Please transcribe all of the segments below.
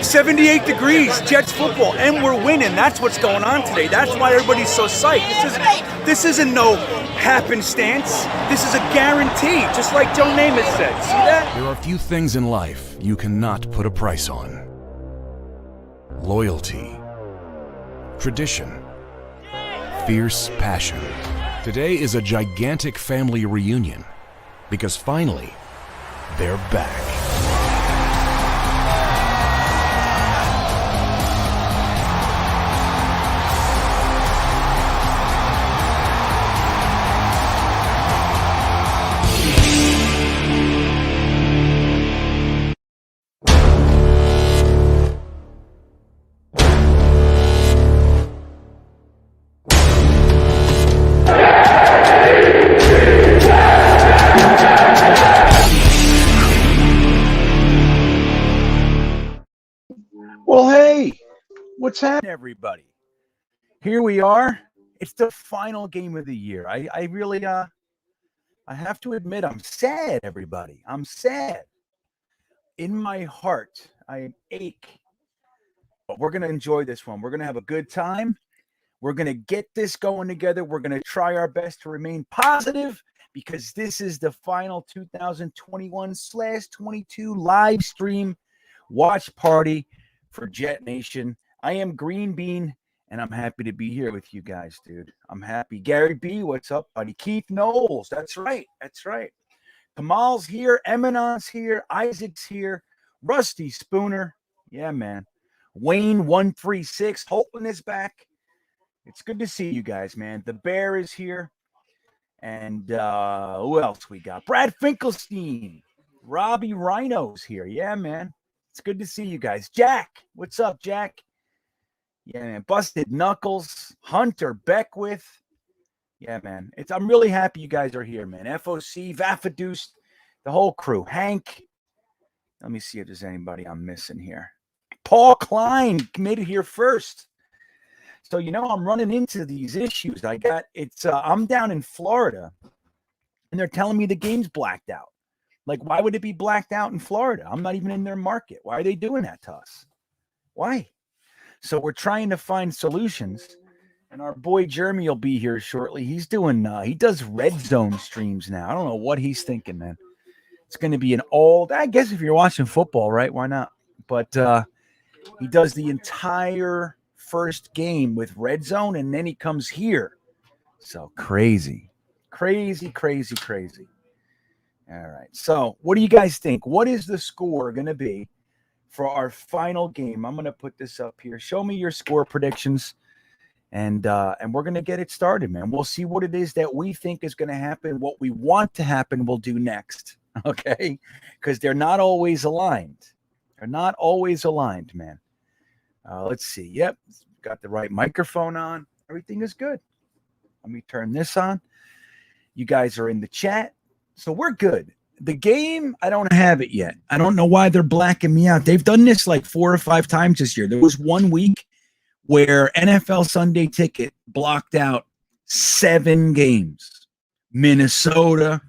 78 degrees, Jets football, and we're winning. That's what's going on today. That's why everybody's so psyched. This isn't no happenstance. This is a guarantee, just like Joe Namath said. See that? There are few things in life you cannot put a price on. Loyalty, tradition, fierce passion. Today is a gigantic family reunion because finally, they're back. Well, hey, what's happening, everybody? Here we are. It's the final game of the year. I really, I have to admit, I'm sad, everybody. I'm sad. In my heart, I ache. But we're going to enjoy this one. We're going to have a good time. We're going to get this going together. We're going to try our best to remain positive because this is the final 2021/22 live stream watch party for Jetnation. I am GreenBean, and I'm happy to be here with you guys, dude. I'm happy. Gary B, what's up, buddy? Keith Knowles, that's right. That's right. Kamal's here. Eminon's here. Isaac's here. Rusty Spooner. Yeah, man. Wayne 136. Holton is back. It's good to see you guys, man. The Bear is here. And who else we got? Brad Finkelstein. Robbie Rhino's here. Yeah, man. It's good to see you guys. Jack, what's up, Jack? Yeah, man. Busted Knuckles, Hunter Beckwith. Yeah, man. I'm really happy you guys are here, man. FOC, Vaffaduced, the whole crew. Hank. Let me see if there's anybody I'm missing here. Paul Klein made it here first. So, I'm running into these issues. I'm down in Florida, and they're telling me the game's blacked out. Like, why would it be blacked out in Florida? I'm not even in their market. Why are they doing that to us? Why? So we're trying to find solutions. And our boy Jeremy will be here shortly. He's doing, he does red zone streams now. I don't know what he's thinking, man. It's going to be I guess if you're watching football, right? Why not? But he does the entire first game with red zone, and then he comes here. So crazy. All right. So what do you guys think? What is the score going to be for our final game? I'm going to put this up here. Show me your score predictions, and we're going to get it started, man. We'll see what it is that we think is going to happen. What we want to happen, we'll do next, okay? Because they're not always aligned. They're not always aligned, man. Let's see. Yep, got the right microphone on. Everything is good. Let me turn this on. You guys are in the chat. So we're good. The game, I don't have it yet. I don't know why they're blacking me out. They've done this like 4 or 5 times this year. There was one week where NFL Sunday Ticket blocked out 7 games. Minnesota,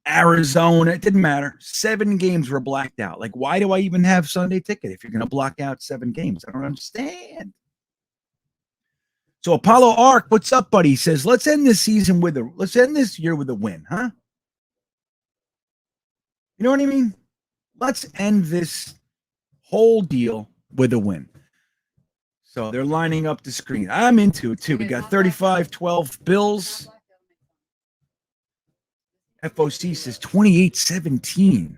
Arizona, it didn't matter. 7 games were blacked out. Like, why do I even have Sunday Ticket if you're going to block out 7 games? I don't understand. So Apollo Arc, what's up, buddy? He says, let's end this year with a win, huh? You know what I mean? Let's end this whole deal with a win. So they're lining up the screen. I'm into it, too. We got 35-12 Bills. FOC says 28-17.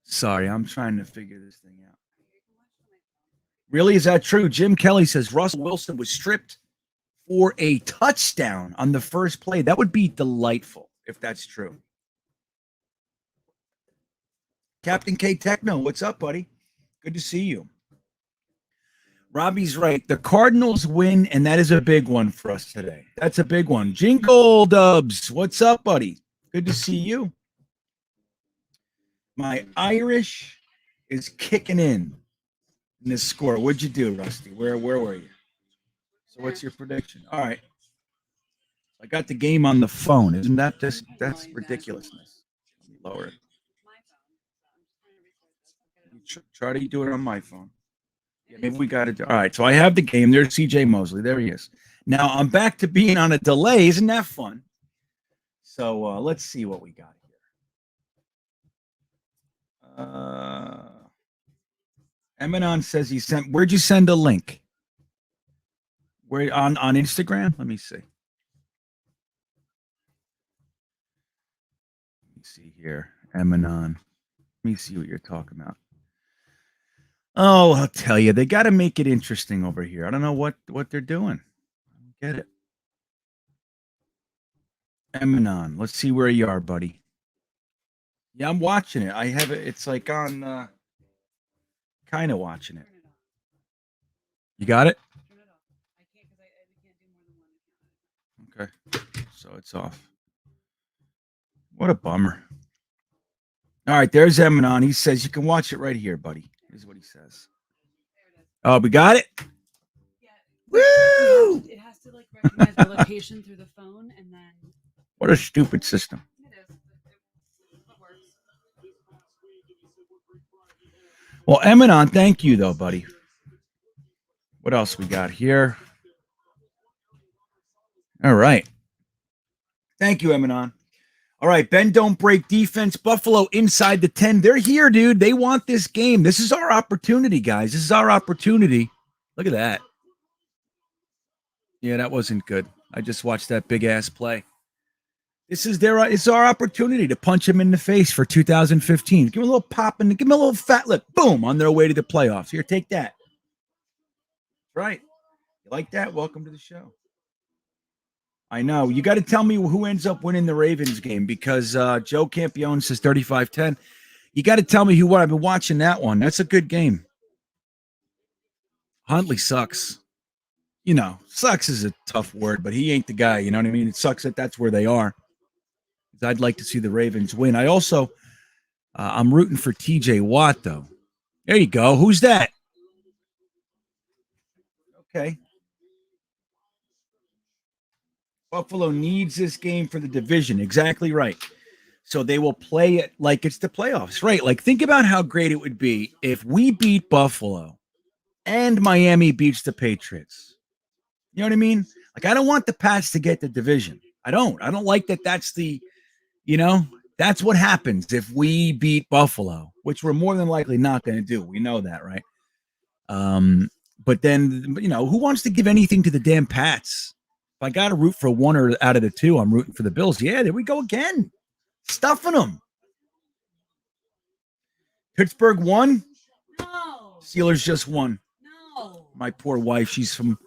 Sorry, I'm trying to figure this thing out. Really? Is that true? Jim Kelly says Russell Wilson was stripped for a touchdown on the first play. That would be delightful if that's true. Captain K Techno, what's up, buddy? Good to see you. Robbie's right. The Cardinals win, and that is a big one for us today. That's a big one. Jingle Dubs, what's up, buddy? Good to see you. My Irish is kicking in this score. What'd you do, Rusty? Where were you? So what's your prediction? All right. I got the game on the phone. Isn't that that's ridiculousness? Lower it. try to do it on my phone. Yeah, maybe we got it. All right, so I have the game. There's CJ Mosley. There he is. Now I'm back to being on a delay. Isn't that fun? So let's see what we got here. Eminon says he sent. Where'd you send a link? Where on Instagram? Let me see. Let me see here. Eminon. Let me see what you're talking about. Oh, I'll tell you, they got to make it interesting over here. I don't know what they're doing. I don't get it. Eminon, let's see where you are, buddy. Yeah, I'm watching it. I have it. It's like on. Kind of watching it. You got it? Okay, so it's off. What a bummer. All right, there's Eminon. He says you can watch it right here, buddy. Here's what he says. Oh, we got it? Yeah. Woo! It has to like recognize the location through the phone and then. What a stupid system. It is. It works. Well, Eminon, thank you, though, buddy. What else we got here? All right. Thank you, Eminon. All right, Ben, don't break defense. Buffalo inside the 10. They're here, dude. They want this game. This is our opportunity, guys. This is our opportunity. Look at that. Yeah, that wasn't good. I just watched that big-ass play. It's our opportunity to punch him in the face for 2015. Give him a little pop and give him a little fat look. Boom, on their way to the playoffs. Here, take that. Right. You like that? Welcome to the show. I know. You got to tell me who ends up winning the Ravens game because Joe Campione says 35-10. You got to tell me who won. I've been watching that one. That's a good game. Huntley sucks. You know, sucks is a tough word, but he ain't the guy. You know what I mean? It sucks that that's where they are. I'd like to see the Ravens win. I also, I'm rooting for TJ Watt, though. There you go. Who's that? Okay. Buffalo needs this game for the division. Exactly right. So they will play it like it's the playoffs, right? Like, think about how great it would be if we beat Buffalo and Miami beats the Patriots. You know what I mean? Like, I don't want the Pats to get the division. I don't like that. That's the, that's what happens if we beat Buffalo, which we're more than likely not going to do. We know that, right? But then, who wants to give anything to the damn Pats? If I got to root for one or out of the two, I'm rooting for the Bills. Yeah, there we go again. Stuffing them. Pittsburgh won? No. Steelers just won. No. My poor wife, she's from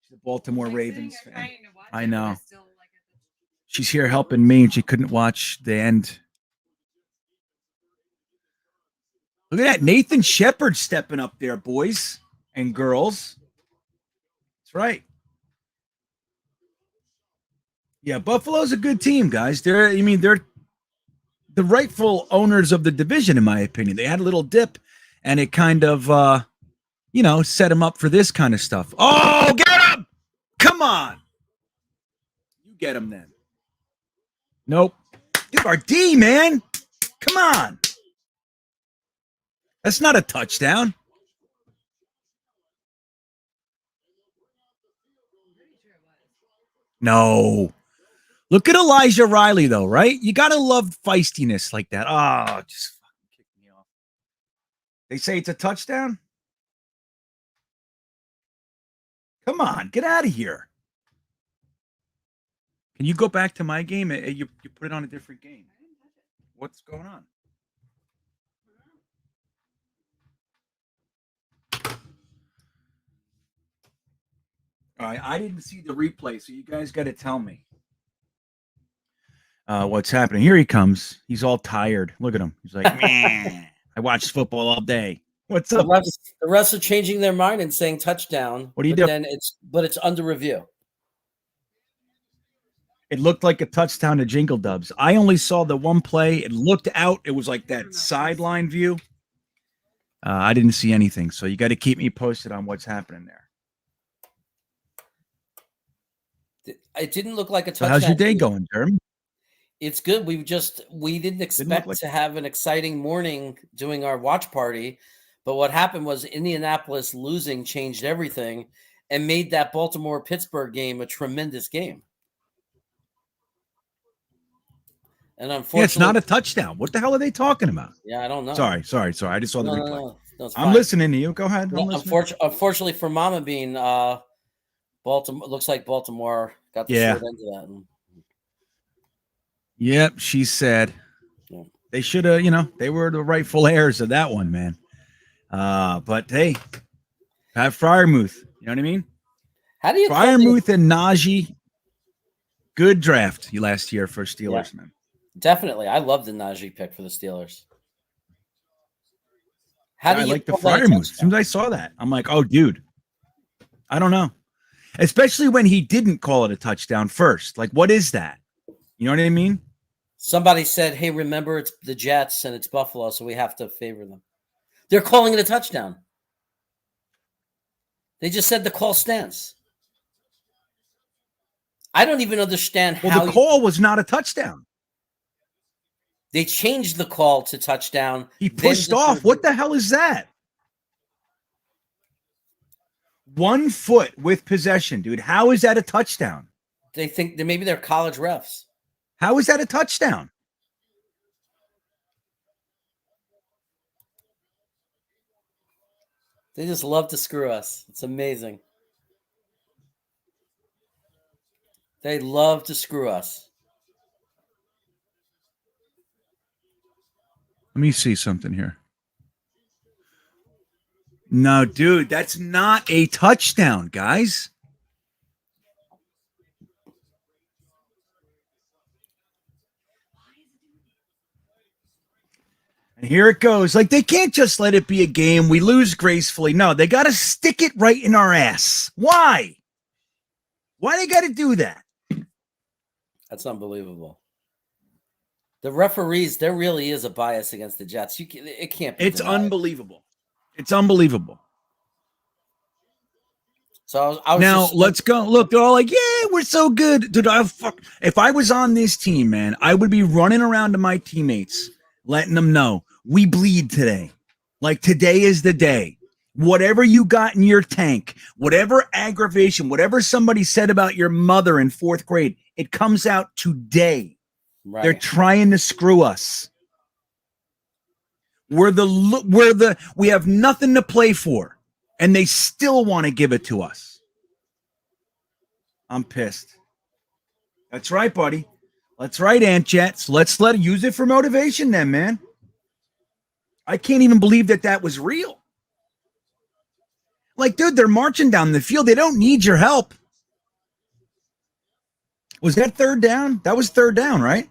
the Baltimore Ravens fan. I know. She's here helping me, and she couldn't watch the end. Look at that. Nathan Shepard stepping up there, boys and girls. That's right. Yeah, Buffalo's a good team, guys. They're the rightful owners of the division, in my opinion. They had a little dip, and it kind of, set them up for this kind of stuff. Oh, get him! Come on. You get him then. Nope. Dude, our D, man. Come on. That's not a touchdown. No. Look at Elijah Riley, though, right? You got to love feistiness like that. Oh, just fucking kick me off. They say it's a touchdown? Come on, get out of here. Can you go back to my game? You put it on a different game. What's going on? All right, I didn't see the replay, so you guys got to tell me what's happening. Here he comes. He's all tired. Look at him. He's like, man, I watched football all day. What's up? The refs are changing their mind and saying touchdown. What do you do? But it's under review. It looked like a touchdown to Jingle Dubs. I only saw the one play. It looked out. It was like that sideline view. I didn't see anything, so you got to keep me posted on what's happening there. It didn't look like a touchdown. So how's your day going, Jeremy? It's good. We didn't expect to have an exciting morning doing our watch party, But what happened was Indianapolis losing changed everything and made that Baltimore-Pittsburgh game a tremendous game. And unfortunately, Yeah, it's not a touchdown. What the hell are they talking about? yeah, I don't know. Sorry. I just saw the replay. No, it's I'm fine. listening to you. Go ahead. I'm Well, listening. unfortunately for Mama Bean, Baltimore looks like Baltimore got the short end of that. Yep, she's sad. Yeah. They should have, they were the rightful heirs of that one, man. But hey, Pat Fryermuth, you know what I mean? How do you Fryermuth and Najee? Good draft last year for Steelers, man. Definitely. I love the Najee pick for the Steelers. How do you like the Fryermuth? As soon as I saw that, I'm like, oh, dude. I don't know. Especially when he didn't call it a touchdown first. Like, what is that? You know what I mean? Somebody said, hey, remember, it's the Jets and it's Buffalo, so we have to favor them. They're calling it a touchdown. They just said the call stands. I don't even understand how. Well, the call was not a touchdown. They changed the call to touchdown. He pushed off. What the hell is that? 1 foot with possession, dude. How is that a touchdown? They think that maybe they're college refs. How is that a touchdown? They just love to screw us. It's amazing. They love to screw us. Let me see something here. No, dude, that's not a touchdown, guys. And here it goes. Like, they can't just let it be a game. We lose gracefully. No, they got to stick it right in our ass. Why? Why they got to do that? That's unbelievable. The referees, there really is a bias against the Jets. It can't be. It's denied. unbelievable. It's unbelievable. So I was now just, let's go. Look, they're all like, "Yeah, we're so good, dude." If I was on this team, man, I would be running around to my teammates, letting them know we bleed today. Like, today is the day. Whatever you got in your tank, whatever aggravation, whatever somebody said about your mother in 4th grade, it comes out today. right. They're trying to screw us. We have nothing to play for, and they still want to give it to us. I'm pissed. That's right, buddy. That's right, Ant Jets. Let's use it for motivation then, man. I can't even believe that was real. Like, dude, they're marching down the field. They don't need your help. Was that 3rd down? That was 3rd down, right?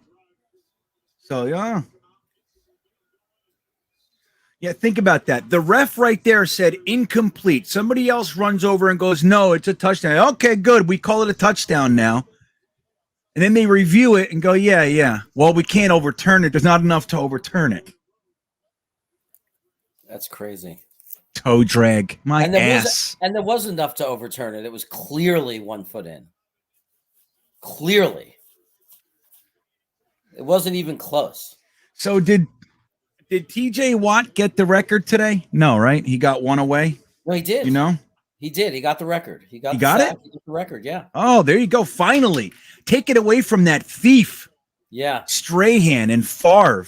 So, yeah. Yeah, think about that. The ref right there said incomplete. Somebody else runs over and goes, no, it's a touchdown. Okay, good. We call it a touchdown now. And then they review it and go, yeah. Well, we can't overturn it. There's not enough to overturn it. That's crazy. Toe drag. My ass. And there was enough to overturn it. It was clearly 1 foot in. Clearly. It wasn't even close. So did TJ Watt get the record today? No, right? He got one away. No, he did. You know? He did. He got the record. He got it? He got the record, yeah. Oh, there you go. Finally. Take it away from that thief. Yeah. Strahan and Favre.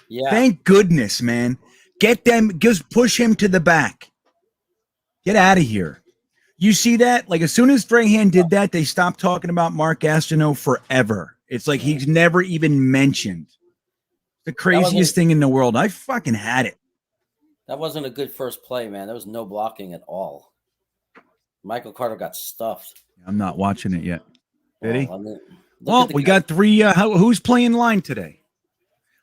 Yeah. Thank goodness, man. Get them, just push him to the back. Get out of here. You see that? Like, as soon as Strahan did that, they stopped talking about Mark Gastineau forever. It's like he's never even mentioned. The craziest thing in the world. I fucking had it. That wasn't a good first play, man. There was no blocking at all. Michael Carter got stuffed. I'm not watching it yet. Did he? Well, we got 3. Who's playing line today?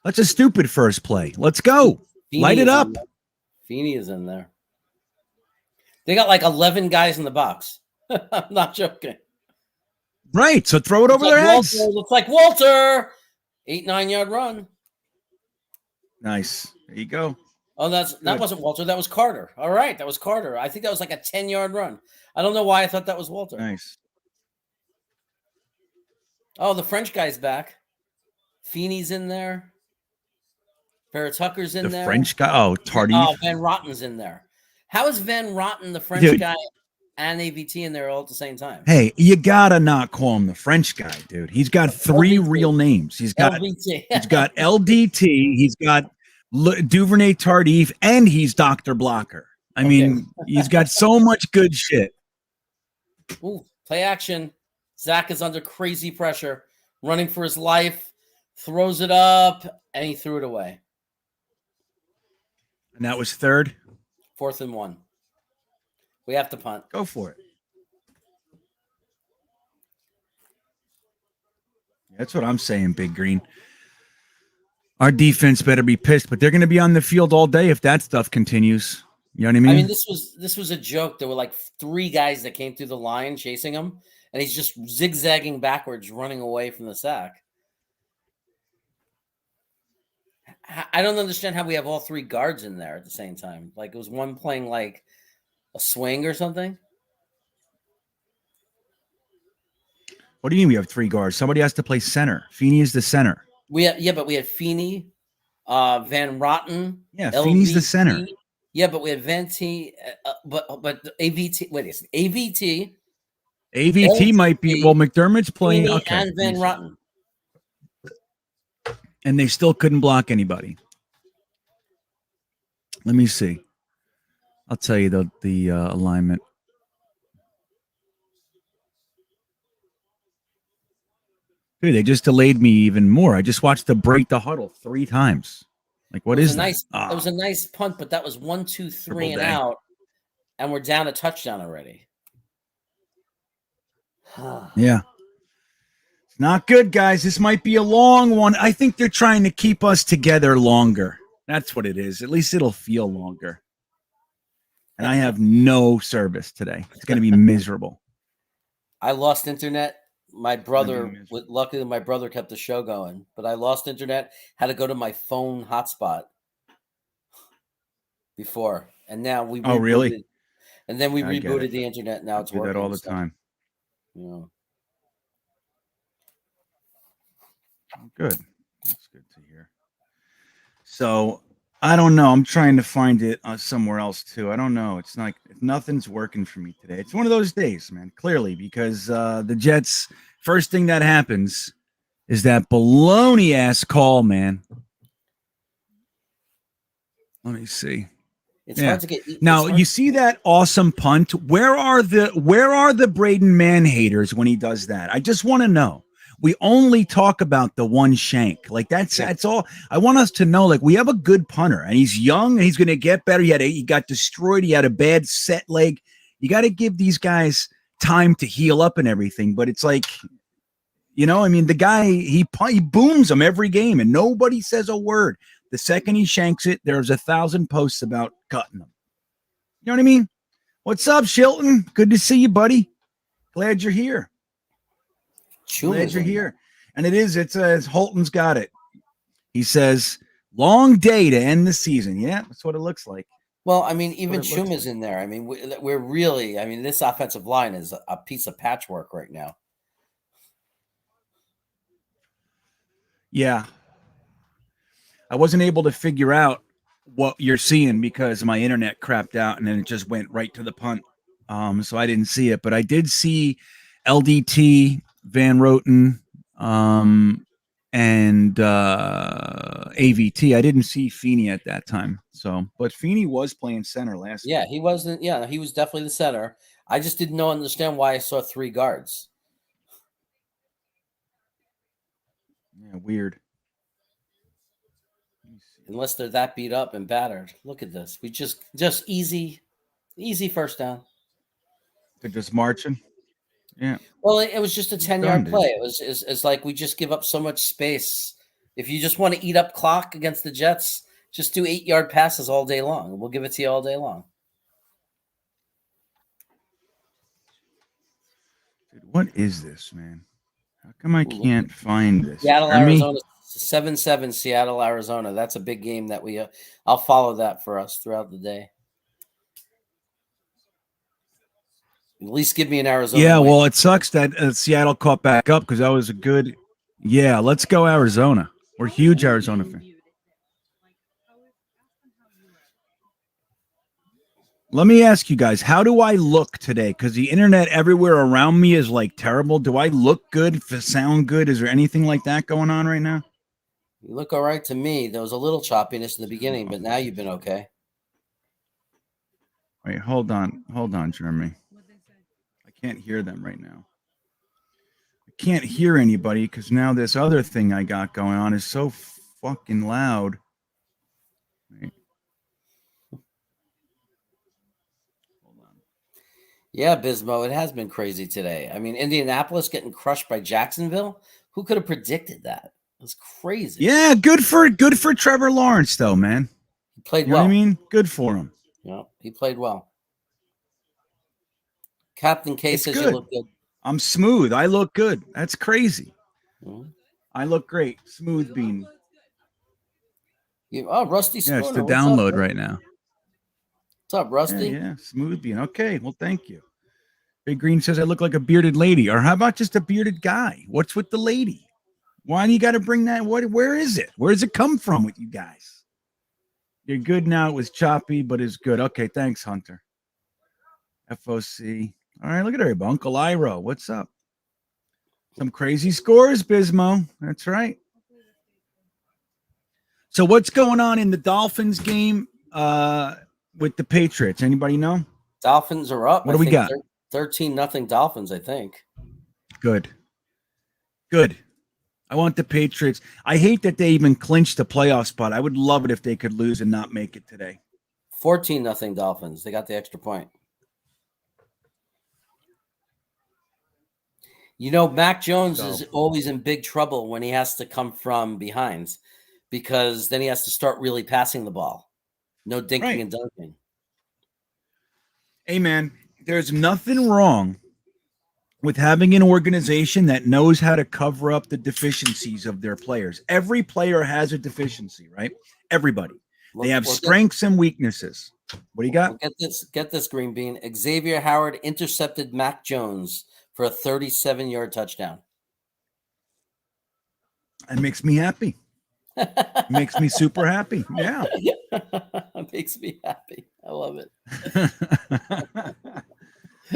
That's a stupid first play. Let's go. Feeney Light it up. Feeney is in there. They got like 11 guys in the box. I'm not joking. Right. So throw it over their heads. Looks like Walter. 8-9 yard run. Nice. There you go. Oh, that wasn't Walter. That was Carter. All right. That was Carter. I think that was like a 10-yard run. I don't know why I thought that was Walter. Nice. Oh, the French guy's back. Feeney's in there. Tucker's in The there. French guy. Oh, Tardif. Van Rotten's in there. How is Van Rotten the French Dude. guy and AVT in there all at the same time? Hey, you gotta not call him the French guy, dude. He's got 3 LDT. real names. He's got LVT. he's got LDT. He's got Duvernay Tardif, and he's Dr. Blocker. I mean, he's got so much good shit. Ooh, play action. Zach is under crazy pressure, running for his life, throws it up, and he threw it away. And that was 3rd. 4th and 1. We have to punt. Go for it. That's what I'm saying, Big Green. Our defense better be pissed, but they're going to be on the field all day if that stuff continues. You know what I mean? I mean, this was a joke. There were like 3 guys that came through the line chasing him, and he's just zigzagging backwards, running away from the sack. I don't understand how we have all 3 guards in there at the same time. Like, it was one playing like a swing or something. What do you mean we have 3 guards? Somebody has to play center. Feeney is the center. But we had Feeney, Van Rotten. Yeah, Feeney's the center. Yeah, but we had Venti, but AVT. Wait, is it AVT? AVT might be. Well, McDermott's playing. Feeney Okay, and Van Rotten. and they still couldn't block anybody. Let me see. I'll tell you the alignment. Dude, they just delayed me even more. I just watched the break the huddle 3 times. Like, what is that? It was a nice punt, but that was 1, 2, 3 and out, and we're down a touchdown already. Yeah. It's not good, guys. This might be a long one. I think they're trying to keep us together longer. That's what it is. At least it'll feel longer. And I have no service today. It's going to be miserable. I lost internet. My brother, luckily my brother kept the show going, but I lost internet, had to go to my phone hotspot before. And now we Oh, really? And then we rebooted the internet. Now it's working. Do that all the time. Yeah. Good. That's good to hear. So I don't know. I'm trying to find it somewhere else too. I don't know. It's like nothing's working for me today. It's one of those days, man. Clearly, because the Jets. First thing that happens is that baloney ass call, man. Let me see. It's hard to get. Now you see that awesome punt. Where are the Braden Man haters when he does that? I just want to know. We only talk about the one shank. Like that's all. I want us to know. Like we have a good punter, and he's young, and he's going to get better. He got destroyed. He had a bad set leg. You got to give these guys time to heal up and everything. But it's like, I mean, the guy he booms them every game, and nobody says a word. The second he shanks it, there's 1,000 posts about cutting them. You know what I mean? What's up, Shilton? Good to see you, buddy. Glad you're here. Glad you're here. And it says Holton's got it. He says, long day to end the season. Yeah, that's what it looks like. Well, I mean, even Schuma's in there. I mean, we're really, I mean, this offensive line is a piece of patchwork right now. Yeah. I wasn't able to figure out what you're seeing because my internet crapped out and then it just went right to the punt. So I didn't see it, but I did see LDT, Van Roten, and AVT. I didn't see Feeney at that time. But Feeney was playing center last week. Yeah, he wasn't. Yeah, he was definitely the center. I just didn't understand why I saw 3 guards. Yeah, weird. Unless they're that beat up and battered. Look at this. We just easy first down. They're just marching. Yeah. Well, it was just a 10-yard play. It's like we just give up so much space. If you just want to eat up clock against the Jets, just do 8-yard passes all day long. We'll give it to you all day long. Dude, what is this, man? How come I can't find this? Seattle, Arizona, 7-7 Seattle, Arizona. That's a big game that I'll follow that for us throughout the day. At least give me an Arizona. Yeah, win. well, it sucks that Seattle caught back up because that was a good. Yeah, let's go Arizona. We're huge Arizona fans. Let me ask you guys, how do I look today? Because the internet everywhere around me is like terrible. Do I look good? Sound good? Is there anything like that going on right now? You look all right to me. There was a little choppiness in the beginning, but now you've been okay. Wait, hold on, Jeremy. I can't hear them right now. I can't hear anybody because now this other thing I got going on is so fucking loud. Wait. Yeah, Bismo, it has been crazy today. I mean, Indianapolis getting crushed by Jacksonville. Who could have predicted that? It was crazy. Yeah, good for Trevor Lawrence though, man. He played You know well. what I mean? Good for him. Yeah, he played well. Captain K It's says good. you look good. I'm smooth. I look good. That's crazy. Mhm. I look great. Smooth bean. Rusty Spooner. Yeah, it's the what's download up, right now. What's up, Rusty? Yeah, smooth bean. Okay, well, thank you. Big Green says I look like a bearded lady. Or how about just a bearded guy? What's with the lady? Why do you got to bring that? Where is it? Where does it come from with you guys? You're good now. It was choppy, but it's good. Okay, thanks, Hunter. FOC. All right, look at everybody. Uncle Iro, what's up? Some crazy scores, Bismo. That's right. So what's going on in the Dolphins game with the Patriots? Anybody know? Dolphins are up. What do we got? 13-0 Dolphins, I think. Good. I want the Patriots. I hate that they even clinched the playoff spot. I would love it if they could lose and not make it today. 14-0 Dolphins. They got the extra point. You know, Mac Jones is always in big trouble when he has to come from behind because then he has to start really passing the ball. No dinking and dunking. Hey, man, there's nothing wrong with having an organization that knows how to cover up the deficiencies of their players. Every player has a deficiency, right? Everybody. They have strengths and weaknesses. What do you got? Get this, Green Bean. Xavier Howard intercepted Mac Jones for a 37-yard touchdown. It makes me happy. It makes me super happy. Yeah. It makes me happy. I love it.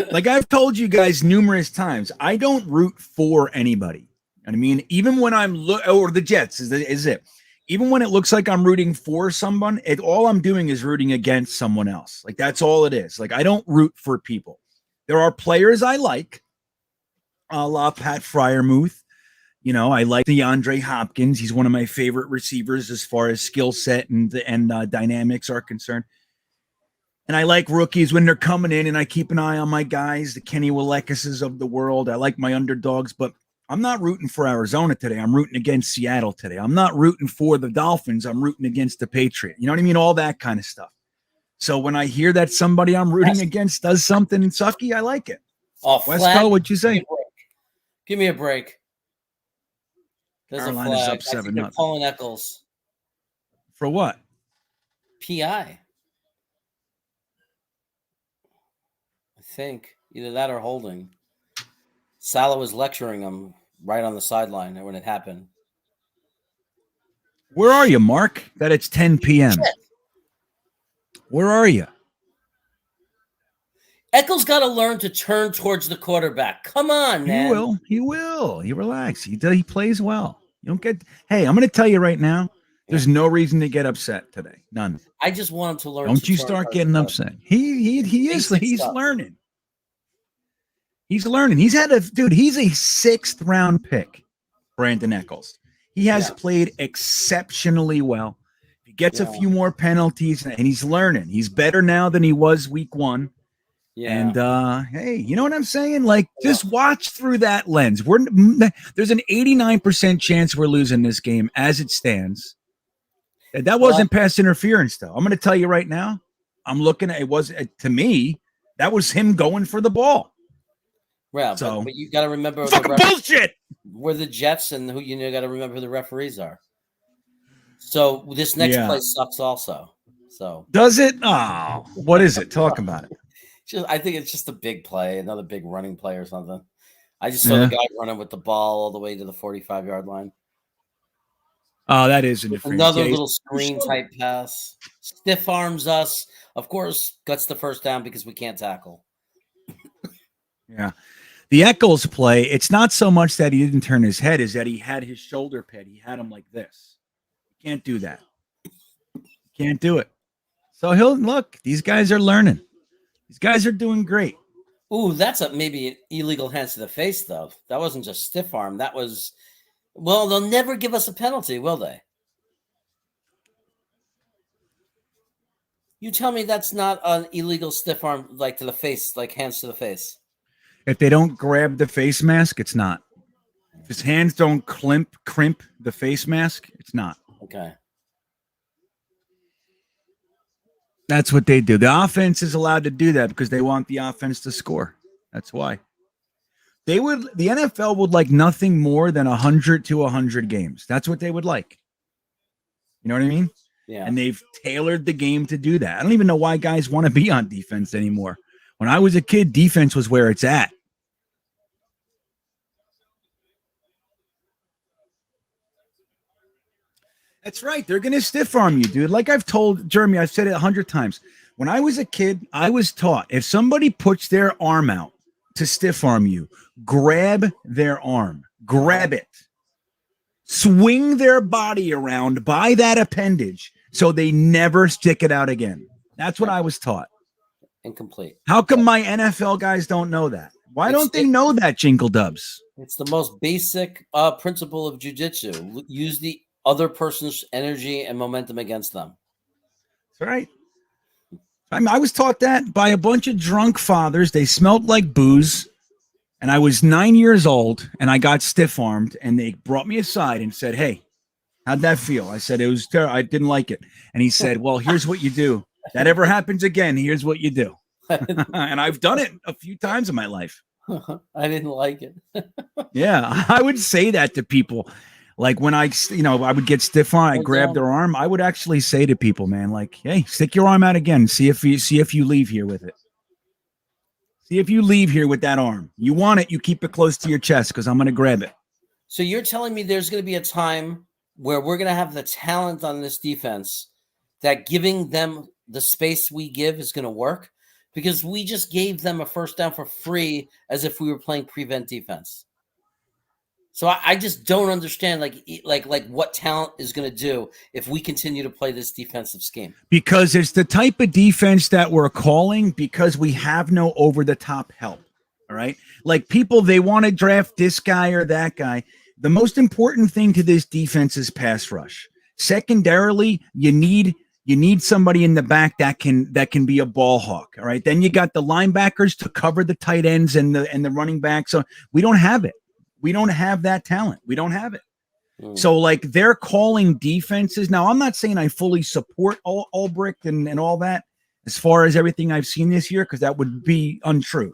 Like I've told you guys numerous times, I don't root for anybody. I mean, even when I'm or the Jets is it. Even when it looks like I'm rooting for someone, all I'm doing is rooting against someone else. Like that's all it is. Like I don't root for people. There are players I like, a la Pat Fryermuth. You know, I like DeAndre Hopkins. He's one of my favorite receivers as far as skill set and dynamics are concerned. And I like rookies when they're coming in, and I keep an eye on my guys, the Kenny Willekeses of the world. I like my underdogs, but I'm not rooting for Arizona today. I'm rooting against Seattle today. I'm not rooting for the Dolphins. I'm rooting against the Patriots. You know what I mean? All that kind of stuff. So when I hear that somebody I'm rooting against does something sucky, I like it. Wesco, what'd you say? Give me a break. There's Carolina's a flag. up 7-0. They're calling Eccles. For what? PI. I think either that or holding. Salah was lecturing him right on the sideline when it happened. Where are you, Mark? That it's 10 p.m. Where are you? Eccles got to learn to turn towards the quarterback. Come on, man. He will. He relax. He plays well. You don't get. Hey, I'm going to tell you right now. There's no reason to get upset today. None. I just want him to learn. Don't you start getting upset. He is. He's learning. He's learning. He's a 6th round pick, Brandon Eccles. He has played exceptionally well. He gets a few more penalties, and he's learning. He's better now than he was week 1. Yeah. And hey, you know what I'm saying? Like, just watch through that lens. There's an 89% chance we're losing this game as it stands. That wasn't pass interference, though. I'm going to tell you right now. I'm looking at it. Was to me that was him going for the ball. Well, so, but you got to remember fucking bullshit. We're the Jets, and who got to remember who the referees are. So this next play sucks, also. So does it? Oh, what is it? Talk about it. I think it's just a big play, another big running play or something. I just saw the guy running with the ball all the way to the 45-yard line. Oh, that is interference. Another Yeah, little screen type pass. Stiff arms us. Of course, gets the first down because we can't tackle. Yeah. The Eccles play, it's not so much that he didn't turn his head, is that he had his shoulder pad. He had him like this. You can't do that. You can't do it. So he'll look, these guys are learning. These guys are doing great. Ooh, that's maybe an illegal hands to the face, though. That wasn't just stiff arm. That was, well, they'll never give us a penalty, will they? You tell me that's not an illegal stiff arm, like to the face, like hands to the face. If they don't grab the face mask, it's not. If his hands don't crimp the face mask, it's not. Okay. That's what they do. The offense is allowed to do that because they want the offense to score. That's why. The NFL would like nothing more than 100 to 100 games. That's what they would like. You know what I mean? Yeah. And they've tailored the game to do that. I don't even know why guys want to be on defense anymore. When I was a kid, defense was where it's at. That's right. They're going to stiff arm you, dude. Like I've told Jeremy, I've said it 100 times. When I was a kid, I was taught if somebody puts their arm out to stiff arm you, grab their arm, grab it, swing their body around by that appendage so they never stick it out again. That's what I was taught. Incomplete. How come my NFL guys don't know that? Why don't they know that, Jingle Dubs? It's the most basic principle of jiu-jitsu. Use the other person's energy and momentum against them. That's right. I was taught that by a bunch of drunk fathers. They smelled like booze. And I was 9 years old and I got stiff armed and they brought me aside and said, "Hey, how'd that feel?" I said, "It was terrible. I didn't like it." And he said, "Well, here's what you do. That ever happens again, here's what you do." And I've done it a few times in my life. I didn't like it. Yeah, I would say that to people. Like when I would get stiff arm, I grab their arm. I would actually say to people, man, like, "Hey, stick your arm out again. See if you leave here with it. See if you leave here with that arm. You want it, you keep it close to your chest because I'm going to grab it." So you're telling me there's going to be a time where we're going to have the talent on this defense that giving them the space we give is going to work? Because we just gave them a first down for free as if we were playing prevent defense. So I just don't understand like what talent is going to do if we continue to play this defensive scheme. Because it's the type of defense that we're calling because we have no over-the-top help, all right? Like people, they want to draft this guy or that guy. The most important thing to this defense is pass rush. Secondarily, you need somebody in the back that can be a ball hawk, all right? Then you got the linebackers to cover the tight ends and the running backs. So we don't have it. We don't have that talent. We don't have it. So like they're calling defenses. Now, I'm not saying I fully support Ulbricht and all that as far as everything I've seen this year, because that would be untrue.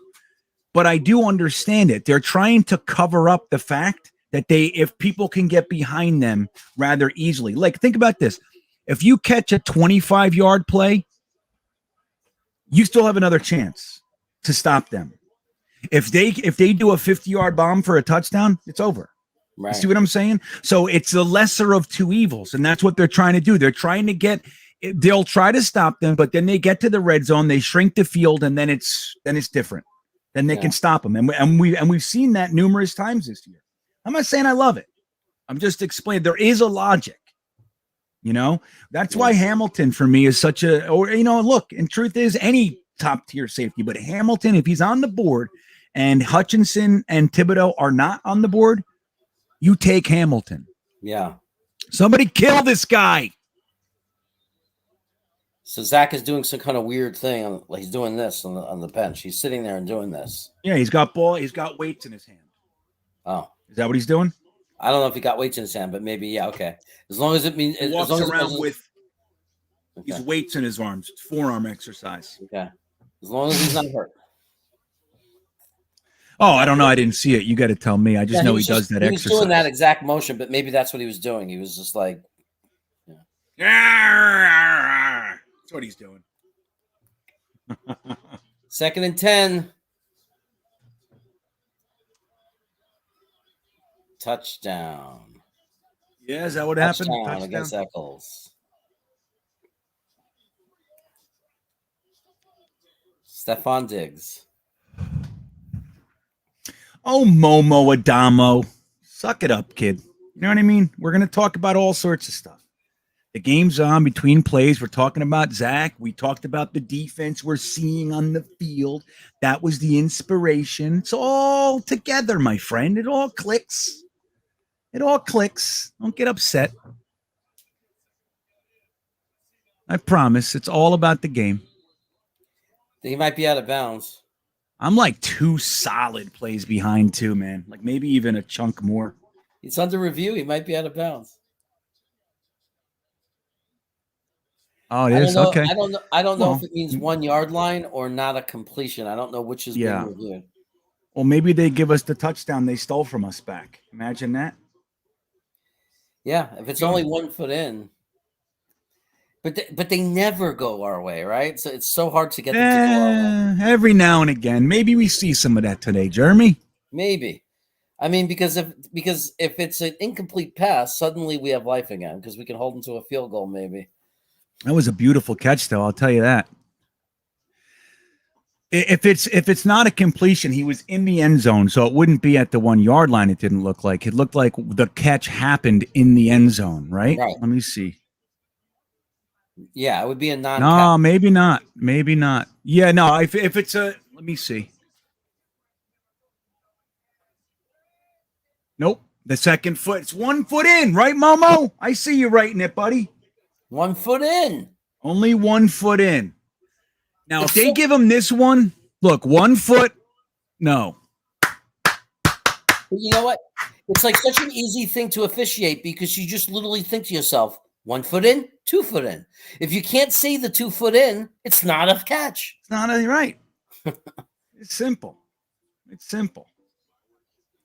But I do understand it. They're trying to cover up the fact that if people can get behind them rather easily. Like think about this. If you catch a 25-yard play, you still have another chance to stop them. If they do a 50-yard bomb for a touchdown, it's over. Right. You see what I'm saying? So it's the lesser of two evils, and that's what they're trying to do. They're trying to they'll try to stop them, but then they get to the red zone, they shrink the field, and then it's different. Then they can stop them, and we've seen that numerous times this year. I'm not saying I love it. I'm just explaining there is a logic. That's why Hamilton for me is such a. Or look, and truth is any top tier safety, but Hamilton, if he's on the board. And Hutchinson and Thibodeau are not on the board, you take Hamilton. Yeah. Somebody kill this guy. So Zach is doing some kind of weird thing. He's doing this on the bench. He's sitting there and doing this. Yeah, he's got weights in his hand. Oh. Is that what he's doing? I don't know if he got weights in his hand, but maybe, yeah, okay. As long as it means... He walks around with his weights in his arms. It's forearm exercise. Okay. As long as he's not hurt. Oh, I don't know. I didn't see it. You got to tell me. I just know he does that exercise. He was doing that exact motion, but maybe that's what he was doing. He was just like, That's what he's doing. 2nd and 10. Touchdown. Yeah, is that what happened? Touchdown against Eccles. Stephon Diggs. Oh, Momo Adamo. Suck it up, kid. You know what I mean? We're going to talk about all sorts of stuff. The game's on between plays. We're talking about Zach. We talked about the defense we're seeing on the field. That was the inspiration. It's all together, my friend. It all clicks. It all clicks. Don't get upset. I promise. It's all about the game. He might be out of bounds. I'm like 2 solid plays behind too, man. Like maybe even a chunk more. He's under review. He might be out of bounds. Oh, it is? Okay. I don't know if it means 1 yard line or not a completion. I don't know which is being reviewed. Well, maybe they give us the touchdown they stole from us back. Imagine that. Yeah, if it's only 1 foot in. But they never go our way, right? So it's so hard to get them to go our way. Every now and again. Maybe we see some of that today, Jeremy. Maybe. I mean, because if it's an incomplete pass, suddenly we have life again because we can hold them to a field goal, maybe. That was a beautiful catch, though. I'll tell you that. If it's not a completion, he was in the end zone, so it wouldn't be at the 1 yard line. It didn't look like. It looked like the catch happened in the end zone, right? Right. Let me see. Yeah, it would be a non. No, maybe not. Maybe not. Yeah, no. If it's a, let me see. Nope. The second foot. It's 1 foot in, right, Momo? I see you writing it, buddy. 1 foot in. Only 1 foot in. Now, if they give him this one, look, 1 foot, no. But you know what? It's like such an easy thing to officiate because you just literally think to yourself, 1 foot in, 2 foot in. If you can't see the 2 foot in, it's not a catch. It's not right. It's simple. It's simple.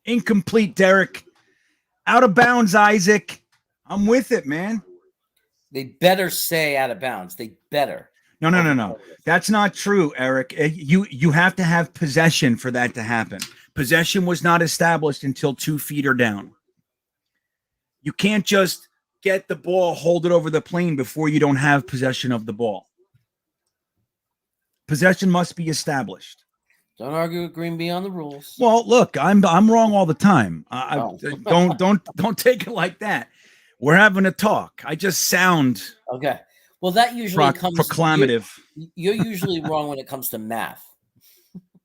Incomplete, Derek. Out of bounds, Isaac. I'm with it, man. They better say out of bounds. They better. No. That's not true, Eric. You have to have possession for that to happen. Possession was not established until 2 feet are down. You can't just get the ball, hold it over the plane before you don't have possession of the ball. Possession must be established. Don't argue with GreenBean on the rules. Well, look, I'm wrong all the time. Don't take it like that. We're having a talk. I just sound okay. Well, that usually comes proclamative. You're usually wrong when it comes to math.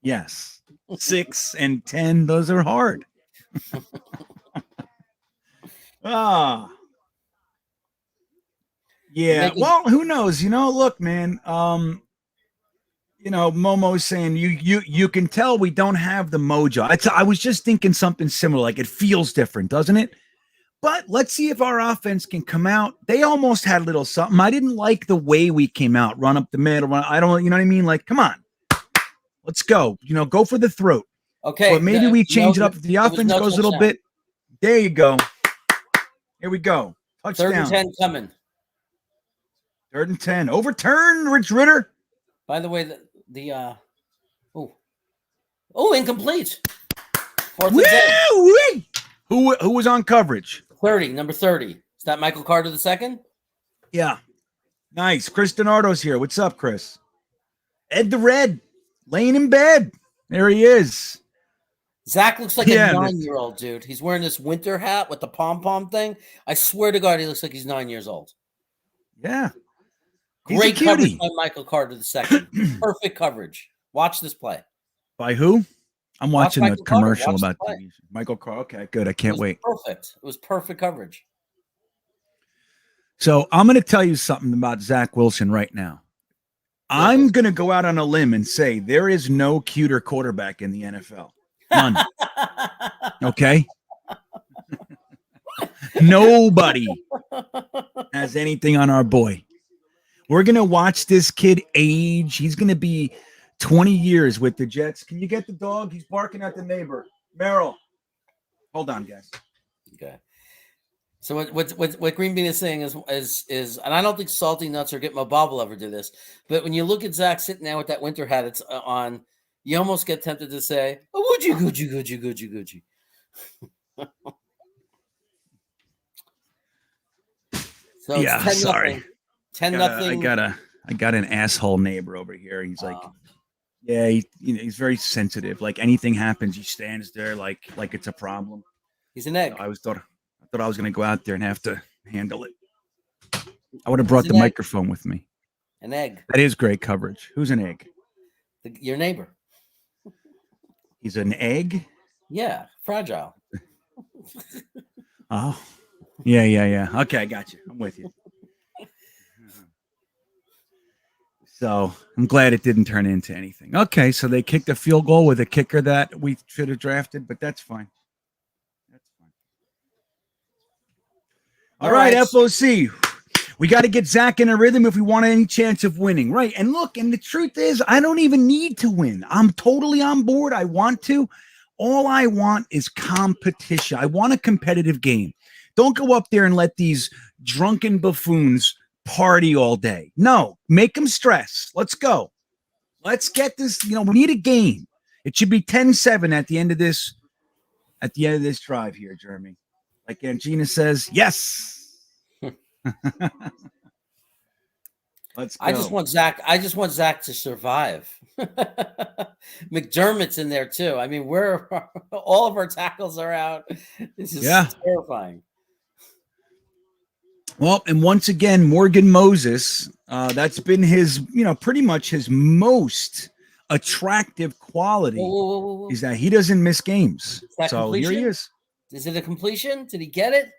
Yes, 6 and 10; those are hard. Yeah. Well, who knows? Look, man. Momo's saying you can tell we don't have the mojo. I was just thinking something similar. Like it feels different, doesn't it? But let's see if our offense can come out. They almost had a little something. I didn't like the way we came out, run up the middle. I don't, you know what I mean? Like, come on, let's go. Go for the throat. Okay. But maybe we change it up. If the offense goes a little bit. There you go. Here we go. Touchdown. 3rd and 10 coming. 3rd and 10. Overturn, Rich Ritter. By the way, incomplete. 4th and 10. Who was on coverage? 30, number 30. Is that Michael Carter II? Yeah. Nice. Chris Donardo's here. What's up, Chris? Ed the Red, laying in bed. There he is. Zach looks like a 9-year-old, dude. He's wearing this winter hat with the pom-pom thing. I swear to God, he looks like he's 9 years old. Yeah. Great coverage by Michael Carter II. Perfect coverage. Watch this play. By who? I'm watching a commercial about TV. Michael Carter. Okay, good. I can't wait. Perfect. It was perfect coverage. So I'm going to tell you something about Zach Wilson right now. I'm going to go out on a limb and say there is no cuter quarterback in the NFL. None. Okay? Nobody has anything on our boy. We're going to watch this kid age. He's going to be 20 years with the Jets. Can you get the dog? He's barking at the neighbor. Merrill. Hold on, guys. Okay. So what GreenBean is saying is, and I don't think Salty Nuts or Get My Bob will ever do this, but when you look at Zach sitting there with that winter hat it's on, you almost get tempted to say, "Oh, would you, Gucci." So it's 10 sorry. nothing. 10 nothing. I got an asshole neighbor over here. He's like, Oh. yeah, he's very sensitive. Like anything happens, he stands there like it's a problem. He's an egg. I thought I was going to go out there and have to handle it. I would have brought He's the an egg. microphone with me. An egg. That is great coverage. Who's an egg? Your neighbor. He's an egg? Yeah, fragile. Oh, yeah. Okay, I got you. I'm with you. So I'm glad it didn't turn into anything. Okay, so they kicked a field goal with a kicker that we should have drafted, but that's fine. That's fine. All right, FOC. We got to get Zach in a rhythm if we want any chance of winning. Right. And look, and the truth is, I don't even need to win. I'm totally on board. I want to. All I want is competition. I want a competitive game. Don't go up there and let these drunken buffoons party all day. No, make them stress. Let's go. Let's get this. We need a game. It should be 10-7 at the end of this drive here, Jeremy. Like Angina says, yes. Let's go. I just want Zach to survive. McDermott's in there too. I mean, we're all of our tackles are out. This is terrifying. Well, and once again, Morgan Moses, that's been his, pretty much his most attractive quality is that he doesn't miss games. So completion? Here he is. Is it a completion? Did he get it?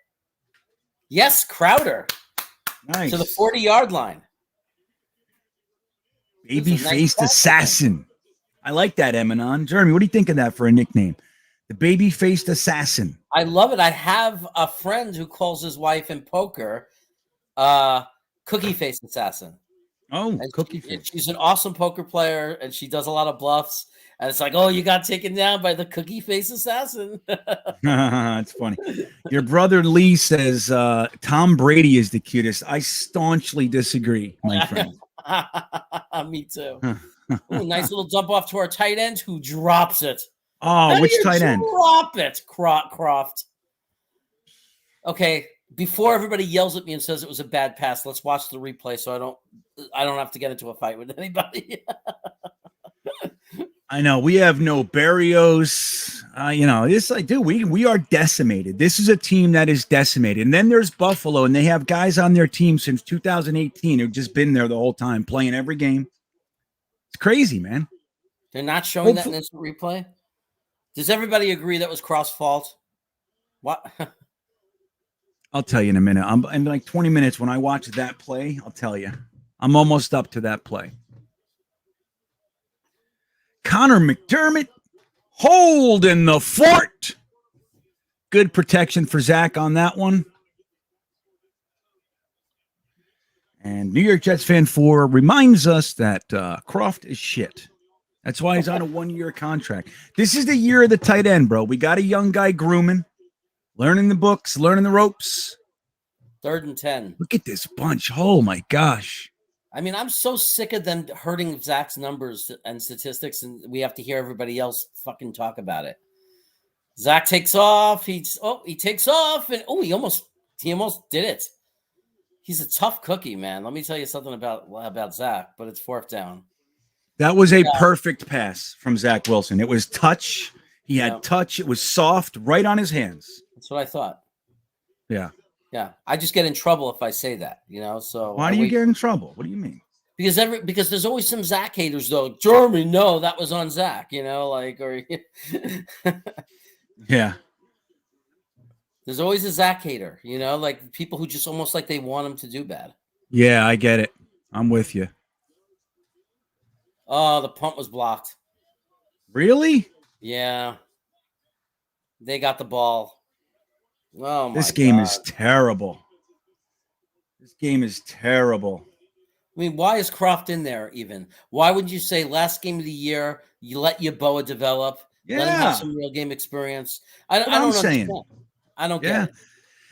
Yes, Crowder. Nice. To the 40-yard line. Baby-faced assassin. I like that, Eminon. Jeremy, what do you think of that for a nickname? The baby-faced assassin. I love it. I have a friend who calls his wife in poker cookie-faced assassin. Oh, cookie-faced. She's an awesome poker player, and she does a lot of bluffs. And it's like, oh, you got taken down by the cookie-faced assassin. That's funny. Your brother Lee says Tom Brady is the cutest. I staunchly disagree, my friend. Me too. Ooh, nice little dump off to our tight end who drops it. Oh, which tight end? Drop it, Croft. Okay, before everybody yells at me and says it was a bad pass, let's watch the replay so I don't have to get into a fight with anybody. I know we have no Barrios. It's like, dude, we are decimated. This is a team that is decimated. And then there's Buffalo, and they have guys on their team since 2018 who've just been there the whole time, playing every game. It's crazy, man. They're not showing that in instant replay. Does everybody agree that was Croft's fault? What? I'll tell you in a minute. In like 20 minutes when I watch that play, I'll tell you. I'm almost up to that play. Connor McDermott holding the fort. Good protection for Zach on that one. And New York Jets fan 4 reminds us that Croft is shit. That's why he's on a 1-year contract. This is the year of the tight end, bro. We got a young guy grooming, learning the books, learning the ropes. 3rd and 10. Look at this bunch. Oh, my gosh. I mean, I'm so sick of them hurting Zach's numbers and statistics, and we have to hear everybody else fucking talk about it. Zach takes off. He takes off, and he almost did it. He's a tough cookie, man. Let me tell you something about Zach, but it's 4th down. That was a perfect pass from Zach Wilson. It was touch. He had touch. It was soft, right on his hands. That's what I thought. Yeah. Yeah, I just get in trouble if I say that, So why do you get in trouble? What do you mean? Because there's always some Zach haters though. Jeremy, no, that was on Zach, or yeah. There's always a Zach hater, like people who just almost like they want him to do bad. Yeah, I get it. I'm with you. Oh, the punt was blocked. Really? Yeah. They got the ball. Oh my This game God. is terrible. This game is terrible. I mean, why is Croft in there even? Why would you say last game of the year, you let Yeboah develop, let him have some real game experience? I don't understand. I don't get it.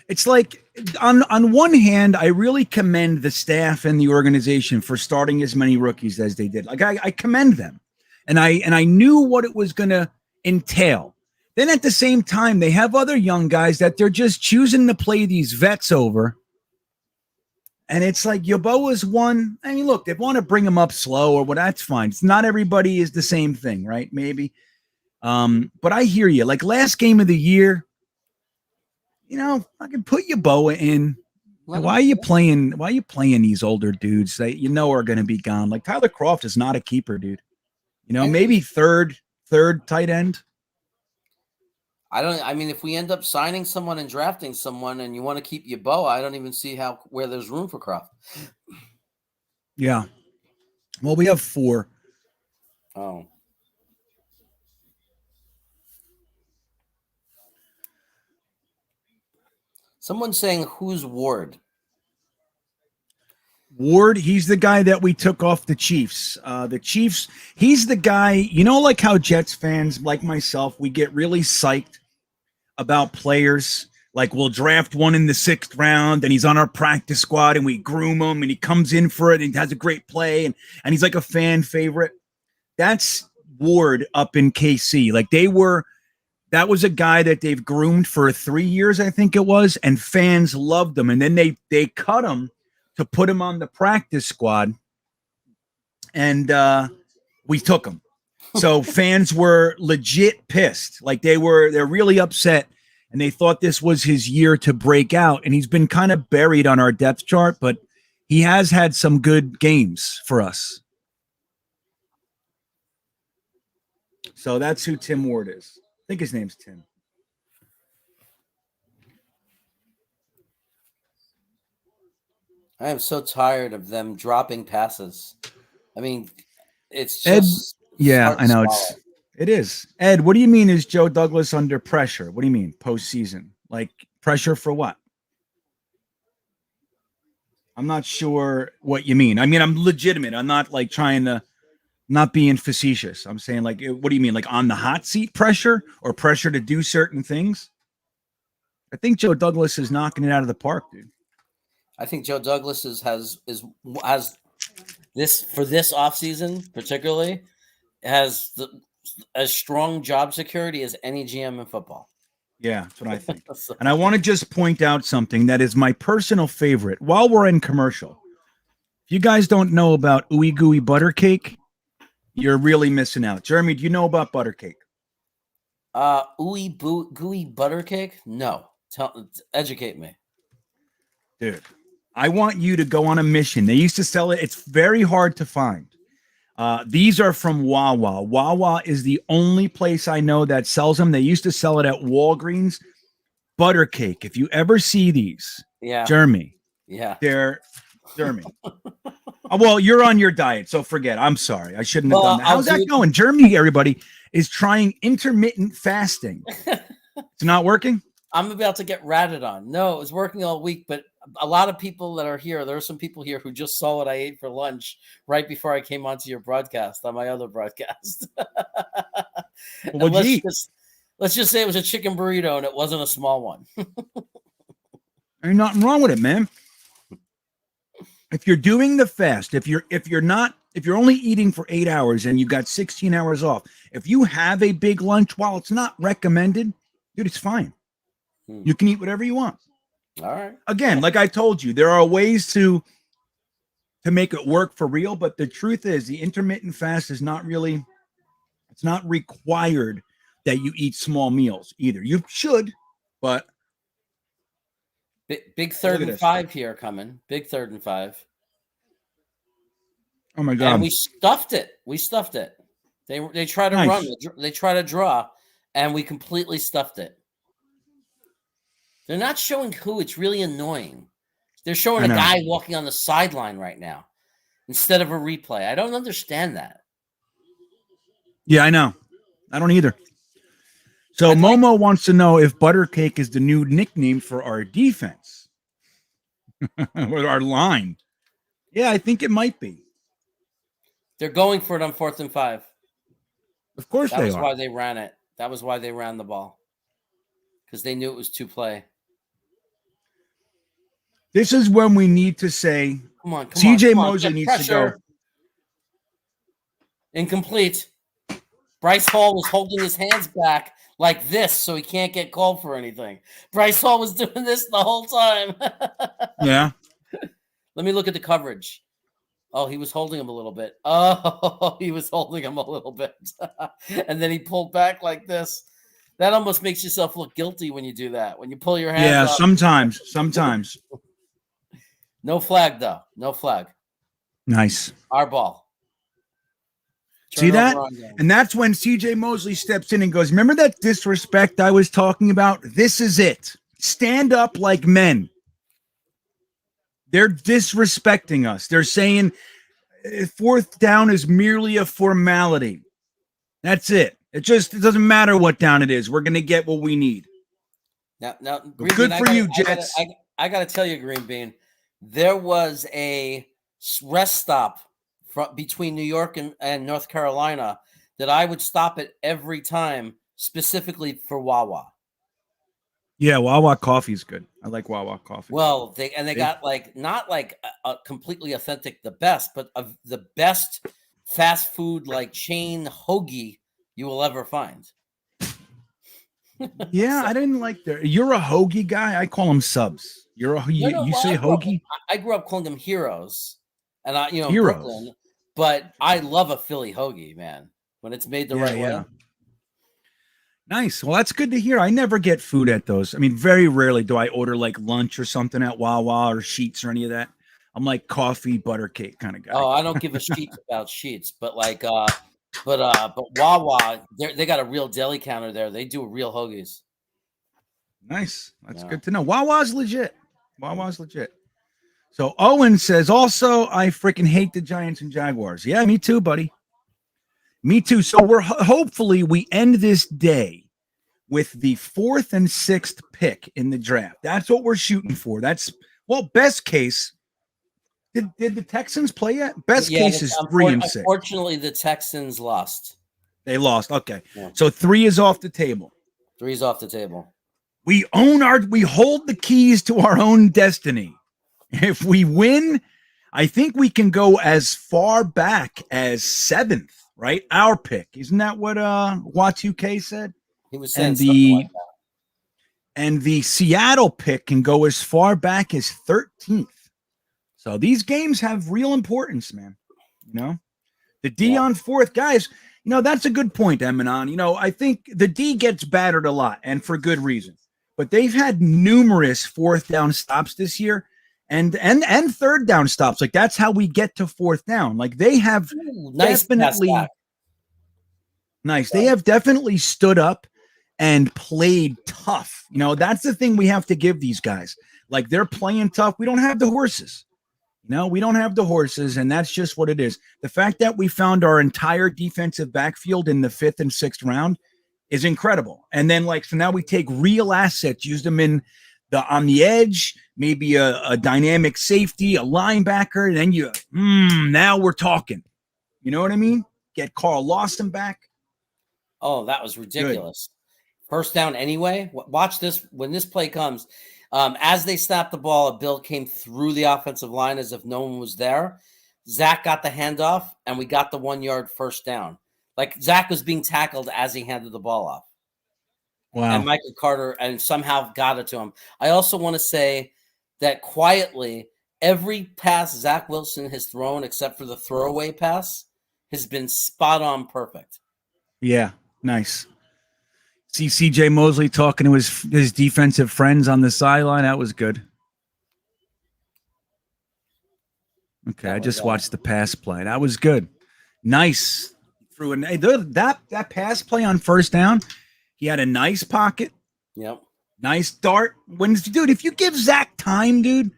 It's like, on one hand, I really commend the staff and the organization for starting as many rookies as they did. Like, I commend them. And I knew what it was going to entail. Then at the same time, they have other young guys that they're just choosing to play these vets over. And it's like Yeboah's one. I mean, look, they want to bring him up slow or what, that's fine. It's not everybody is the same thing, right? Maybe. But I hear you. Like last game of the year, I can put Yeboah in. Why are you playing these older dudes that are going to be gone? Like Tyler Croft is not a keeper, dude. Maybe third tight end. I mean, if we end up signing someone and drafting someone and you want to keep Yeboah, I don't even see where there's room for Croft. Yeah. Well, we have 4. Oh. Someone's saying, who's Ward? Ward, he's the guy that we took off the Chiefs. The Chiefs, he's the guy, like how Jets fans like myself, we get really psyched about players. Like we'll draft one in the 6th round and he's on our practice squad and we groom him and he comes in for it and he has a great play and he's like a fan favorite. That's Ward up in KC. Like that was a guy that they've groomed for 3 years, I think it was, and fans loved him. And then they cut him to put him on the practice squad, and we took him. So fans were legit pissed. Like they're really upset, and they thought this was his year to break out. And he's been kind of buried on our depth chart, but he has had some good games for us. So that's who Tim Ward is. I think his name's Tim. I am so tired of them dropping passes. I mean, it's just Ed, yeah, I know it is. Ed, what do you mean is Joe Douglas under pressure? What do you mean postseason? Like pressure for what? I'm not sure what you mean. I mean, I'm legitimate. I'm not like trying to not being facetious. I'm saying like, what do you mean? Like on the hot seat pressure or pressure to do certain things? I think Joe Douglas is knocking it out of the park, dude. I think Joe Douglas has this for this offseason particularly has as strong job security as any GM in football. Yeah, that's what I think. And I want to just point out something that is my personal favorite while we're in commercial. If you guys don't know about Ooey Gooey Butter Cake, you're really missing out. Jeremy, do you know about butter cake? Ooey Gooey Butter Cake? No. Educate me. Dude, I want you to go on a mission. They used to sell it. It's very hard to find. These are from Wawa. Wawa is the only place I know that sells them. They used to sell it at Walgreens. Butter cake. If you ever see these, Jeremy. Yeah. They're Jeremy. Well, you're on your diet, so forget. I'm sorry. I shouldn't have done that. How's that going? Germany, everybody, is trying intermittent fasting. It's not working? I'm about to get ratted on. No, it was working all week, but a lot of people that are here, there are some people here who just saw what I ate for lunch right before I came onto your broadcast, on my other broadcast. Well, let's just say it was a chicken burrito and it wasn't a small one. There's nothing wrong with it, man. If you're doing the fast, if you're only eating for 8 hours and you got 16 hours off, if you have a big lunch, while it's not recommended, dude, it's fine. You can eat whatever you want. All right. Again, like I told you, there are ways to make it work for real, but the truth is the intermittent fast is not really, it's not required that you eat small meals either. You should, but big 3rd and 5 here coming. Big 3rd and 5. Oh my God. And we stuffed it. They try to run. They try to draw, and we completely stuffed it. They're not showing who. It's really annoying. They're showing a guy walking on the sideline right now instead of a replay. I don't understand that. Yeah, I know. I don't either. So Momo wants to know if Buttercake is the new nickname for our defense or our line. Yeah, I think it might be. They're going for it on 4th and 5. Of course they are. That was why they ran it. That was why they ran the ball. Because they knew it was 2-play. This is when we need to say, come on, CJ Mosley needs to go. Incomplete. Bryce Hall was holding his hands back like this so he can't get called for anything. Bryce Hall was doing this the whole time. Yeah. Let me look at the coverage. Oh, he was holding him a little bit. Oh, he was holding him a little bit. And then he pulled back like this. That almost makes yourself look guilty when you do that. When you pull your hands up. Sometimes. No flag, though. No flag. Nice. Our ball. See that? And that's when CJ Mosley steps in and goes, remember that disrespect I was talking about? This is it. Stand up like men. They're disrespecting us. They're saying fourth down is merely a formality. That's it. It doesn't matter what down it is. We're going to get what we need. Now, good for you, Jets. I got to tell you, GreenBean, there was a rest stop between New York and North Carolina that I would stop at every time, specifically for Wawa. Yeah, Wawa coffee is good. I like Wawa coffee. Well, they got not a completely authentic, the best, but the best fast food chain hoagie you will ever find. Yeah, I didn't like that. You're a hoagie guy. I call them subs. You say hoagie? I grew up calling them heroes, and Heroes. Brooklyn. But I love a Philly hoagie, man. When it's made the right way. Nice. Well, that's good to hear. I never get food at those. I mean, very rarely do I order lunch or something at Wawa or Sheets or any of that. I'm like coffee, butter cake kind of guy. Oh, I don't give a shit about Sheets, but Wawa, they got a real deli counter there. They do real hoagies. Nice. That's good to know. Wawa's legit. So Owen says, also, I freaking hate the Giants and Jaguars. Yeah, me too, buddy. Me too. So hopefully we end this day with the 4th and 6th pick in the draft. That's what we're shooting for. Best case. Did the Texans play yet? Best case is 3 and 6. Unfortunately, the Texans lost. They lost. Okay. Yeah. So 3 is off the table. 3 is off the table. We hold the keys to our own destiny. If we win, I think we can go as far back as 7th, right? Our pick. Isn't that what Y2K said? He was saying something like that. And the Seattle pick can go as far back as 13th. So these games have real importance, man. The D on 4th, guys, that's a good point, Emanon. I think the D gets battered a lot, and for good reason. But they've had numerous 4th down stops this year. And 3rd down stops. That's how we get to 4th down. They have definitely nice. They have definitely stood up and played tough. That's the thing we have to give these guys. They're playing tough. We don't have the horses. We don't have the horses, and that's just what it is. The fact that we found our entire defensive backfield in the 5th and 6th round is incredible. And then so now we take real assets, use them on the edge, maybe a dynamic safety, a linebacker, and then now we're talking. You know what I mean? Get Carl Lawson back. Oh, that was ridiculous. Good. 1st down anyway. Watch this. When this play comes, as they snapped the ball, a Bill came through the offensive line as if no one was there. Zach got the handoff, and we got the 1-yard 1st down. Zach was being tackled as he handed the ball off. Wow. And Michael Carter and somehow got it to him. I also want to say that quietly, every pass Zach Wilson has thrown, except for the throwaway pass, has been spot on perfect. Yeah, nice. See CJ Mosley talking to his defensive friends on the sideline. That was good. Okay, I just watched the pass play. That was good. Nice. That pass play on 1st down. He had a nice pocket. Yep. Nice dart. If you give Zach time, dude,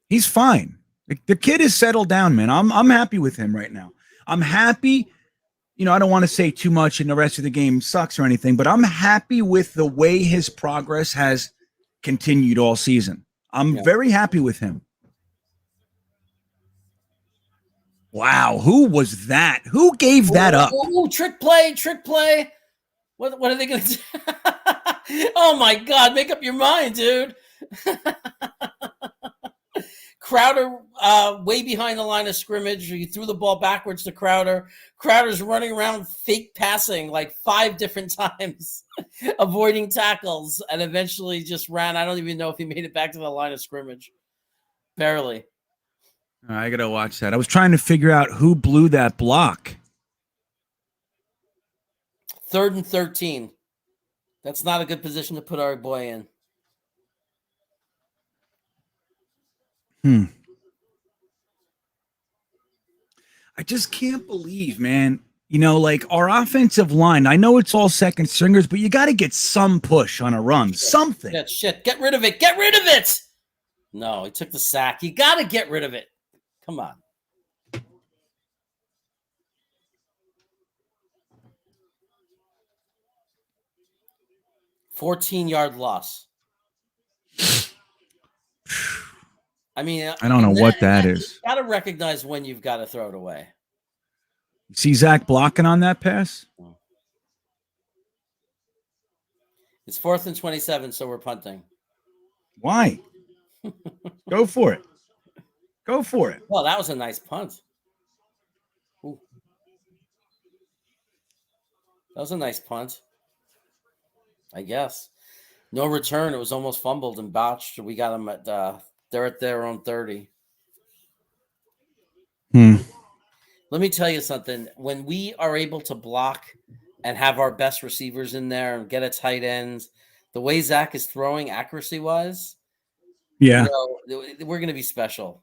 he's fine. The kid is settled down, man. I'm happy with him right now. I'm happy. I don't want to say too much and the rest of the game sucks or anything, but I'm happy with the way his progress has continued all season. I'm very happy with him. Wow. Who was that? Who gave that up? Ooh, trick play. What are they going to do? Oh, my God. Make up your mind, dude. Crowder way behind the line of scrimmage. He threw the ball backwards to Crowder. Crowder's running around fake passing 5 different times, avoiding tackles, and eventually just ran. I don't even know if he made it back to the line of scrimmage. Barely. I got to watch that. I was trying to figure out who blew that block. 3rd and 13. That's not a good position to put our boy in. I just can't believe, man. You know, like our offensive line, I know it's all second stringers, but you got to get some push on a run, something. Shit. Get rid of it. Get rid of it. No, he took the sack. You got to get rid of it. Come on. $14-yard loss. I mean, I don't know what that is. You got to recognize when you've got to throw it away. See Zach blocking on that pass? It's 4th and 27, so we're punting. Why? Go for it. Go for it. Well, that was a nice punt. Ooh. That was a nice punt, I guess. No return. It was almost fumbled and botched. We got them at they're at their own 30. Let me tell you something. When we are able to block and have our best receivers in there and get a tight end, the way Zach is throwing accuracy-wise, yeah, we're going to be special.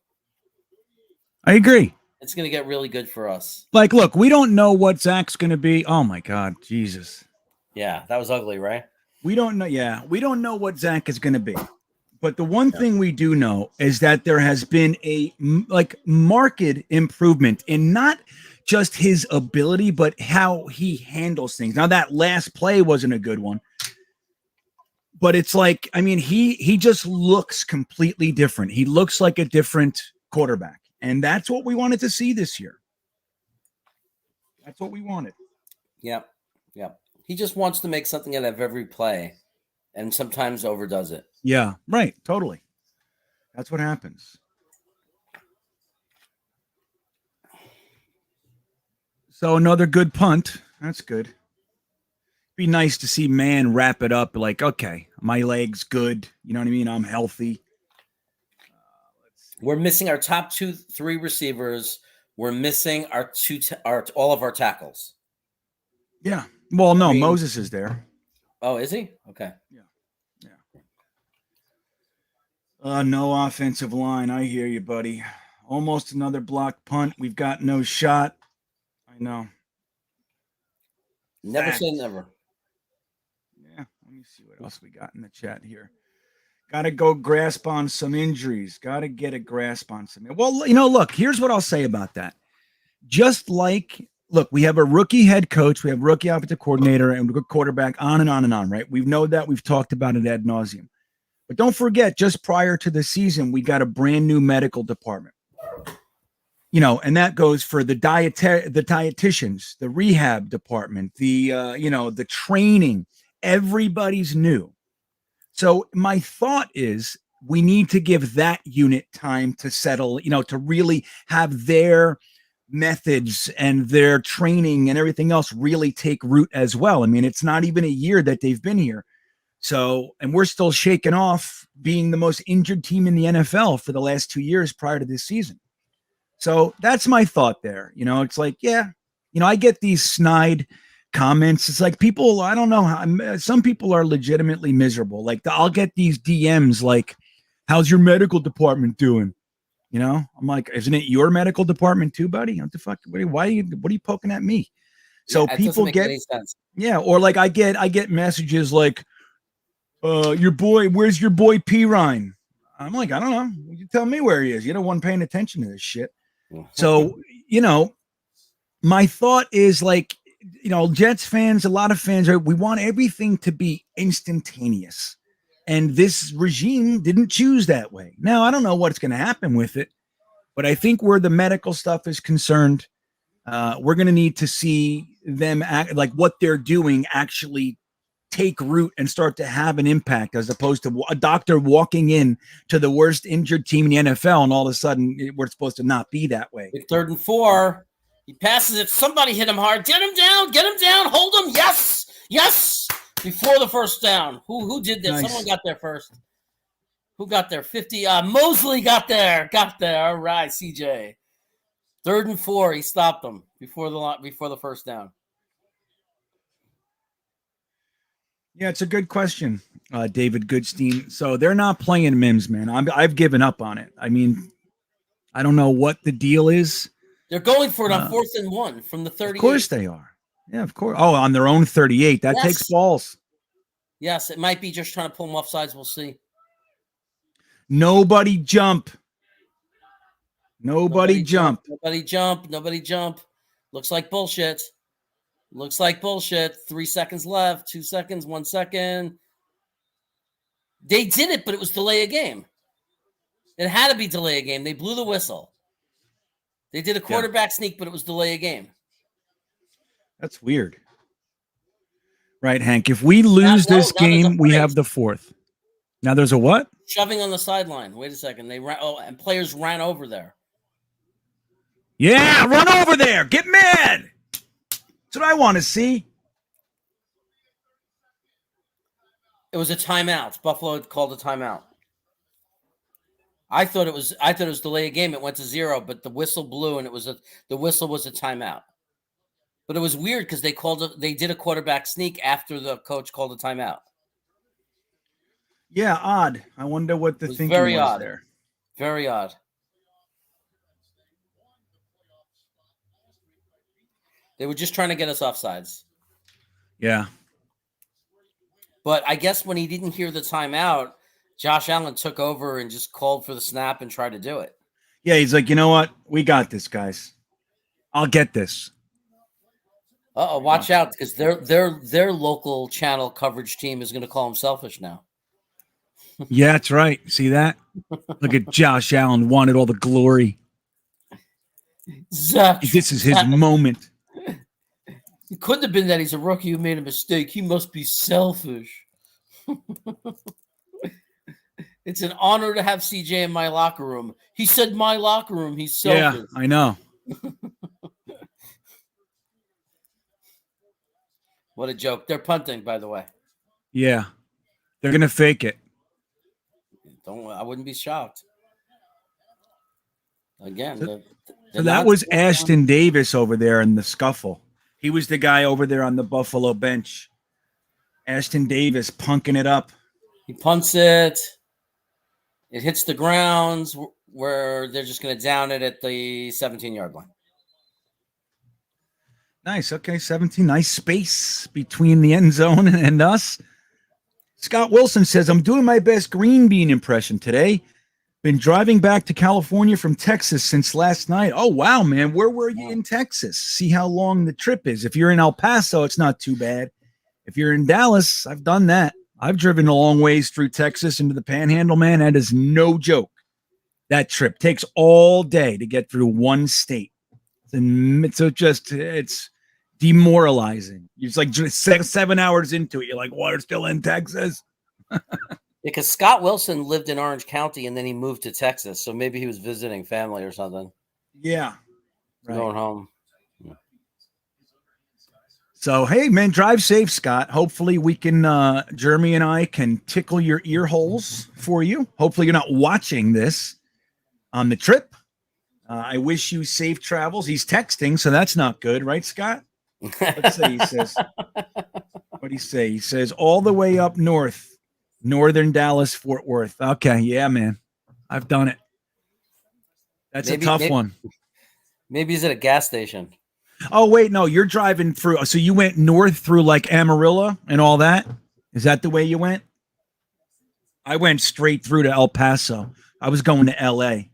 I agree. It's going to get really good for us. Like, look, we don't know what Zach's going to be. Oh, my God. Jesus. Yeah, that was ugly, right? We don't know. Yeah, we don't know what Zach is going to be. But the one thing we do know is that there has been a marked improvement in not just his ability, but how he handles things. Now, that last play wasn't a good one, but it's like, I mean, he just looks completely different. He looks like a different quarterback, and that's what we wanted to see this year. That's what we wanted. Yep. He just wants to make something out of every play, and sometimes overdoes it. Yeah, right. Totally. That's what happens. So another good punt. That's good. Be nice to see man wrap it up like, okay, my leg's good. You know what I mean? I'm healthy. We're missing our top 2-3 receivers. We're missing all of our tackles. Yeah. Well, no, Moses is there. Oh, is he? Okay. Yeah. No offensive line. I hear you, buddy. Almost another block punt. We've got no shot. I know. Never say never. Yeah. Let me see what else we got in the chat here. Got to go grasp on some injuries. Got to get a grasp on some. Well, you know, look, here's what I'll say about that. Just like, look, we have a rookie head coach, we have rookie offensive coordinator, and we got quarterback, on and on and on, right? We've known that. We've talked about it ad nauseum. But don't forget, just prior to the season, we got a brand new medical department. You know, and that goes for the dietitians, the rehab department, the training. Everybody's new. So my thought is we need to give that unit time to settle, to really have their methods and their training and everything else really take root as well. I mean, it's not even a year that they've been here. So, and we're still shaking off being the most injured team in the NFL for the last 2 years prior to this season. So that's my thought there. It's like, yeah, I get these snide comments. It's like people, I don't know how, some people are legitimately miserable. Like I'll get these DMs like, how's your medical department doing? I'm like, isn't it your medical department too, buddy? What the fuck? What are you poking at me? So yeah, people get, yeah. Or like I get messages like, your boy, where's your boy P Ryan? I'm like, I don't know. You tell me where he is. You're the one paying attention to this shit. So, my thought is like, Jets fans, a lot of fans we want everything to be instantaneous. And this regime didn't choose that way. Now, I don't know what's going to happen with it, but I think where the medical stuff is concerned, we're going to need to see them act like what they're doing actually take root and start to have an impact, as opposed to a doctor walking in to the worst injured team in the NFL and all of a sudden we're supposed to not be that way. 3rd and 4. He passes it. Somebody hit him hard. Get him down. Hold him. Yes. Before the first down. Who did that? Nice. Someone got there first. Who got there? 50. Mosley got there. Got there. All right, CJ. 3rd and 4. He stopped them before the first down. Yeah, it's a good question, David Goodstein. So they're not playing Mims, man. I've given up on it. I mean, I don't know what the deal is. They're going for it on 4th and 1 from the 38. Of course they are. Yeah, of course. Oh, on their own 38. That takes balls. Yes, it might be just trying to pull them off sides. We'll see. Nobody jump. Nobody jump. Nobody jump. Nobody jump. Looks like bullshit. Looks like bullshit. 3 seconds left. 2 seconds. 1 second. They did it, but it was delay a game. It had to be delay a game. They blew the whistle. They did a quarterback sneak, but it was delay a game. That's weird. Right, Hank. If we lose this game, we have the 4th. Now there's a what? Shoving on the sideline. Wait a second. They ran. Oh, and players ran over there. Yeah, run over there. Get mad. That's what I want to see. It was a timeout. Buffalo called a timeout. I thought it was delay a game. It went to 0, but the whistle blew, and the whistle was a timeout. But it was weird because they did a quarterback sneak after the coach called a timeout. Yeah, odd. I wonder what the thinking very was odd. there. Very odd. They were just trying to get us offsides. Yeah. But I guess when he didn't hear the timeout, Josh Allen took over and just called for the snap and tried to do it. Yeah, he's like, you know what? We got this, guys. I'll get this. Watch out, because their local channel coverage team is going to call him selfish now. Yeah, that's right. See that? Look at Josh Allen wanted all the glory. Zach, this is his moment. It couldn't have been that he's a rookie who made a mistake. He must be selfish. It's an honor to have CJ in my locker room. He said my locker room. He's selfish. Yeah, I know. What a joke. They're punting, by the way. Yeah. They're going to fake it. I wouldn't be shocked. Again. So that was Ashton Davis over there in the scuffle. He was the guy over there on the Buffalo bench. Ashton Davis punking it up. He punts it. It hits the grounds where they're just going to down it at the 17-yard line. Nice. Okay, 17. Nice space between the end zone and us. Scott Wilson says, I'm doing my best GreenBean impression today. Been driving back to California from Texas since last night. Oh, wow, man. Where were you in Texas? See how long the trip is. If you're in El Paso, it's not too bad. If you're in Dallas, I've done that. I've driven a long ways through Texas into the Panhandle, man. That is no joke. That trip takes all day to get through one state. And it's demoralizing. It's like 7 hours into it. You're like, we're still in Texas. Because Scott Wilson lived in Orange County and then he moved to Texas. So maybe he was visiting family or something. Yeah. Right. Going home. Yeah. So, hey, man, drive safe, Scott. Hopefully we can, Jeremy and I can tickle your ear holes for you. Hopefully you're not watching this on the trip. I wish you safe travels. He's texting, so that's not good. Right, Scott? Let's see, he says. What'd he say? He says, all the way up north, northern Dallas, Fort Worth. Okay, yeah, man. I've done it. That's a tough one. Maybe he's at a gas station. Oh, wait, no, you're driving through. So you went north through like Amarillo and all that? Is that the way you went? I went straight through to El Paso. I was going to L.A.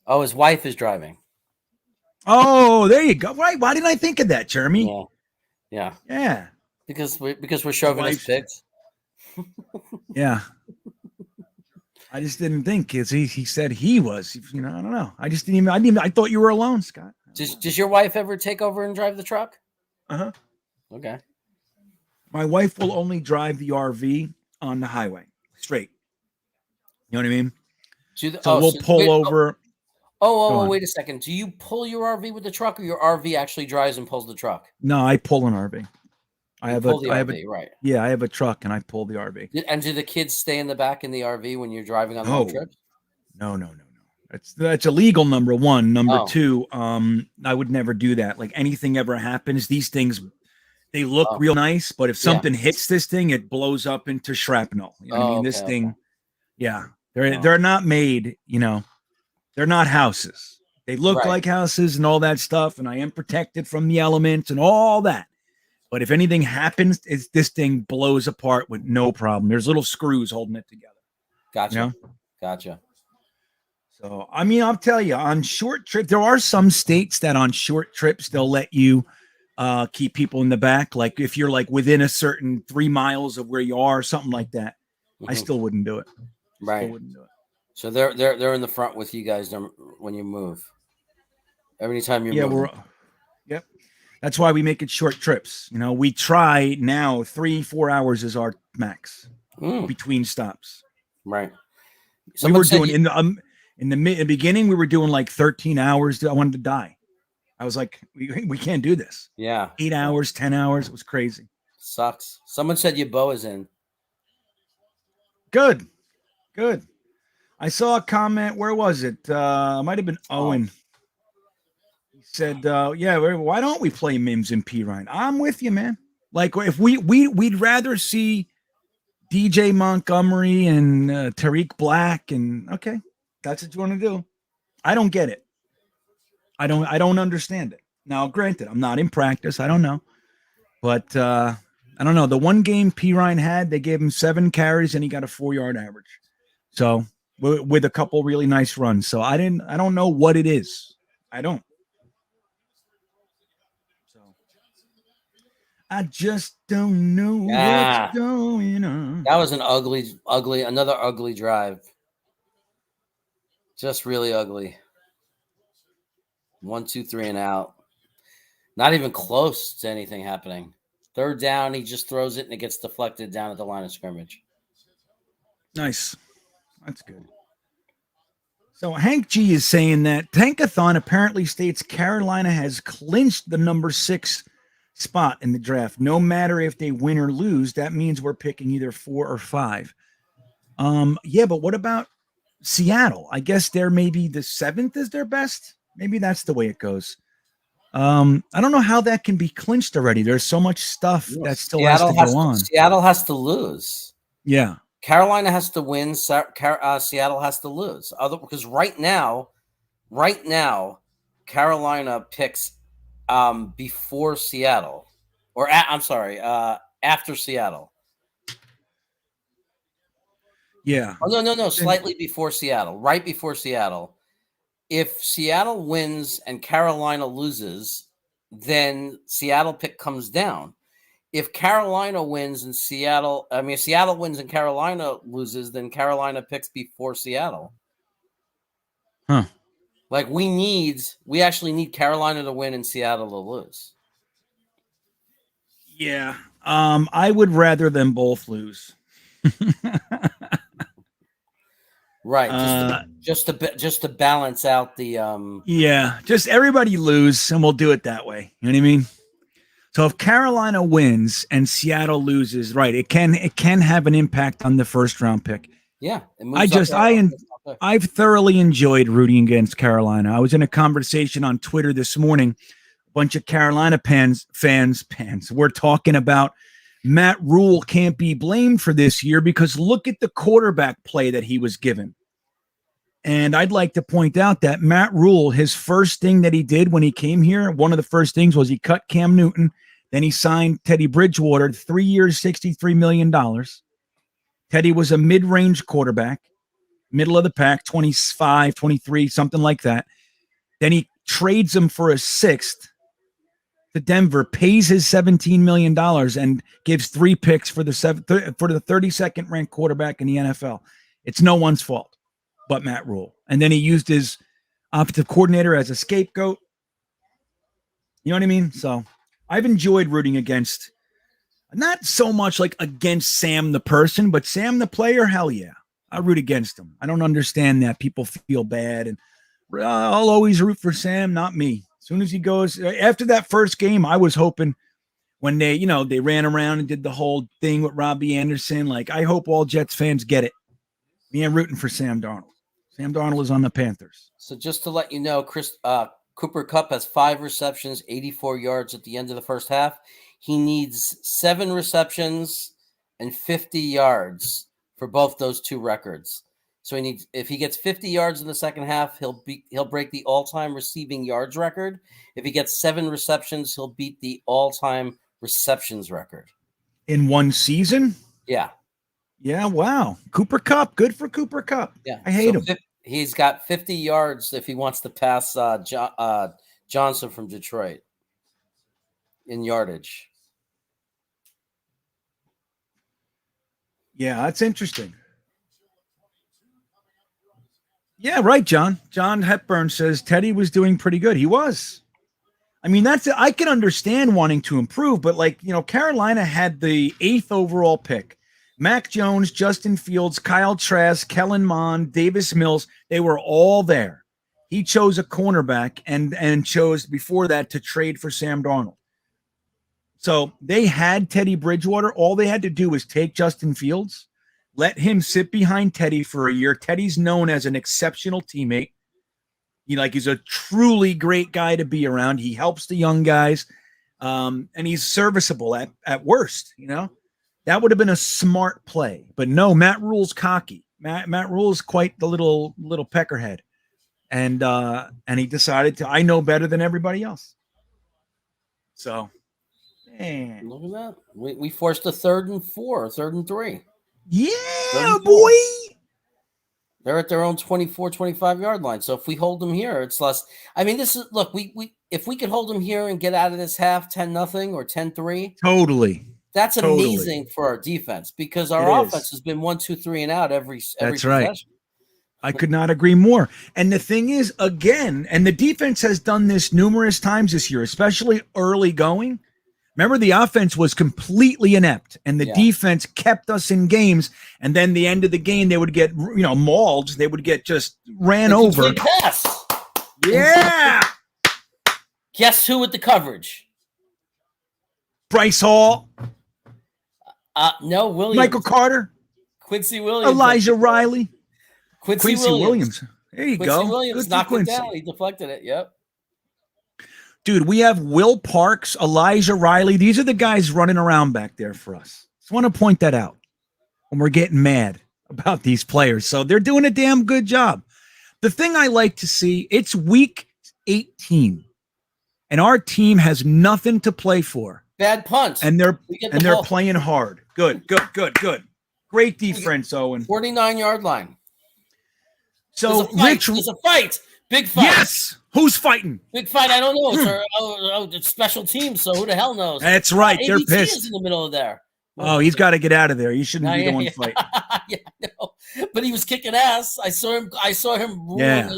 Oh, his wife is driving. Oh, there you go. Right. Why didn't I think of that, Jeremy? Yeah. Yeah. Because we're chauvinist pigs. Yeah. I just didn't think because he said he was. I don't know. I thought you were alone, Scott. Does your wife ever take over and drive the truck? Uh-huh. Okay. My wife will only drive the RV on the highway, straight. You know what I mean? So we'll pull over. Wait a second. Do you pull your RV with the truck or your RV actually drives and pulls the truck? No, I pull an RV. I You have pull the I have RV, right? yeah, I have a truck and I pull the RV. And do the kids stay in the back in the RV when you're driving on long No, trips? no, no, no, no. That's illegal. Number one. Number Oh, two. I would never do that. Like anything ever happens, these things they look oh, real nice, but if yeah. something hits this thing, it blows up into shrapnel. You know what I Oh, mean? okay, This okay. thing, yeah, Oh. they're not made. You know, they're not houses. They look Right. like houses and all that stuff, and I am protected from the elements and all that. But if anything happens, this thing blows apart with no problem. There's little screws holding it together. Gotcha. You know? Gotcha. So, I mean, I'll tell you, on short trips, there are some states that on short trips, they'll let you keep people in the back. Like if you're like within a certain 3 miles of where you are, something like that. I Mhm. still wouldn't do it. Right. Still wouldn't do it. So they're in the front with you guys when you move. Every time you're Yeah, moving. Yep. That's why we make it short trips. You know, we try now 3-4 hours is our max between stops. Right. We were doing in the beginning, we were doing like 13 hours. I wanted to die. I was like, we can't do this. Yeah. 8 hours, 10 hours. It was crazy. Sucks. Someone said your bow is in. Good. Good. I saw a comment. Where was it? It might have been Owen. He said, yeah, why don't we play Mims and P. Ryan? I'm with you, man. Like if we'd rather see DJ Montgomery and Tariq Black and okay, that's what you want to do. I don't get it. I don't understand it. Now, granted, I'm not in practice. I don't know. But I don't know. The one game P. Ryan had, they gave him 7 carries and he got a 4-yard average. So with a couple really nice runs. So I don't know what it is. I don't. So I just don't know what's going on. That was an another ugly drive. Just really ugly. 1, 2, 3 and out. Not even close to anything happening. Third down, he just throws it and it gets deflected down at the line of scrimmage. Nice. That's good. So Hank G is saying that Tankathon apparently states Carolina has clinched the number 6 spot in the draft. No matter if they win or lose, that means we're picking either 4 or 5. Yeah, but what about Seattle? I guess they're maybe the 7th is their best. Maybe that's the way it goes. I don't know how that can be clinched already. There's so much stuff that still has to go on. Seattle has to lose. Yeah. Carolina has to win. Seattle has to lose. Because right now, Carolina picks before Seattle, or after Seattle. Yeah. Oh, no, slightly before Seattle, right before Seattle. If Seattle wins and Carolina loses, then Seattle pick comes down. If Carolina wins and Seattle wins and Carolina loses, then Carolina picks before Seattle. Huh. Like we actually need Carolina to win and Seattle to lose. Yeah. I would rather them both lose. Right. Just to balance out the yeah, just everybody lose and we'll do it that way. You know what I mean? So if Carolina wins and Seattle loses, right, it can have an impact on the first round pick. Yeah. I've thoroughly enjoyed rooting against Carolina. I was in a conversation on Twitter this morning. A bunch of Carolina fans were talking about Matt Rule can't be blamed for this year because look at the quarterback play that he was given. And I'd like to point out that Matt Rule, his first thing that he did when he came here, one of the first things was he cut Cam Newton. Then he signed Teddy Bridgewater, 3 years, $63 million. Teddy was a mid-range quarterback, middle of the pack, 25, 23, something like that. Then he trades him for a 6th to Denver, pays his $17 million, and gives 3 picks for the 32nd ranked quarterback in the NFL. It's no one's fault but Matt Rule. And then he used his offensive coordinator as a scapegoat. You know what I mean? So I've enjoyed rooting against, not so much like against Sam the person, but Sam the player, hell yeah. I root against him. I don't understand that people feel bad. And I'll always root for Sam, not me. As soon as he goes, after that first game, I was hoping when they ran around and did the whole thing with Robbie Anderson. Like, I hope all Jets fans get it. Me, I'm rooting for Sam Darnold. Sam Darnold is on the Panthers. So just to let you know, Cooper Kupp has 5 receptions, 84 yards at the end of the first half. He needs 7 receptions and 50 yards for both those 2 records. So if he gets 50 yards in the second half, he'll break the all-time receiving yards record. If he gets 7 receptions, he'll beat the all-time receptions record. In one season? Yeah. Yeah, wow. Cooper Kupp. Good for Cooper Kupp. Yeah. I hate him. He's got 50 yards if he wants to pass Johnson from Detroit in yardage. Yeah, that's interesting. Yeah, right, John. John Hepburn says Teddy was doing pretty good. He was. I mean, I can understand wanting to improve, but Carolina had the 8th overall pick. Mac Jones, Justin Fields, Kyle Trask, Kellen Mond, Davis Mills, they were all there. He chose a cornerback and chose before that to trade for Sam Darnold. So they had Teddy Bridgewater. All they had to do was take Justin Fields, let him sit behind Teddy for a year. Teddy's known as an exceptional teammate. He's a truly great guy to be around. He helps the young guys, and he's serviceable at worst. That would have been a smart play. But no, Matt Rule's cocky. Matt Rule's quite the little peckerhead, and he decided to. I know better than everybody else. So, man, look at that. We forced a 3rd and 4, 3rd and 3. Yeah, boy. They're at their own 24, 25-yard line. So if we hold them here, it's less. I mean, this is look. If we could hold them here and get out of this half 10-0 or 10-3, totally. That's amazing for our defense because our offense has been 1, 2, 3 and out every That's possession. Right. I could not agree more. And the thing is, again, and the defense has done this numerous times this year, especially early going. Remember, the offense was completely inept, and the defense kept us in games. And then the end of the game, they would get, mauled. They would get just ran over. Pass. Yeah. Guess who with the coverage? Bryce Hall. No, Williams. Michael Carter. Quincy Williams. Elijah Riley. Quincy Williams. There you Quincy go. Williams knocked it down. He deflected it. Yep. Dude, we have Will Parks, Elijah Riley. These are the guys running around back there for us. Just want to point that out when we're getting mad about these players. So they're doing a damn good job. The thing I like to see, it's week 18, and our team has nothing to play for. Bad punts. And they're playing hard. Good. Great defense, Owen. 49-yard line. So there's a fight. Big fight. Yes. Who's fighting? Big fight. I don't know. It's special teams, so who the hell knows? That's right. They're ABC pissed. is in the middle of there. Oh, he's got to get out of there. He shouldn't be the one fighting. Yeah, no. But he was kicking ass. I saw him. Yeah.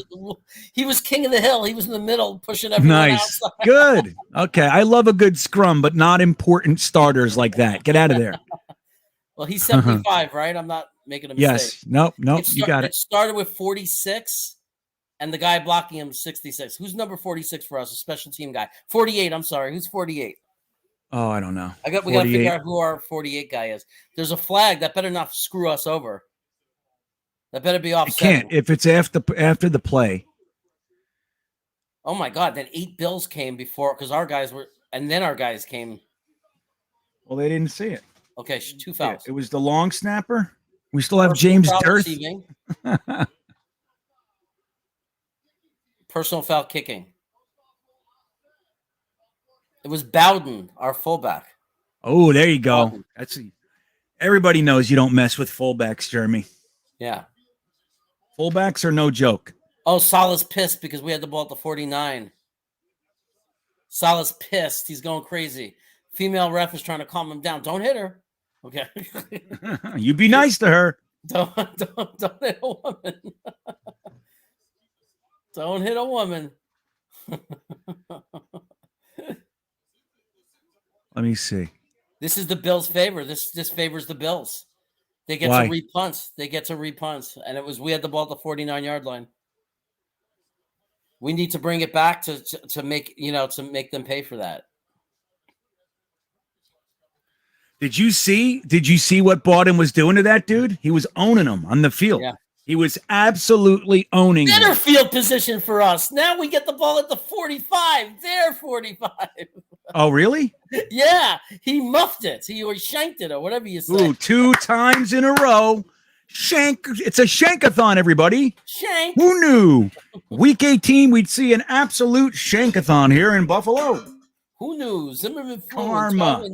He was king of the hill. He was in the middle, pushing everyone outside. Good. Okay. I love a good scrum, but not important starters like that. Get out of there. Well, he's 75, right? I'm not making a mistake. Yes. Nope. You got it. It started with 46, and the guy blocking him 66. Who's number 46 for us? A special team guy. 48. I'm sorry. Who's 48? Oh, I don't know. We got to figure out who our 48 guy is. There's a flag that better not screw us over. That better be offset. It can't if it's after the play. Oh my God! Then 8 Bills came before because our guys were, and then our guys came. Well, they didn't see it. Okay, 2 fouls. It was the long snapper. We still have James Dirth. Personal foul kicking. It was Bowden, our fullback. Oh, there you go. Bowden. Everybody knows you don't mess with fullbacks, Jeremy. Yeah. Fullbacks are no joke. Oh, Salah's pissed because we had the ball at the 49. Salah's pissed. He's going crazy. Female ref is trying to calm him down. Don't hit her. Okay. You be nice to her. Don't hit a woman. Don't hit a woman. Let me see. This is the Bills' favor. This favors the Bills. They get Why? to repunt. And we had the ball at the 49-yard line. We need to bring it back to make them pay for that. Did you see what Bawden was doing to that dude? He was owning him on the field. Yeah. He was absolutely owning Better him. field position for us. Now we get the ball at the 45. They're 45. Oh, really? Yeah, he muffed it. Or shanked it or whatever you say. Ooh, 2 times in a row. It's a shankathon, everybody. Shank. Who knew? Week 18, we'd see an absolute shankathon here in Buffalo. Who knew? Zimmerman flew. Karma.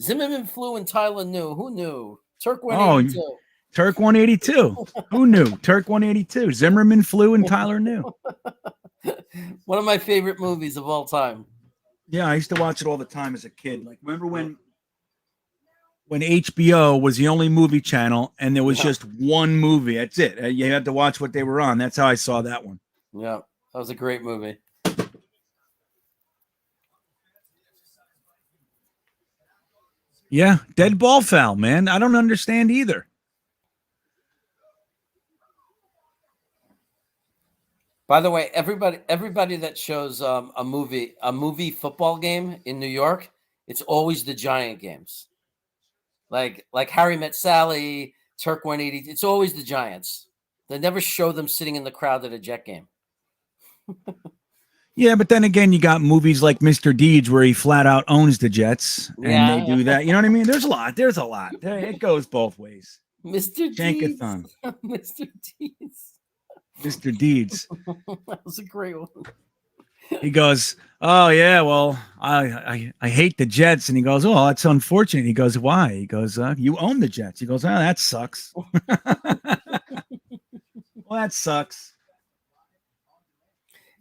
Zimmerman flew and Tyler knew. Who knew? Turk 182. Oh, Turk 182. Who knew? Turk 182. Zimmerman flew and Tyler knew. One of my favorite movies of all time. Yeah, I used to watch it all the time as a kid. Like, remember when HBO was the only movie channel and there was just one movie? That's it. You had to watch what they were on. That's how I saw that one. Yeah, that was a great movie. Yeah, dead ball foul, man. I don't understand either. By the way, everybody that shows a movie football game in New York, it's always the Giant games. Like Harry Met Sally, Turk 180. It's always the Giants. They never show them sitting in the crowd at a Jet game. Yeah, but then again, you got movies like Mr. Deeds where he flat out owns the Jets, and they do that. You know what I mean? There's a lot. It goes both ways. Mr. Shankathon. Deeds. Mr. Deeds. Mr. Deeds. That was a great one. He goes, "Oh yeah, well, I hate the Jets," and he goes, "Oh, that's unfortunate." He goes, "Why?" He goes, "You own the Jets." He goes, "Oh, that sucks." Well, that sucks.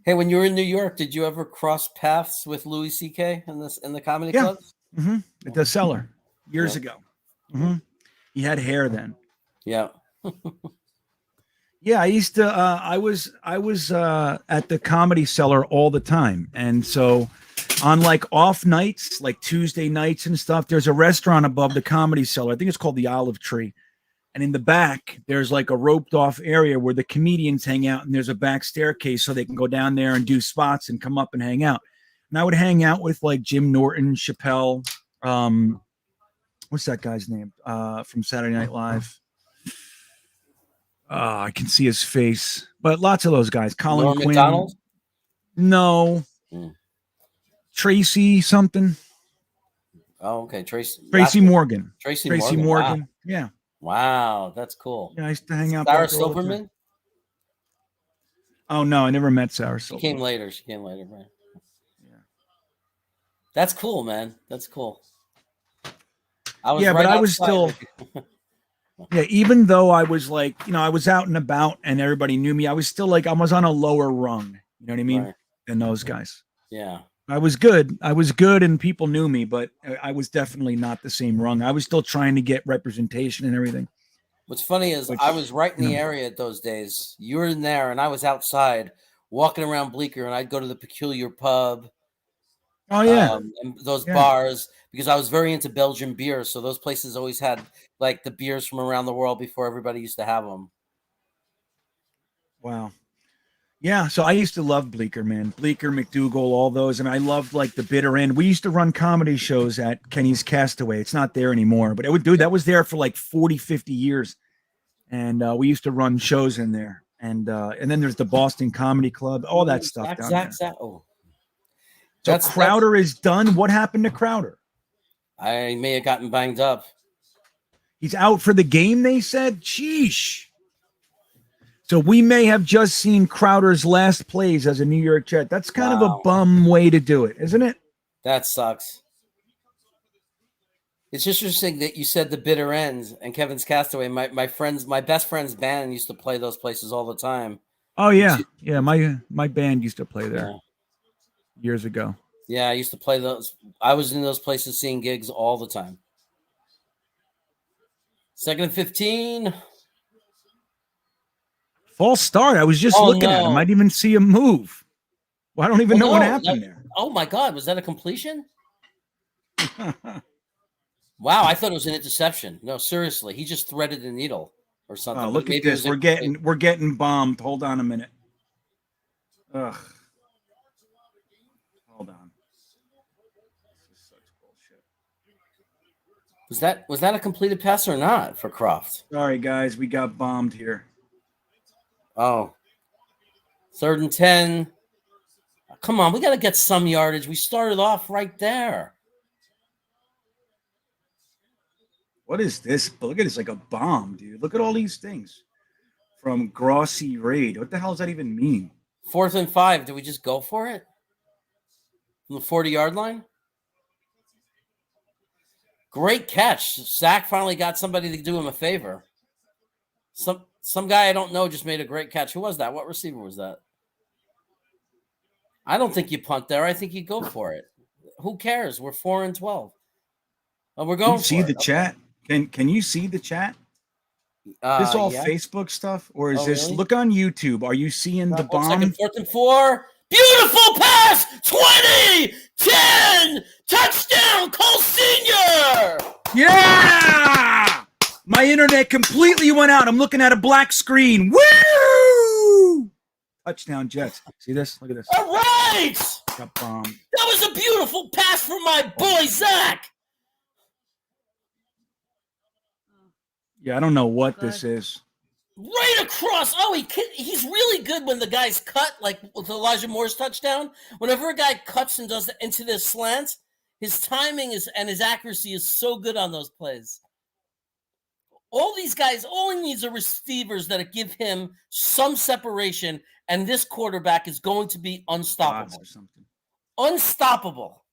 Hey, when you were in New York, did you ever cross paths with Louis C.K. in the comedy clubs? Mm-hmm. At the Cellar years ago. Mm-hmm. He had hair then. Yeah. Yeah, I used to. I was at the Comedy Cellar all the time, and so on like off nights, like Tuesday nights and stuff, there's a restaurant above the Comedy Cellar. I think it's called the Olive Tree, and in the back there's like a roped off area where the comedians hang out, and there's a back staircase so they can go down there and do spots and come up and hang out. And I would hang out with like Jim Norton, Chappelle, what's that guy's name from Saturday Night Live? I can see his face, but lots of those guys. Colin Norm Quinn. McDonald? No. Tracy something. Oh, okay. Tracy Morgan. Tracy Morgan. Wow. Yeah. Wow, that's cool. Yeah, I used to hang out. Sarah Silverman? Oh no, I never met Sarah Silverman. She came later, right? Yeah. That's cool, man. That's cool. I was still. Yeah, even though I was like, I was out and about and everybody knew me, I was still like, I was on a lower rung, you know what I mean, right. than those guys. Yeah. I was good and people knew me, but I was definitely not the same rung. I was still trying to get representation and everything. What's funny is I was right in the area at those days. You were in there and I was outside walking around Bleecker, and I'd go to the Peculiar Pub. Oh, yeah. And those bars, because I was very into Belgian beer. So those places always had like the beers from around the world before everybody used to have them. Wow. Yeah. So I used to love Bleecker, man. Bleecker, McDougal, all those. And I loved like the bitter end. We used to run comedy shows at Kenny's Castaway. It's not there anymore, but that was there for like 40, 50 years. And we used to run shows in there. And then there's the Boston Comedy Club, all that stuff down there. Oh. So Crowder is done. What happened to Crowder? I may have gotten banged up. He's out for the game, they said. Sheesh. So we may have just seen Crowder's last plays as a New York Jet. That's kind of a bum way to do it, isn't it? That sucks. It's just interesting that you said the bitter ends and Kevin's Castaway. My best friend's band used to play those places all the time. Oh yeah, yeah. My band used to play there years ago. Yeah, I used to play those. I was in those places seeing gigs all the time. 2nd and 15. False start. I was just looking at him. I didn't even see him move. Well, I don't even know what happened there. Oh my God, was that a completion? Wow, I thought it was an interception. No, seriously, he just threaded the needle or something. Oh, look at this. We're getting bombed. Hold on a minute. Ugh. Hold on. This is such bullshit. Was that a completed pass or not for Croft? Sorry, guys, we got bombed here. Oh, 3rd and 10. Come on, we got to get some yardage. We started off right there. What is this? Look at this, like a bomb, dude. Look at all these things from Grossi Raid. What the hell does that even mean? 4th and 5. Do we just go for it from the 40-yard line? Great catch. Zach finally got somebody to do him a favor. Some guy I don't know just made a great catch. Who was that? What receiver was that? I don't think you punt there. I think you go for it. Who cares? We're 4 and 12. Oh, we're going. Can you see the chat? Can you see the chat? This all yeah. Facebook stuff, or is this? Really? Look on YouTube. Are you seeing the bomb? 4th and 4. Beautiful pass. 20, 10, touchdown, Cole Senior. Yeah! My internet completely went out. I'm looking at a black screen. Woo! Touchdown Jets. See this? Look at this. All right. Got bombed. That was a beautiful pass from my boy Zach. Yeah, I don't know what this is. Right across. Oh, he's really good when the guys cut, like with Elijah Moore's touchdown. Whenever a guy cuts and does into this slant, his timing and his accuracy is so good on those plays. All these guys, all he needs are receivers that give him some separation, and this quarterback is going to be unstoppable. Unstoppable.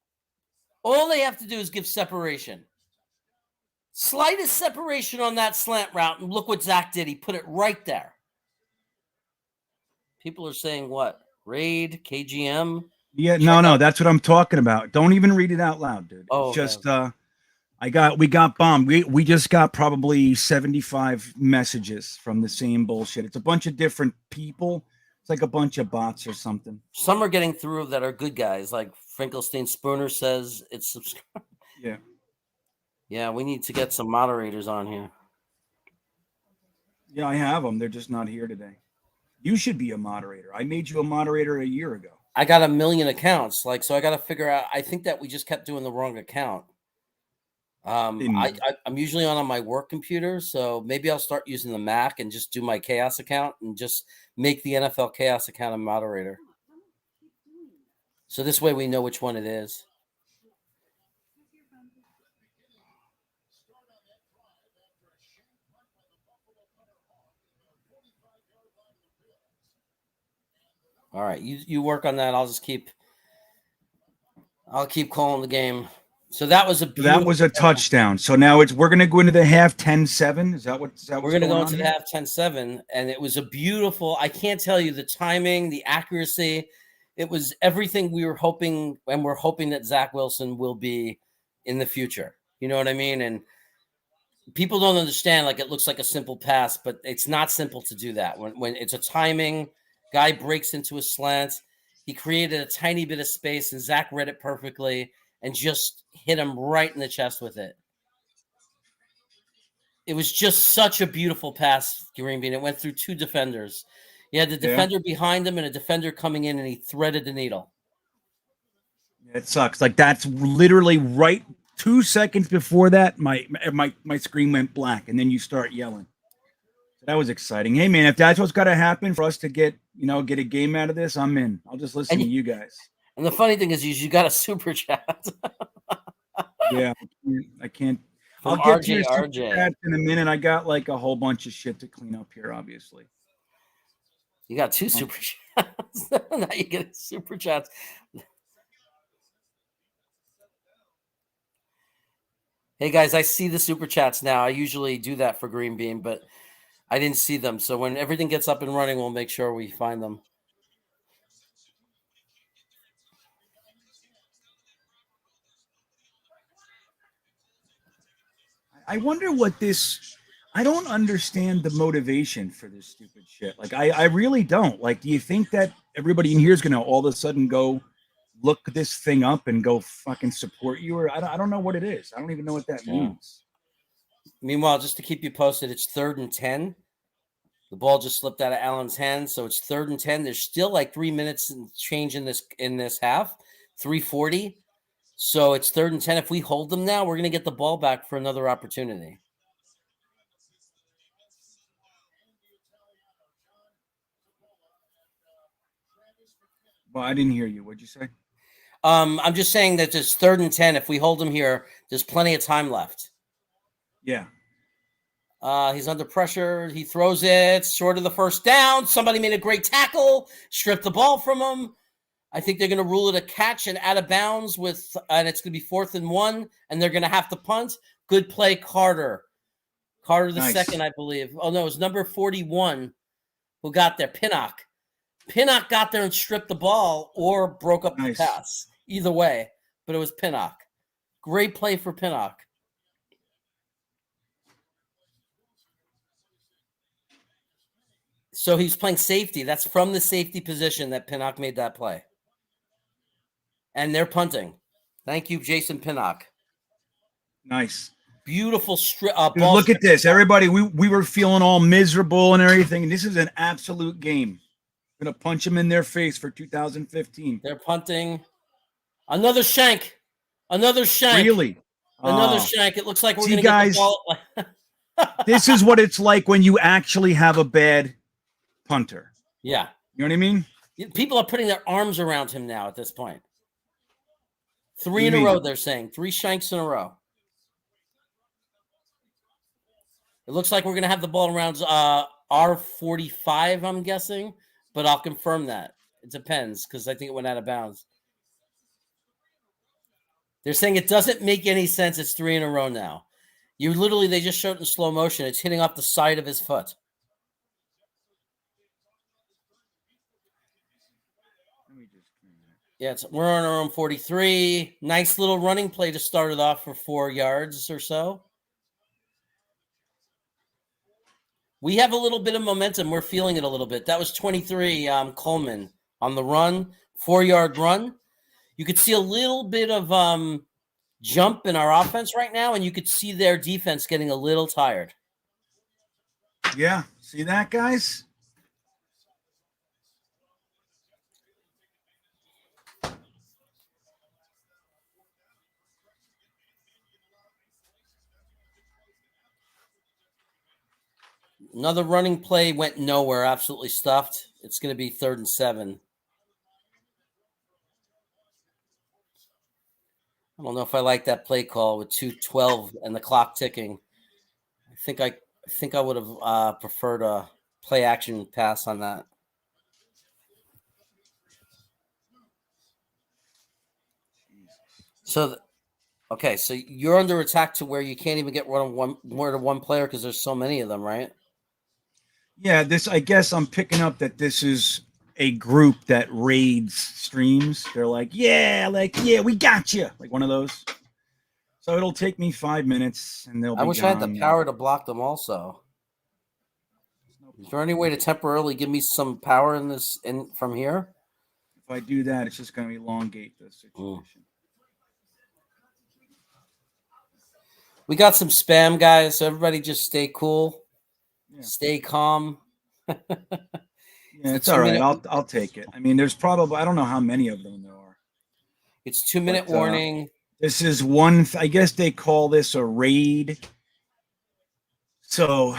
All they have to do is give separation. Slightest separation on that slant route, and look what Zach did. He put it right there. People are saying what? Raid, KGM? Yeah, no, that's what I'm talking about. Don't even read it out loud, dude. Oh, it's just we got bombed. We just got probably 75 messages from the same bullshit. It's a bunch of different people. It's like a bunch of bots or something. Some are getting through that are good guys, like Finkelstein Spooner says it's subscribed. Yeah. Yeah, we need to get some moderators on here. Yeah, I have them. They're just not here today. You should be a moderator. I made you a moderator a year ago. I got 1 million accounts. So I got to figure out. I think that we just kept doing the wrong account. I'm usually on my work computer, so maybe I'll start using the Mac and just do my Chaos account and just make the NFL Chaos account a moderator. So this way we know which one it is. All right, you work on that. I'll keep calling the game. So that was a touchdown. So now we're going to go into the half 10-7. Is that what we're going to go into the half 10-7, and it was a beautiful. I can't tell you the timing, the accuracy. It was everything we were hoping, and we're hoping that Zach Wilson will be in the future. You know what I mean? And people don't understand. Like, it looks like a simple pass, but it's not simple to do that. When it's a timing, guy breaks into a slant. He created a tiny bit of space, and Zach read it perfectly and just hit him right in the chest with it. It was just such a beautiful pass, GreenBean. It went through 2 defenders. You had the defender behind him and a defender coming in, and he threaded the needle. It sucks. Like, that's literally right 2 seconds before that, my screen went black, and then you start yelling. So that was exciting. Hey, man, if that's what's got to happen for us to get a game out of this, I'm in. I'll just listen to you guys. And the funny thing is you got a super chat. Yeah, I can't. From I'll get to RJ, your super RJ. chat in a minute. I got like a whole bunch of shit to clean up here, obviously. You got 2 super chats. Now you get super chats. Hey, guys, I see the super chats now. I usually do that for GreenBean, but I didn't see them. So when everything gets up and running, we'll make sure we find them. I wonder what this. I don't understand the motivation for this stupid shit. Like, I really don't. Like, do you think that everybody in here is going to all of a sudden go look this thing up and go fucking support you? Or I don't know what it is. I don't even know what that means. Meanwhile, just to keep you posted, it's 3rd and 10. The ball just slipped out of Allen's hands, so it's 3rd and 10. There's still like 3 minutes and change in this half. 3:40. So it's 3rd and 10. If we hold them now, we're going to get the ball back for another opportunity. Well, I didn't hear you. What'd you say? I'm just saying that it's 3rd and 10. If we hold them here, there's plenty of time left. Yeah. He's under pressure. He throws it short of the first down. Somebody made a great tackle, stripped the ball from him. I think they're going to rule it a catch and out of bounds and it's going to be 4th and 1, and they're going to have to punt. Good play, Carter. Carter the second, I believe. Oh, no, it was number 41 who got there, Pinnock. Pinnock got there and stripped the ball or broke up the pass. Either way, but it was Pinnock. Great play for Pinnock. So he's playing safety. That's from the safety position that Pinnock made that play. And they're punting. Thank you, Jason Pinnock. Nice. Beautiful strip. Dude, look at this. Everybody, we were feeling all miserable and everything. And this is an absolute game. I'm going to punch them in their face for 2015. They're punting. Another shank. Another shank. Really? Another shank. It looks like we're going to get the ball. This is what it's like when you actually have a bad punter. Yeah. You know what I mean? People are putting their arms around him now at this point. 3 in a row, they're saying. 3 shanks in a row. It looks like we're going to have the ball around R45, I'm guessing, but I'll confirm that. It depends because I think it went out of bounds. They're saying it doesn't make any sense. It's 3 in a row now. They just showed it in slow motion. It's hitting off the side of his foot. Yeah, we're on our own 43. Nice little running play to start it off for 4 yards or so. We have a little bit of momentum. We're feeling it a little bit. That was 23, Coleman on the run, 4-yard run. You could see a little bit of jump in our offense right now, and you could see their defense getting a little tired. Yeah. See that, guys? Another running play went nowhere, absolutely stuffed. It's going to be 3rd and 7. I don't know if I like that play call with 2:12 and the clock ticking. I think I would have preferred a play action pass on that. So, so you're under attack to where you can't even get more than one player because there's so many of them, right? Yeah, I guess I'm picking up that this is a group that raids streams. They're like, yeah, we got you. Like one of those. So it'll take me 5 minutes and they'll be I wish I had the power to block them also. Is there any way to temporarily give me some power from here? If I do that, it's just going to elongate the situation. We got some spam, guys, so everybody just stay cool. Yeah. Stay calm. Yeah, it's all right. I'll take it. I mean, there's probably, I don't know how many of them there are. It's 2-minute warning. This is one, I guess they call this a raid. So,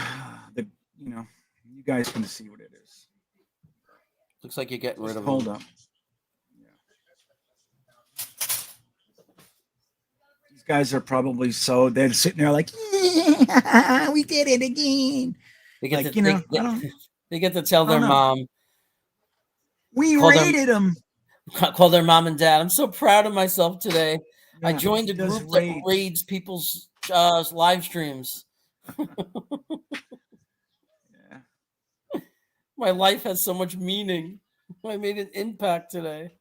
you guys can see what it is. Looks like you're getting rid of them. Hold up. These guys are probably they're sitting there like, yeah, we did it again. They get to tell their mom. We raided them. Call their mom and dad. I'm so proud of myself today. Yeah, I joined a group that raids people's live streams. Yeah. My life has so much meaning. I made an impact today.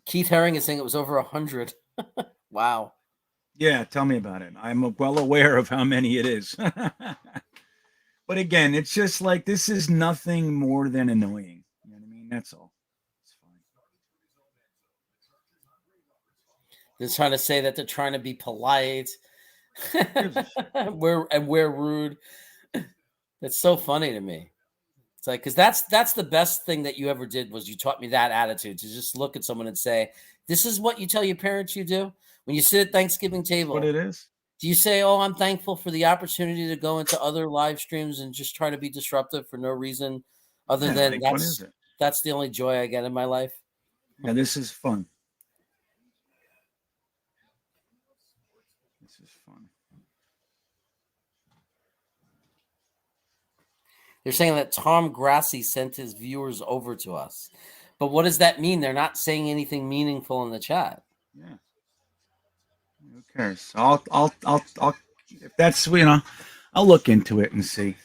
Keith Herring is saying it was over 100. Wow. Yeah, tell me about it. I'm well aware of how many it is. But again, it's just like, this is nothing more than annoying. You know what I mean? That's all. It's fine. They're trying to say that they're trying to be polite. we're rude. It's so funny to me. It's like, because that's the best thing that you ever did was you taught me that attitude to just look at someone and say, this is what you tell your parents you do when you sit at Thanksgiving table. What it is. Do you say, oh, I'm thankful for the opportunity to go into other live streams and just try to be disruptive for no reason other than Like, what is it? that's the only joy I get in my life? Yeah, this is fun. This is fun. They're saying that Tom Grassi sent his viewers over to us. But what does that mean? They're not saying anything meaningful in the chat. Yeah. Who cares? I'll if that's, I'll look into it and see.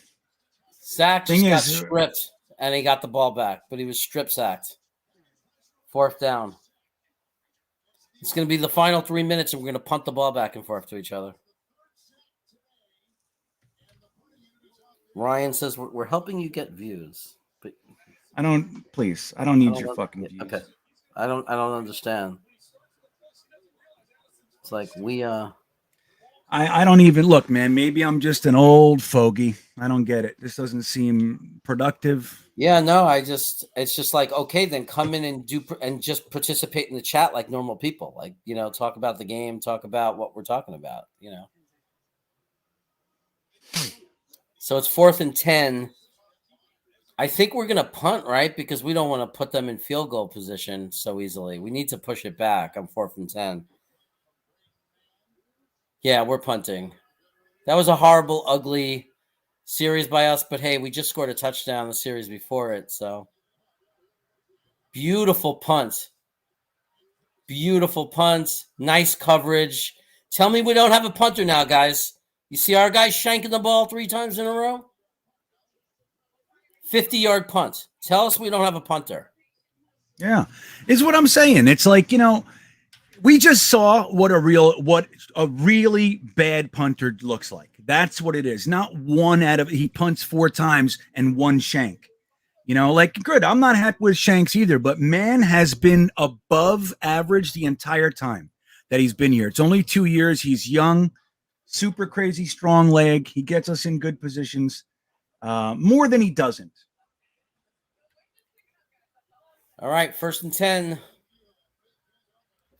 Zach just got stripped and he got the ball back, but he was strip sacked. 4th down. It's going to be the final 3 minutes, and we're going to punt the ball back and forth to each other. Ryan says we're helping you get views, but I don't need your fucking views. Okay, I don't understand. It's like I don't even look, man. Maybe I'm just an old fogey. I don't get it. This doesn't seem productive. Yeah, no, it's just like, okay, then come in and just participate in the chat like normal people. Like, talk about the game, talk about what we're talking about, So it's 4th and 10. I think we're going to punt, right? Because we don't want to put them in field goal position so easily. We need to push it back on 4th and 10. Yeah, we're punting. That was a horrible, ugly series by us, but hey, we just scored a touchdown the series before it, so beautiful punt. Beautiful punt. Nice coverage. Tell me we don't have a punter now, guys. You see our guy shanking the ball 3 times in a row? 50-yard punt. Tell us we don't have a punter. Yeah, is what I'm saying. It's like, we just saw what a really bad punter looks like. That's what it is. Not one he punts 4 times and 1 shank. Good. I'm not happy with shanks either, but man has been above average the entire time that he's been here. It's only 2 years. He's young, super crazy, strong leg. He gets us in good positions more than he doesn't. All right, 1st and 10.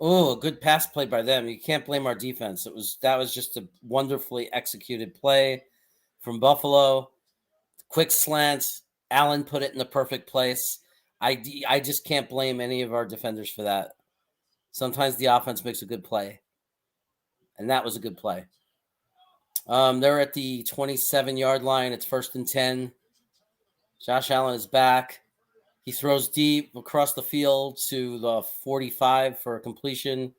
Oh, a good pass play by them. You can't blame our defense. That was just a wonderfully executed play from Buffalo. Quick slant. Allen put it in the perfect place. I just can't blame any of our defenders for that. Sometimes the offense makes a good play, and that was a good play. They're at the 27-yard line. It's 1st and 10. Josh Allen is back. He throws deep across the field to the 45 for a completion,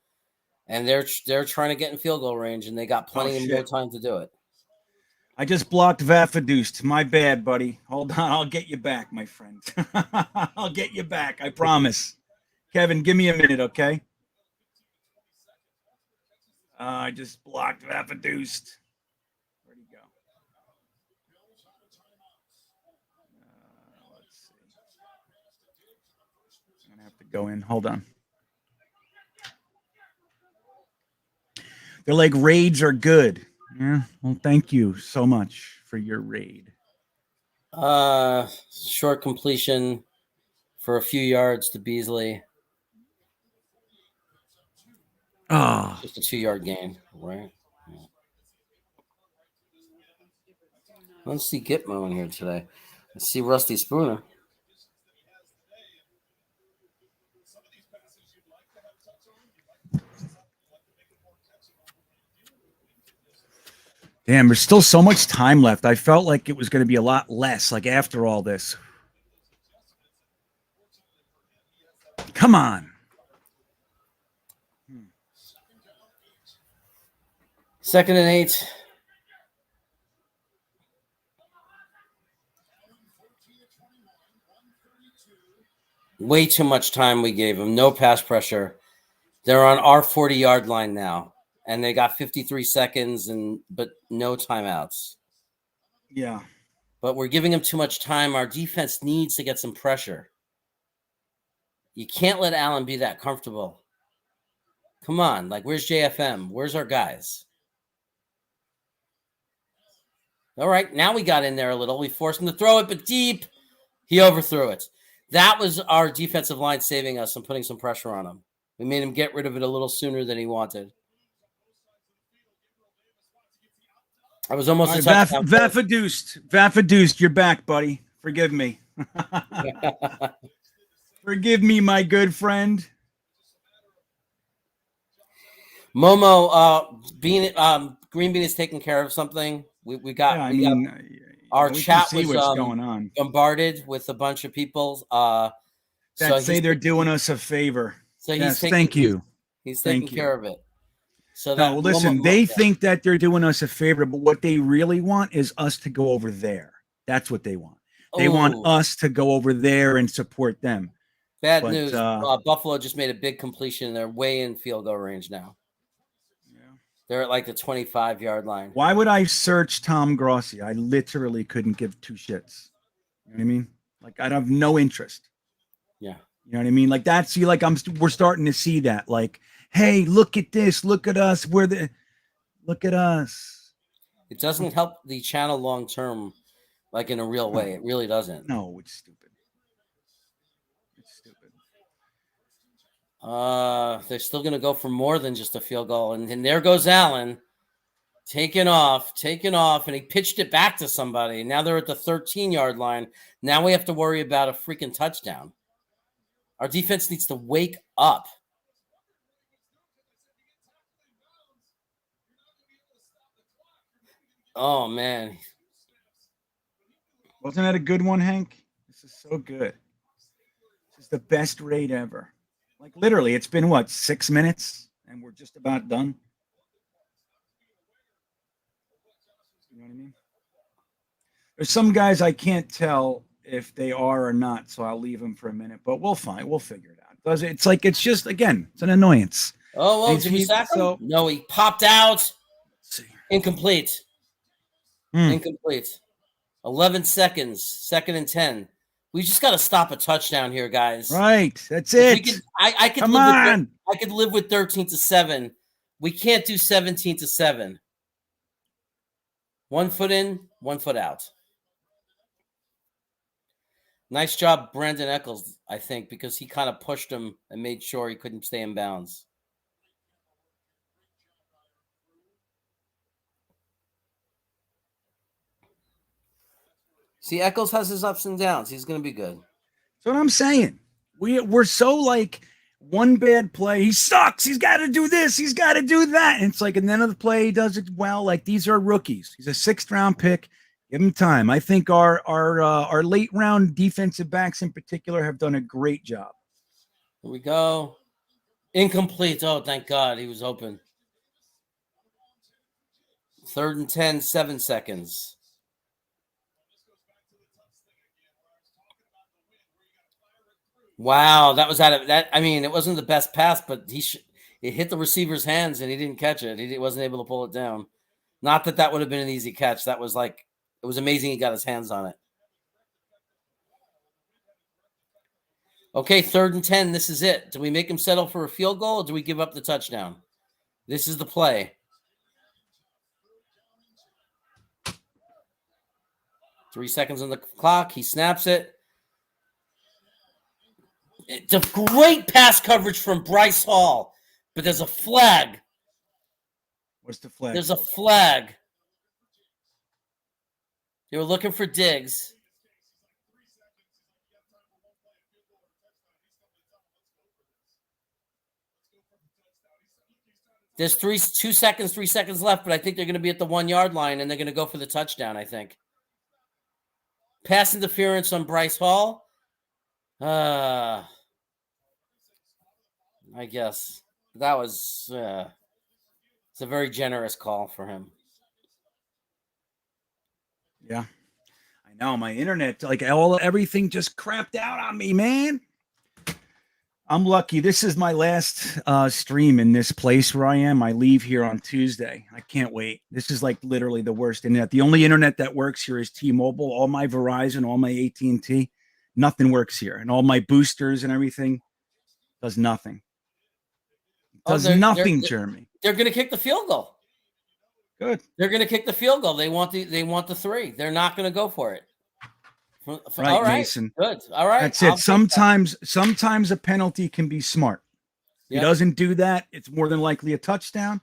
and they're trying to get in field goal range, and they got plenty of more time to do it. I just blocked Vafadoost. My bad, buddy. Hold on. I'll get you back, my friend. I'll get you back. I promise. Kevin, give me a minute, okay? I just blocked Vafadoost. Where'd he go? Let's see. I'm going to have to go in. Hold on. They're like, raids are good. Yeah, well, thank you so much for your raid. Short completion for a few yards to Beasley. Just a 2-yard gain, right? Yeah. Let's see Gitmo in here today. Let's see Rusty Spooner. Damn, there's still so much time left. I felt like it was going to be a lot less, like after all this. Come on. 2nd and 8. Way too much time we gave them. No pass pressure. They're on our 40-yard line now. And they got 53 seconds, but no timeouts. Yeah. But we're giving them too much time. Our defense needs to get some pressure. You can't let Allen be that comfortable. Come on. Like, where's JFM? Where's our guys? All right, now we got in there a little. We forced him to throw it, but deep. He overthrew it. That was our defensive line saving us and putting some pressure on him. We made him get rid of it a little sooner than he wanted. I was almost a touchdown. Vafadoost, you're back, buddy. Forgive me. Forgive me, my good friend. Momo, GreenBean is taking care of something. We got. Our chat was going on. Bombarded with a bunch of people. That say they're doing us a favor. So thank you. He's taking care of it. So no, listen, they think that they're doing us a favor, but what they really want is us to go over there. That's what they want. They want us to go over there and support them. Bad news. Buffalo just made a big completion. They're way in field goal range now. They're at like the 25-yard line. Why would I search Tom Grossi? I literally couldn't give two shits. You know what I mean? Like, I'd have no interest. Yeah. You know what I mean? Like, we're starting to see that. Like, hey, look at this. Look at us. Look at us. It doesn't help the channel long term, like in a real way. It really doesn't. No, it's stupid. They're still going to go for more than just a field goal. And there goes Allen taking off, and he pitched it back to somebody. Now they're at the 13-yard line. Now we have to worry about a freaking touchdown. Our defense needs to wake up. Oh, man. Wasn't that a good one, Hank? This is so good. This is the best raid ever. Like, literally, it's been, 6 minutes? And we're just about done? You know what I mean? There's some guys I can't tell if they are or not, so I'll leave them for a minute. But we'll figure it out. It's just, again, it's an annoyance. Oh, well, did we sack him? No, he popped out. Incomplete. Incomplete. 11 seconds. 2nd and 10. We just got to stop a touchdown here, guys. Right. That's it. I could live with 13-7. We can't do 17-7. 1 foot in, 1 foot out. Nice job, Brandon Eccles, I think, because he kind of pushed him and made sure he couldn't stay in bounds. See, Eccles has his ups and downs. He's going to be good. That's what I'm saying. We're so like one bad play. He sucks. He's got to do this. He's got to do that. And it's like, and then the play he does it well. Like, these are rookies. He's a 6th round pick. Give him time. I think our late round defensive backs in particular have done a great job. Here we go. Incomplete. Oh, thank God. He was open. 3rd and 10, 7 seconds. Wow, that was out of that. I mean, it wasn't the best pass, but it hit the receiver's hands and he didn't catch it. He wasn't able to pull it down. Not that would have been an easy catch. That was it was amazing he got his hands on it. Okay, 3rd and 10. This is it. Do we make him settle for a field goal or do we give up the touchdown? This is the play. 3 seconds on the clock. He snaps it. It's a great pass coverage from Bryce Hall, but there's a flag. What's the flag? There's a flag. They were looking for Diggs. There's 2 seconds, 3 seconds left, but I think they're going to be at the 1-yard line, and they're going to go for the touchdown, I think. Pass interference on Bryce Hall. I guess that was it's a very generous call for him. Yeah, I know. My internet, everything just crapped out on me, man. I'm lucky. This is my last stream in this place where I am. I leave here on Tuesday. I can't wait. This is like literally the worst internet. The only internet that works here is T-Mobile. All my Verizon, all my AT&T, nothing works here. And all my boosters and everything does nothing. Does nothing, Jeremy. They're going to kick the field goal. Good. They're going to kick the field goal. They want the 3. They're not going to go for it. Right, All right, Mason. good. All right, That's it. Sometimes a penalty can be smart. If he doesn't do that, it's more than likely a touchdown,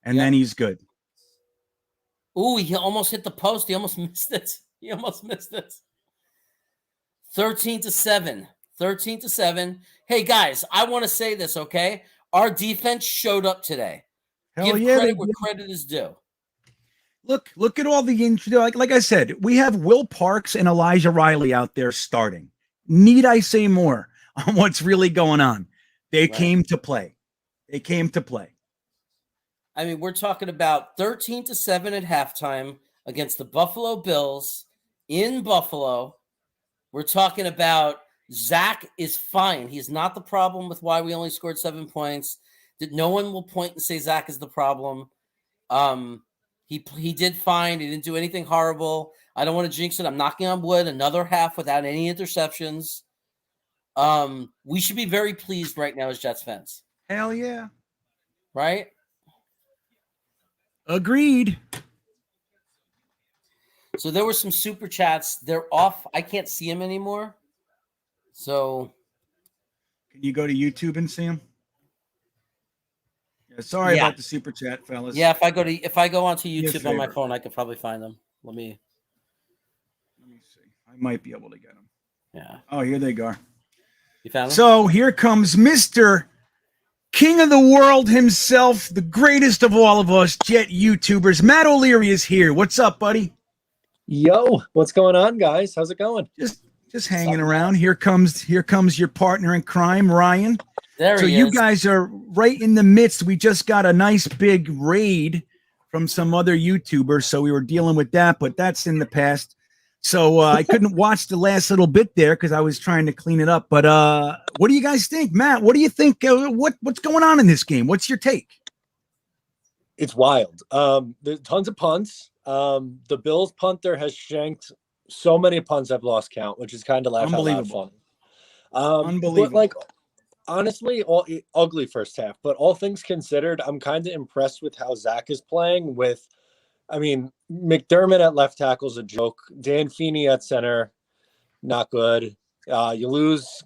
and then he's good. Ooh, he almost hit the post. He almost missed it. 13-7. 13-7. Hey, guys, I want to say this, okay? Our defense showed up today. Hell Give yeah, credit where credit is due. Look at all the like I said, we have Will Parks and Elijah Riley out there starting. Need I say more on what's really going on? They came to play. They came to play. I mean, we're talking about 13-7 at halftime against the Buffalo Bills in Buffalo. We're talking about Zach is fine. He's not the problem with why we only scored 7 points. That no one will point and say Zach is the problem. He did fine. He didn't do anything horrible. I don't want to jinx it. I'm knocking on wood. Another half without any interceptions. We should be very pleased right now as Jets fans. Hell yeah. Right? Agreed. So there were some super chats. They're off. I can't see them anymore. So can you go to YouTube and see them? Yeah, sorry about the super chat, fellas. Yeah, if I go onto YouTube on my phone, I could probably find them. Let me see. I might be able to get them. Yeah. Oh, here they go. You found them? So here comes Mr. King of the world himself, the greatest of all of us Jet YouTubers. Matt O'Leary is here. What's up, buddy? Yo, what's going on, guys? How's it going? Just hanging around. Here comes your partner in crime, Ryan. There so he you is. guys are right in the midst. We just got a nice big raid from some other YouTubers, so we were dealing with that, but that's in the past. So I couldn't watch the last little bit there because I was trying to clean it up. But what do you guys think, Matt? What do you think? What's going on in this game? What's your take? It's wild. There's tons of punts. The Bills punter has shanked so many punts I've lost count, which is kind of laugh out loud fun. Unbelievable. But like, honestly, ugly first half. But all things considered, I'm kind of impressed with how Zach is playing. I mean, McDermott at left tackle is a joke. Dan Feeney at center, not good. You lose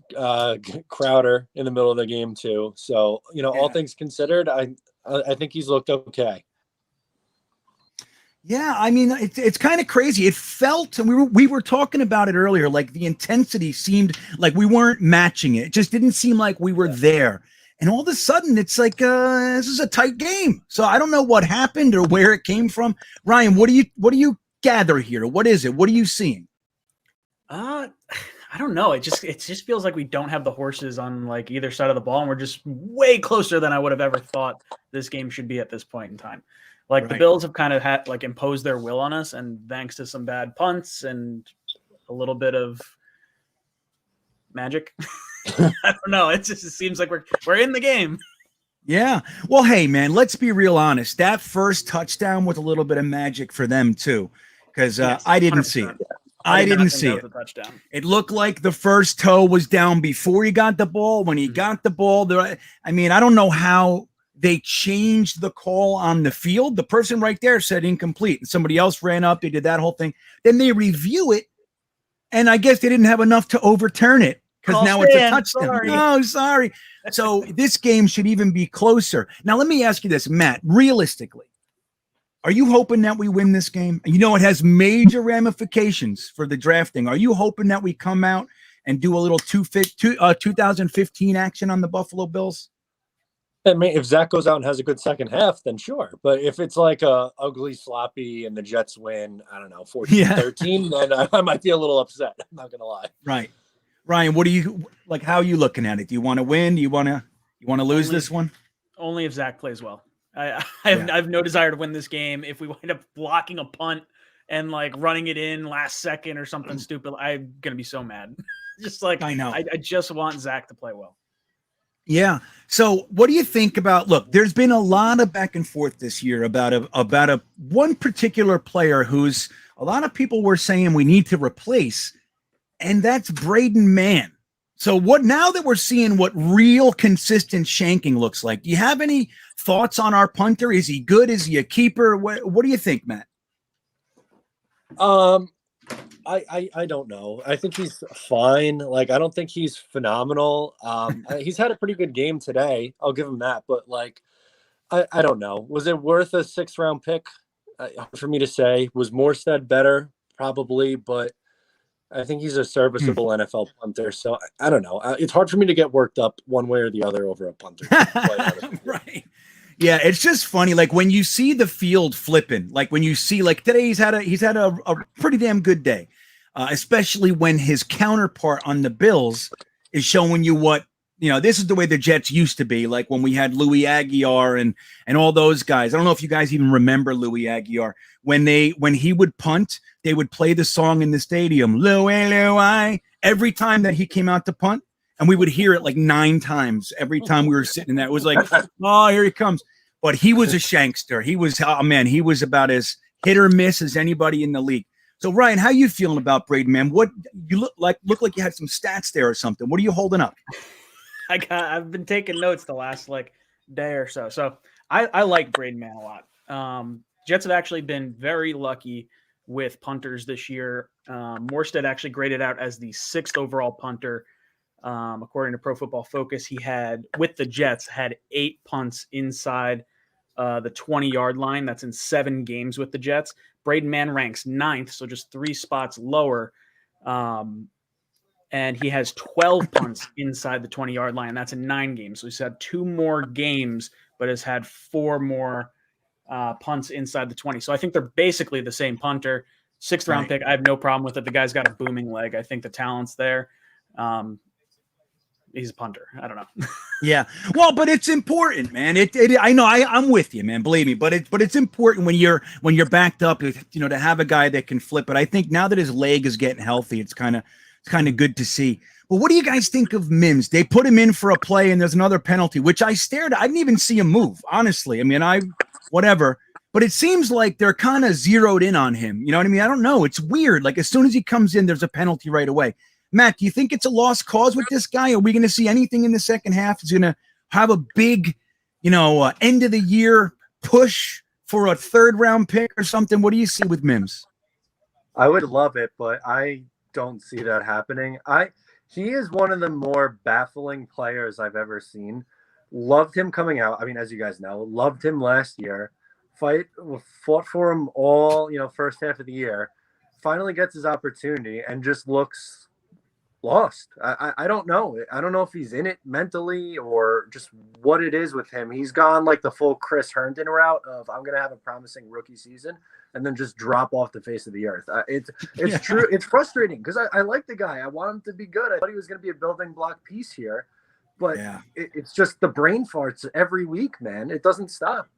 Crowder in the middle of the game too. So all things considered, I think he's looked okay. Yeah, I mean, it's kind of crazy. It felt, and we were talking about it earlier, like the intensity seemed like we weren't matching it. It just didn't seem like we were there. And all of a sudden, it's like this is a tight game. So I don't know what happened or where it came from. Ryan, what do you gather here? What is it? What are you seeing? I don't know. It just feels like we don't have the horses on like either side of the ball, and we're just way closer than I would have ever thought this game should be at this point in time. Like the Bills have kind of had like imposed their will on us, and thanks to some bad punts and a little bit of magic. I don't know. It seems like we're in the game. Yeah. Well, hey, man, let's be real honest. That first touchdown was a little bit of magic for them too, because I didn't see it. I didn't see it. It looked like the first toe was down before he got the ball. When he got the ball, I mean, I don't know how they changed the call on the field. The person right there said incomplete, and somebody else ran up. They did that whole thing. Then they review it, and I guess they didn't have enough to overturn it because now it's a touchdown. Sorry. Oh, sorry. So this game should even be closer. Now, let me ask you this, Matt. Realistically, are you hoping that we win this game? You know, it has major ramifications for the drafting. Are you hoping that we come out and do a little 2015 action on the Buffalo Bills? I mean, if Zach goes out and has a good second half, then sure. But if it's like a ugly, sloppy, and the Jets win, I don't know, 14-13, then I might be a little upset. I'm not gonna lie. Right, Ryan. What do you like? How are you looking at it? Do you want to win? Do you want to lose this one? Only if Zach plays well. I have no desire to win this game. If we wind up blocking a punt and like running it in last second or something stupid, I'm gonna be so mad. Just like I know. I just want Zach to play well. Yeah. So what do you think about, look, there's been a lot of back and forth this year about a one particular player who's a lot of people were saying we need to replace, and that's Braden Mann. So what now that we're seeing what real consistent shanking looks like, do you have any thoughts on our punter? Is he good? Is he a keeper? What do you think, Matt? I don't know. I think he's fine. Like, I don't think he's phenomenal. He's had a pretty good game today. I'll give him that. But like, I don't know. Was it worth a 6th round pick? For me to say. Was Morstead better? Probably, but I think he's a serviceable NFL punter. So I don't know. It's hard for me to get worked up one way or the other over a punter. Right. Yeah, it's just funny. Like when you see the field flipping, like when you see like today, he's had a pretty damn good day, especially when his counterpart on the Bills is showing you what, this is the way the Jets used to be. Like when we had Louis Aguiar and all those guys. I don't know if you guys even remember Louis Aguiar. When he would punt, they would play the song in the stadium, Louis, every time that he came out to punt. And we would hear it like 9 times every time we were sitting in there. It was like, oh, here he comes. But he was a shankster. He was about as hit or miss as anybody in the league. So, Ryan, how you feeling about Braden, man? What you look like you had some stats there or something. What are you holding up? I've been taking notes the last day or so. So I like Braden Man a lot. Jets have actually been very lucky with punters this year. Morstead actually graded out as the 6th overall punter. According to Pro Football Focus, he had 8 punts inside the 20-yard line. That's in 7 games with the Jets. Braden Mann ranks 9th, so just 3 spots lower. And he has 12 punts inside the 20-yard line. That's in 9 games. So he's had 2 more games, but has had 4 more punts inside the 20. So I think they're basically the same punter. 6th round pick. I have no problem with it. The guy's got a booming leg. I think the talent's there. He's a punter. I don't know. Yeah. Well, but it's important, man. I know I'm with you, man. Believe me, but it's important when you're backed up, to have a guy that can flip it. I think now that his leg is getting healthy, it's kind of good to see. But what do you guys think of Mims? They put him in for a play and there's another penalty, which I stared at. I didn't even see him move, honestly. I mean, whatever. But it seems like they're kind of zeroed in on him. You know what I mean? I don't know. It's weird. Like as soon as he comes in, there's a penalty right away. Matt, do you think it's a lost cause with this guy? Are we going to see anything in the second half? Is going to have a big, end of the year push for a 3rd round pick or something? What do you see with Mims? I would love it, but I don't see that happening. He is one of the more baffling players I've ever seen. Loved him coming out. I mean, as you guys know, loved him last year. Fought for him all, first half of the year. Finally gets his opportunity and just looks lost. I don't know. I don't know if he's in it mentally or just what it is with him. He's gone like the full Chris Herndon route of I'm going to have a promising rookie season and then just drop off the face of the earth. It's true. It's frustrating because I like the guy. I want him to be good. I thought he was going to be a building block piece here, but it's just the brain farts every week, man. It doesn't stop.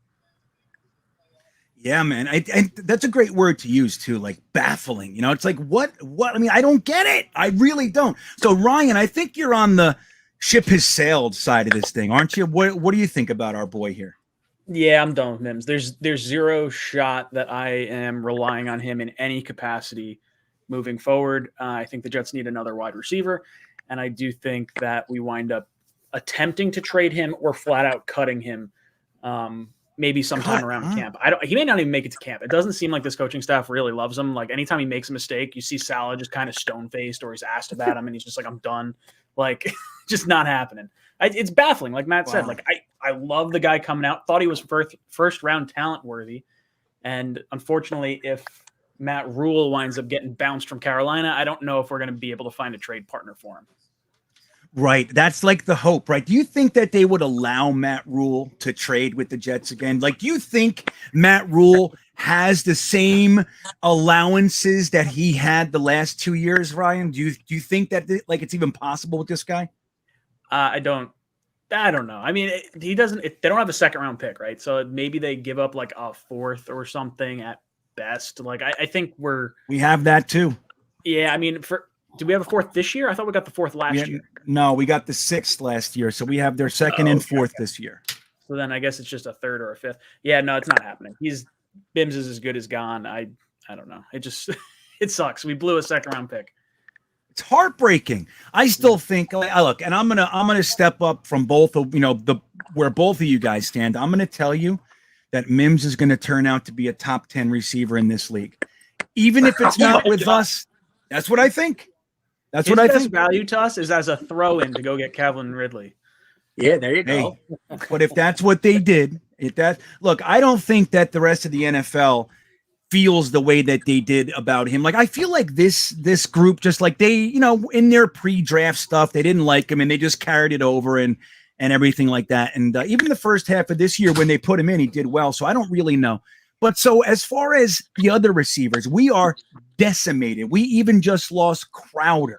Yeah, man. And that's a great word to use too, like baffling. It's like what? I mean, I don't get it. I really don't. So Ryan, I think you're on the ship has sailed side of this thing, aren't you? What do you think about our boy here? Yeah, I'm done with Mims. There's zero shot that I am relying on him in any capacity moving forward. I think the Jets need another wide receiver, and I do think that we wind up attempting to trade him or flat out cutting him. Maybe sometime around camp. He may not even make it to camp. It doesn't seem like this coaching staff really loves him. Like anytime he makes a mistake, you see Salah just kind of stone-faced or he's asked about him and he's just like, I'm done. Like just not happening. It's baffling. Like Matt said, like I love the guy coming out. Thought he was first round talent worthy. And unfortunately, if Matt Rule winds up getting bounced from Carolina, I don't know if we're going to be able to find a trade partner for him. Right. That's like the hope, right? Do you think that they would allow Matt Rule to trade with the Jets again? Like, do you think Matt Rule has the same allowances that he had the last 2 years, Ryan? Do you think that it's even possible with this guy? I don't know. I mean, he doesn't. They don't have a 2nd round pick, right? So maybe they give up like a 4th or something at best. Like I think we have that too. Yeah, I mean, do we have a 4th this year? I thought we got the 4th last year. No, we got the 6th last year. So we have their 2nd and 4th this year. So then I guess it's just a 3rd or a 5th. Yeah, no, it's not happening. Bims is as good as gone. I don't know. It just it sucks. We blew a 2nd round pick. It's heartbreaking. I still think, look, and I'm gonna step up from both of where both of you guys stand. I'm gonna tell you that Mims is gonna turn out to be a top 10 receiver in this league, even if it's not with us. That's what I think. That's what I think. Value to us is as a throw-in to go get Calvin Ridley. Yeah, there you go. But if that's what they did, look, I don't think that the rest of the NFL feels the way that they did about him. Like, I feel like this group, just like they, in their pre-draft stuff, they didn't like him and they just carried it over and everything like that. And even the first half of this year when they put him in, he did well. So I don't really know. But so as far as the other receivers, we are decimated. We even just lost Crowder.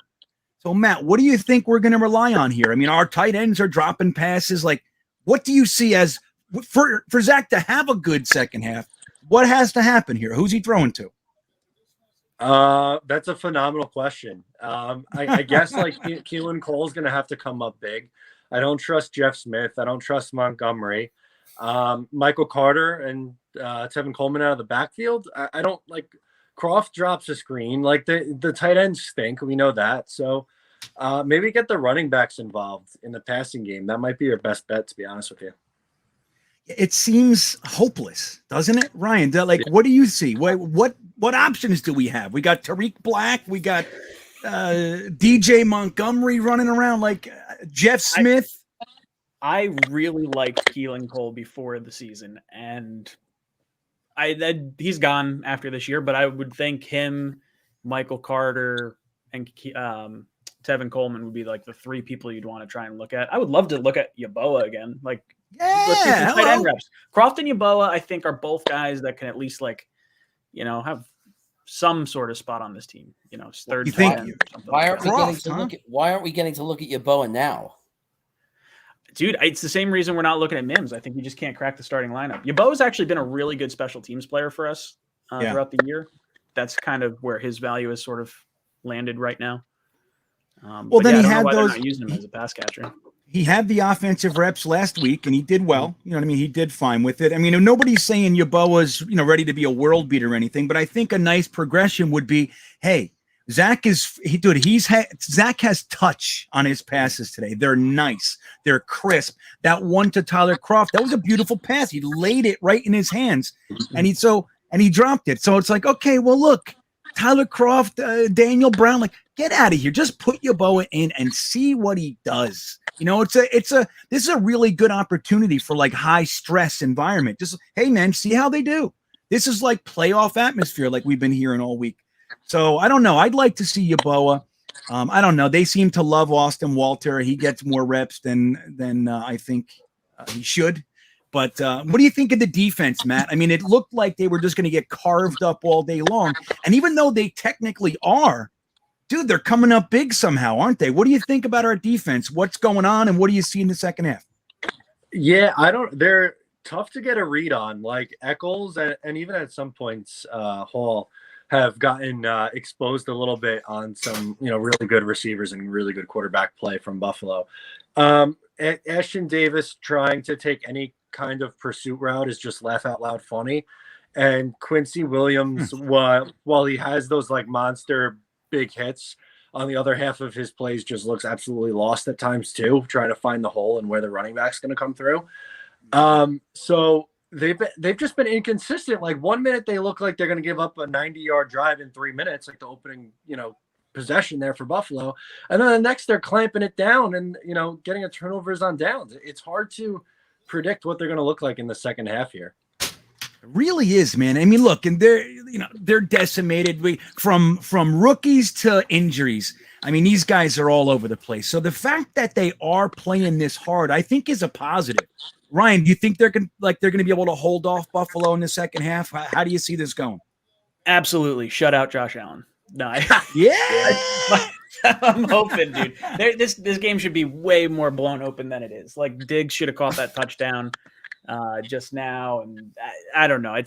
So Matt, what do you think we're going to rely on here? I mean, our tight ends are dropping passes. Like, what do you see as for Zach to have a good second half? What has to happen here? Who's he throwing to? That's a phenomenal question. I guess like Keelan Cole's going to have to come up big. I don't trust Jeff Smith. I don't trust Montgomery. Michael Carter and Tevin Coleman out of the backfield. I don't like Croft drops a screen. Like the tight ends stink. We know that. So maybe get the running backs involved in the passing game. That might be your best bet, to be honest with you. It seems hopeless, doesn't it, Ryan? What do you see? What options do we have? We got Tariq Black. We got DJ Montgomery running around like Jeff Smith. I really liked Keelan Cole before the season, and he's gone after this year. But I would think him, Michael Carter, and Tevin Coleman would be like the three people you'd want to try and look at. I would love to look at Yeboah again. Like, let's get some tight end reps. Croft and Yeboah, I think, are both guys that can at least have some sort of spot on this team. Third. You think? Why aren't we getting to look at Yeboah now? Dude, it's the same reason we're not looking at Mims. I think we just can't crack the starting lineup. Yeboah's actually been a really good special teams player for us throughout the year. That's kind of where his value is sort of landed right now. Then he had those. They're not using him as a pass catcher. He had the offensive reps last week, and he did well. You know what I mean? He did fine with it. I mean, nobody's saying Yeboah was ready to be a world beater or anything, but I think a nice progression would be, hey, Zach has touch on his passes today. They're nice. They're crisp. That one to Tyler Croft, that was a beautiful pass. He laid it right in his hands, and he dropped it. So it's like, okay, well, look, Tyler Croft, Daniel Brown, like, get out of here. Just put Yeboah in and see what he does. This is a really good opportunity for like high stress environment. Just, hey man, see how they do. This is like playoff atmosphere, like we've been hearing all week. So I don't know. I'd like to see Yeboah. I don't know. They seem to love Austin Walter. He gets more reps than I think he should. But what do you think of the defense, Matt? I mean, it looked like they were just going to get carved up all day long. And even though they technically are, dude, they're coming up big somehow, aren't they? What do you think about our defense? What's going on, and what do you see in the second half? Yeah, they're tough to get a read on. Like Eccles and even at some points Hall have gotten exposed a little bit on some, really good receivers and really good quarterback play from Buffalo. Ashton Davis trying to take any kind of pursuit route is just laugh out loud funny. And Quincy Williams, while he has those like monster big hits, on the other half of his plays just looks absolutely lost at times too, trying to find the hole and where the running back's going to come through. So they've just been inconsistent. Like 1 minute they look like they're going to give up a 90-yard drive in 3 minutes, like the opening, possession there for Buffalo. And then the next they're clamping it down and, getting a turnovers on downs. It's hard to predict what they're going to look like in the second half here. It really is, man. I mean, look, and they're decimated from rookies to injuries. I mean, these guys are all over the place. So the fact that they are playing this hard, I think, is a positive. Ryan, do you think they're going to be able to hold off Buffalo in the second half? How do you see this going? Absolutely, shut out Josh Allen. No, I'm hoping, dude. This game should be way more blown open than it is. Like Diggs should have caught that touchdown just now, and I don't know.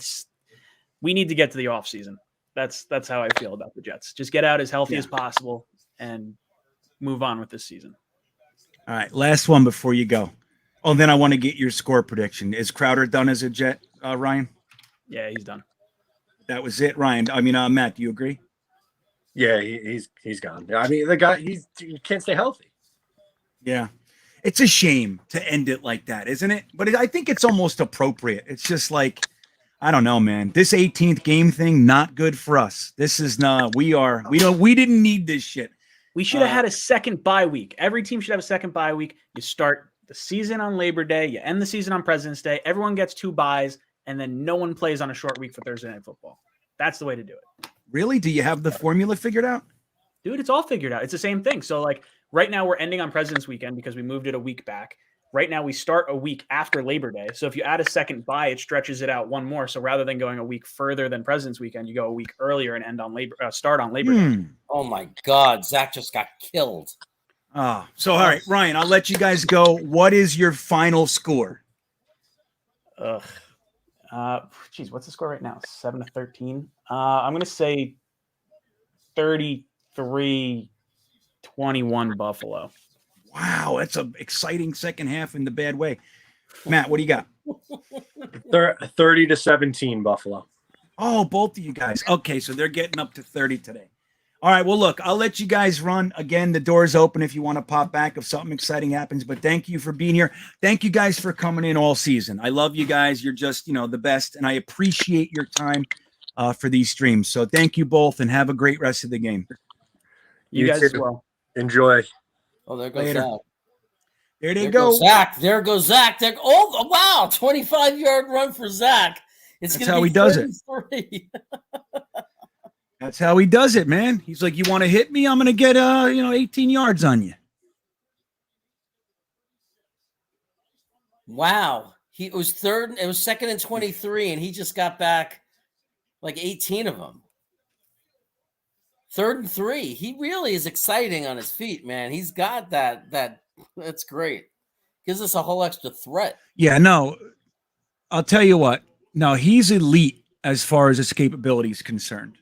We need to get to the off season. That's how I feel about the Jets. Just get out as healthy as possible and move on with this season. All right, last one before you go. Oh, then I want to get your score prediction. Is Crowder done as a Jet, Ryan? Yeah, he's done. That was it, Ryan. I mean, Matt, do you agree? Yeah, he's gone. I mean, the guy he can't stay healthy. Yeah. It's a shame to end it like that, isn't it? But I think it's almost appropriate. It's just like, I don't know, man. This 18th game thing, not good for us. This is not, we didn't need this shit. We should have had a second bye week. Every team should have a second bye week. You start the season on Labor Day, you end the season on President's Day. Everyone gets 2 byes, and then no one plays on a short week for Thursday Night Football. That's the way to do it. Really? Do you have the formula figured out? Dude, it's all figured out. It's the same thing. So, like, right now we're ending on President's Weekend because we moved it a week back. Right now we start a week after Labor Day. So if you add a second bye, it stretches it out one more. So rather than going a week further than President's Weekend, you go a week earlier and start on Labor Day. Oh my God, Zach just got killed. Oh, so all right, Ryan, I'll let you guys go. What is your final score? Geez, what's the score right now? 7-13. I'm gonna say 33-21 Buffalo. Wow, that's an exciting second half in the bad way. Matt, what do you got? 30-17 Buffalo. Oh, both of you guys. Okay, so they're getting up to 30 today. All right, well, look, I'll let you guys run. Again, the door's open if you want to pop back if something exciting happens. But thank you for being here. Thank you guys for coming in all season. I love you guys. You're just, the best. And I appreciate your time for these streams. So thank you both and have a great rest of the game. You guys too. as well. Enjoy. Oh, there goes Later. Zach. There they There go. goes Zach. There goes Zach. Oh, wow. 25-yard run for Zach. It's That's gonna how be he does it. 33. That's how he does it, man. He's like, you want to hit me? I'm going to get, 18 yards on you. Wow. It was second and 23, and he just got back like 18 of them. 3rd and 3. He really is exciting on his feet, man. He's got that. That's great. Gives us a whole extra threat. Yeah, no, I'll tell you what. No, he's elite as far as escapability is concerned.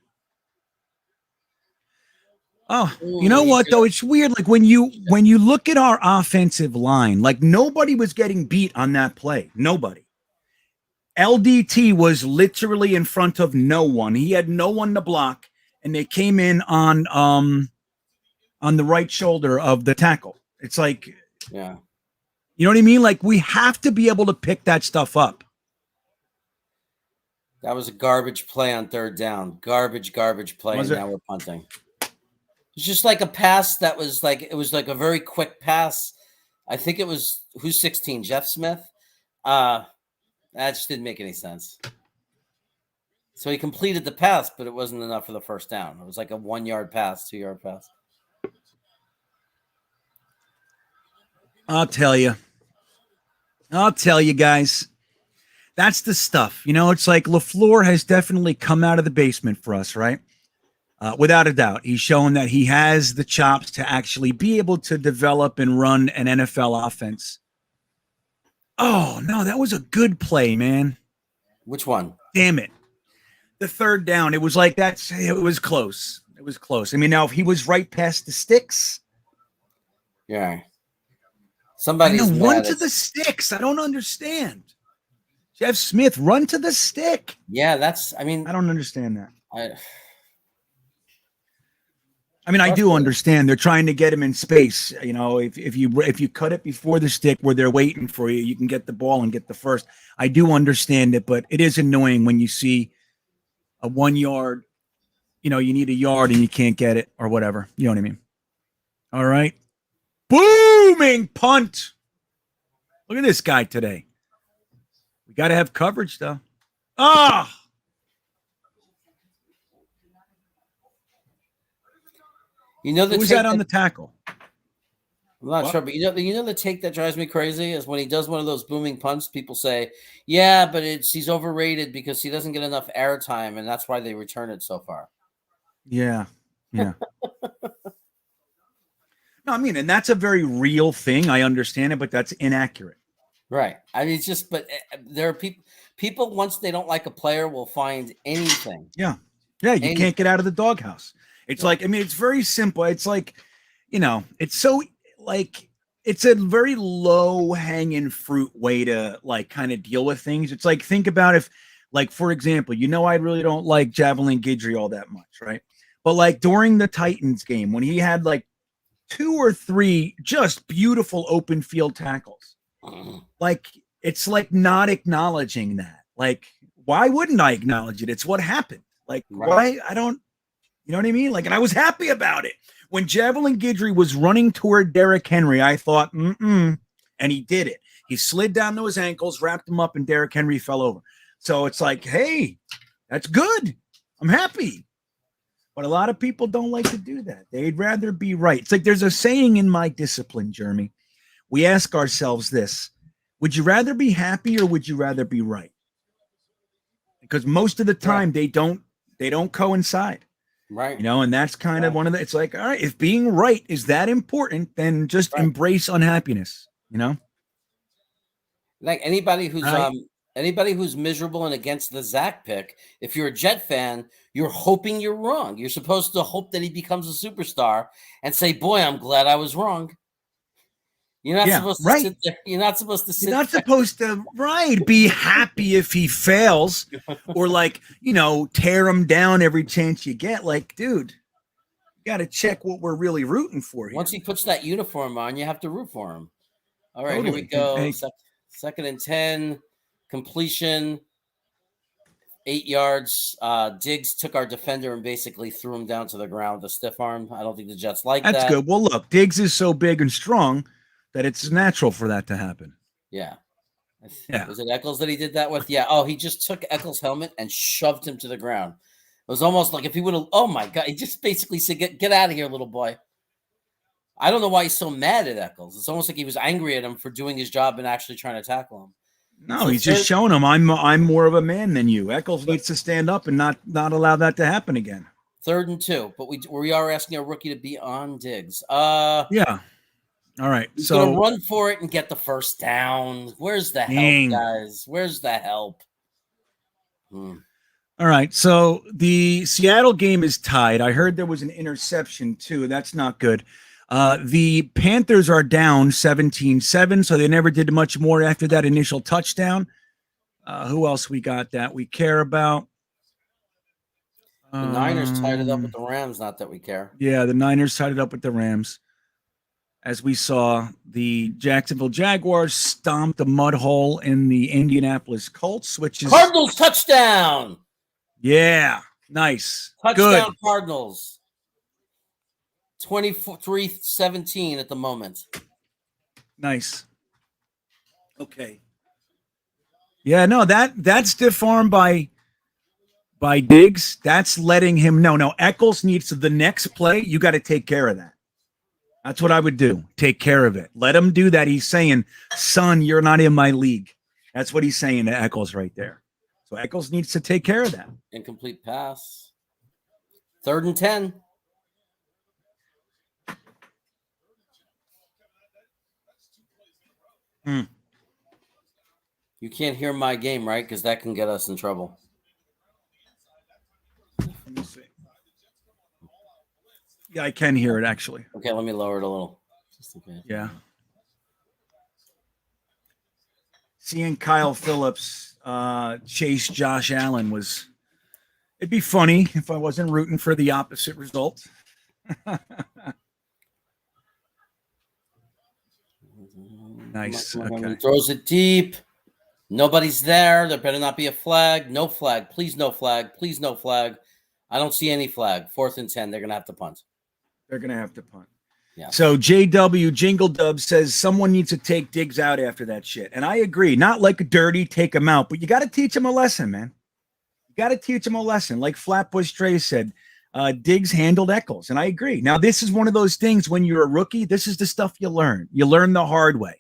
Oh, you know what though? It's weird. Like when you look at our offensive line, like nobody was getting beat on that play. Nobody. LDT was literally in front of no one. He had no one to block, and they came in on the right shoulder of the tackle. It's like, Yeah. you know what I mean? Like we have to be able to pick that stuff up. That was a garbage play on 3rd down. Garbage play. Was And it? now we're punting. It's just like a pass that was like, it was like a very quick pass. I think it was, who's 16? Jeff Smith? That just didn't make any sense. So he completed the pass, but it wasn't enough for the first down. It was like a 1-yard pass, 2-yard pass. I'll tell you guys, that's the stuff. It's like LaFleur has definitely come out of the basement for us, right? Without a doubt. He's shown that he has the chops to actually be able to develop and run an NFL offense. Oh, no, that was a good play, man. Which one? Damn it. The 3rd down, it was like that. It was close. It was close. I mean, now if he was right past the sticks. Yeah. Somebody's run to the sticks. I don't understand. Jeff Smith, run to the stick. Yeah, I don't understand that. I I do understand they're trying to get him in space. If you cut it before the stick where they're waiting for you, you can get the ball and get the first. I do understand it, but it is annoying when you see a 1 yard, you need a yard and you can't get it or whatever. You know what I mean? All right. Booming punt. Look at this guy today. We got to have coverage though. Who's that on the tackle? I'm not sure, but the take that drives me crazy is when he does one of those booming punts. People say, "Yeah, but he's overrated because he doesn't get enough airtime, and that's why they return it so far." Yeah. No, and that's a very real thing. I understand it, but that's inaccurate. Right. But there are people once they don't like a player will find anything. Yeah. You can't get out of the doghouse. It's like, it's very simple. It's like, it's so like, it's a very low hanging fruit way to like kind of deal with things. It's like, think about if, like, for example, I really don't like Javelin Guidry all that much, right? But like during the Titans game, when he had like 2 or 3 just beautiful open field tackles, like it's like not acknowledging that. Like, why wouldn't I acknowledge it? It's what happened. Like, why? I don't, you know what I mean? Like, and I was happy about it. When Javelin Guidry was running toward Derrick Henry, I thought, and he did it. He slid down to his ankles, wrapped him up, and Derrick Henry fell over. So it's like, hey, that's good. I'm happy. But a lot of people don't like to do that. They'd rather be right. It's like there's a saying in my discipline, Jeremy. We ask ourselves this: would you rather be happy or would you rather be right? Because most of the time they don't coincide. Right. You know, and that's kind of one of the, it's like, all right, if being right is that important, then just embrace unhappiness, you know? Like anybody who's miserable and against the Zach pick, if you're a Jet fan, you're hoping you're wrong. You're supposed to hope that he becomes a superstar and say, boy, I'm glad I was wrong. You're not supposed to sit there. You're not supposed to sit You're not supposed to, be happy if he fails or like, you know, tear him down every chance you get. Like, dude, you got to check what we're really rooting for here. Once he puts that uniform on, you have to root for him. All right, Here we go. Hey. Second and 10, completion, 8 yards. Diggs took our defender and basically threw him down to the ground with a stiff arm. I don't think the Jets like that. That's good. Well, look, Diggs is so big and strong that it's natural for that to happen. Yeah. Was it Eccles that he did that with? Yeah. Oh, he just took Eccles' helmet and shoved him to the ground. It was almost like if he would have, oh my God, he just basically said, get out of here, little boy. I don't know why he's so mad at Eccles. It's almost like he was angry at him for doing his job and actually trying to tackle him. No, he's just showing him I'm more of a man than you. Eccles needs to stand up and not allow that to happen again. 3rd and 2, but we are asking a rookie to be on Diggs. Yeah. All right. He's going to run for it and get the first down. Where's the help, guys? Where's the help? All right. So the Seattle game is tied. I heard there was an interception too. That's not good. The Panthers are down 17-7, so they never did much more after that initial touchdown. Who else we got that we care about? The Niners tied it up with the Rams, not that we care. Yeah, the Niners tied it up with the Rams. As we saw, the Jacksonville Jaguars stomped a mud hole in the Indianapolis Colts, which is Cardinals touchdown. Yeah, nice. Touchdown Good. Cardinals. 23-17 at the moment. Nice. Okay. Yeah, no, that's stiff arm by Diggs. That's letting him know. No, Eccles needs to the next play. You got to take care of that. That's what I would do. Take care of it. Let him do that. He's saying, son, you're not in my league. That's what he's saying to Eccles right there. So Eccles needs to take care of that. Incomplete pass. 3rd and 10. You can't hear my game, right? Because that can get us in trouble. Let me see. Yeah, I can hear it actually. Okay, let me lower it a little. Just okay. Yeah. Seeing Kyle Phillips chase Josh Allen it'd be funny if I wasn't rooting for the opposite result. Nice. Okay. He throws it deep. Nobody's there. There better not be a flag. No flag. Please, no flag. Please, no flag. I don't see any flag. 4th and 10. They're going to have to punt. They're going to have to punt. Yeah. So JW Jingle Dub says someone needs to take Diggs out after that shit. And I agree. Not like a dirty, take him out, but you got to teach him a lesson, man. You got to teach him a lesson. Like Flatbush Trey said, Diggs handled Eccles. And I agree. Now, this is one of those things when you're a rookie, this is the stuff you learn. You learn the hard way.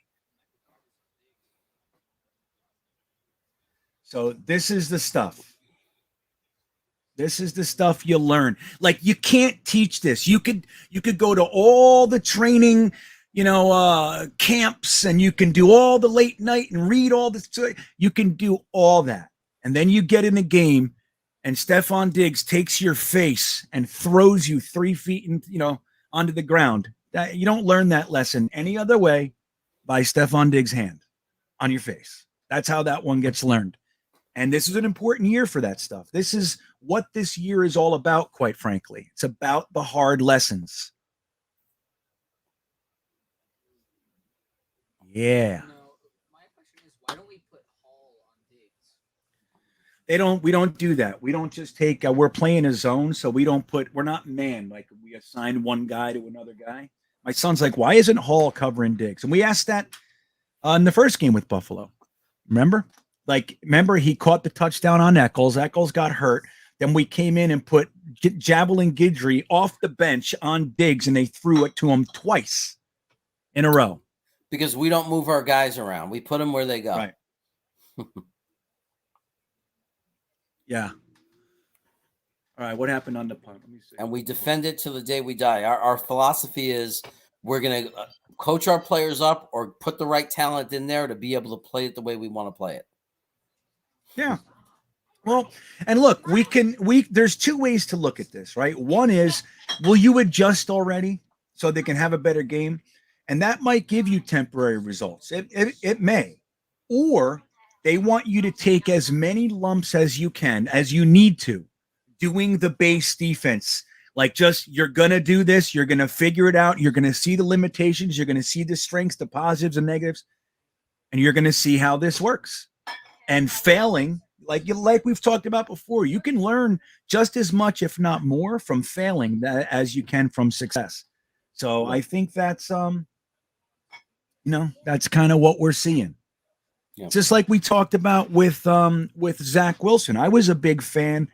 So this is the stuff. This is the stuff you learn. Like you can't teach this. You could go to all the training, camps, and you can do all the late night and read all this. You can do all that. And then you get in the game and Stephon Diggs takes your face and throws you 3 feet onto the ground. That you don't learn that lesson any other way by Stephon Diggs' hand on your face. That's how that one gets learned. And this is an important year for that stuff. This is what this year is all about, quite frankly. It's about the hard lessons. Yeah. My question is, why don't we put Hall on Diggs? We don't do that. We don't just take, we're playing a zone, so we're not man, like we assign one guy to another guy. My son's like, why isn't Hall covering Diggs? And we asked that in the first game with Buffalo. Remember he caught the touchdown on Eccles. Eccles got hurt. Then we came in and put Javelin Guidry off the bench on Diggs, and they threw it to him twice in a row. Because we don't move our guys around. We put them where they go. Right. Yeah. All right. What happened on the punt? Let me see. And we defend it till the day we die. Our philosophy is we're going to coach our players up or put the right talent in there to be able to play it the way we want to play it. Yeah. Well, and look, there's two ways to look at this, right? One is, will you adjust already so they can have a better game? And that might give you temporary results. It may. Or they want you to take as many lumps as you can, as you need to, doing the base defense. Like, just, you're going to do this. You're going to figure it out. You're going to see the limitations. You're going to see the strengths, the positives and negatives. And you're going to see how this works. And failing, like we've talked about before, you can learn just as much, if not more, from failing as you can from success. So I think that's, that's kind of what we're seeing. Yeah. Just like we talked about with Zach Wilson. I was a big fan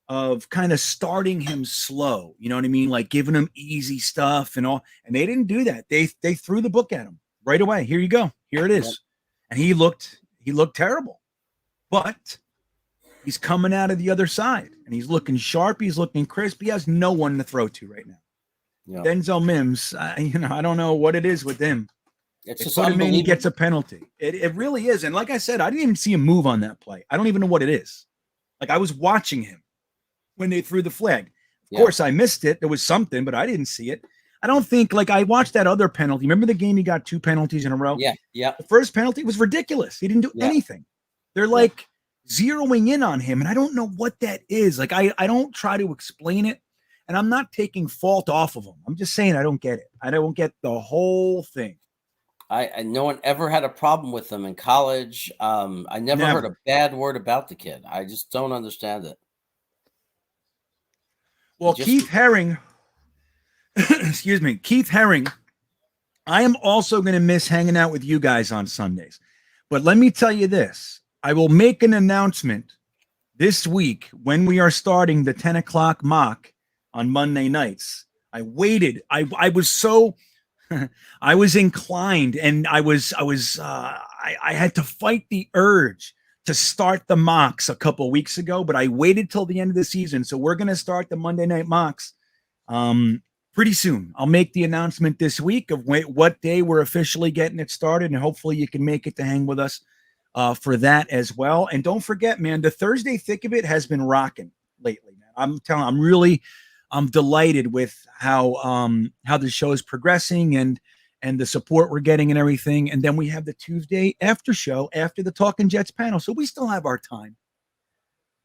of kind of starting him slow. You know what I mean? Like giving him easy stuff and all. And they didn't do that. They threw the book at him right away. Here you go. Here it is. Yep. And he looked terrible. But he's coming out of the other side and he's looking sharp. He's looking crisp. He has no one to throw to right now. Yep. Denzel Mims, I don't know what it is with him. It's just put him in, he gets a penalty. It really is. And like I said, I didn't even see him move on that play. I don't even know what it is. Like, I was watching him when they threw the flag. Of course, I missed it. There was something, but I didn't see it. I don't think, like, I watched that other penalty. Remember the game he got 2 penalties in a row? Yeah. The first penalty was ridiculous. He didn't do anything. They're like zeroing in on him, and I don't know what that is. Like, I don't try to explain it, and I'm not taking fault off of him. I'm just saying I don't get it. I don't get the whole thing. I no one ever had a problem with him in college. I never heard a bad word about the kid. I just don't understand it. Well, Keith Herring, excuse me, Keith Herring, I am also going to miss hanging out with you guys on Sundays. But let me tell you this. I will make an announcement this week when we are starting the 10 o'clock mock on Monday nights. I waited. I was so... I was inclined, and I had to fight the urge to start the mocks a couple of weeks ago, but I waited till the end of the season. So we're going to start the Monday night mocks pretty soon. I'll make the announcement this week of what day we're officially getting it started, and hopefully you can make it to hang with us for that as well. And don't forget, man, the Thursday thick of it has been rocking lately, man. I'm delighted with how the show is progressing and the support we're getting and everything. And then we have the Tuesday after show after the Talking Jets panel. So we still have our time.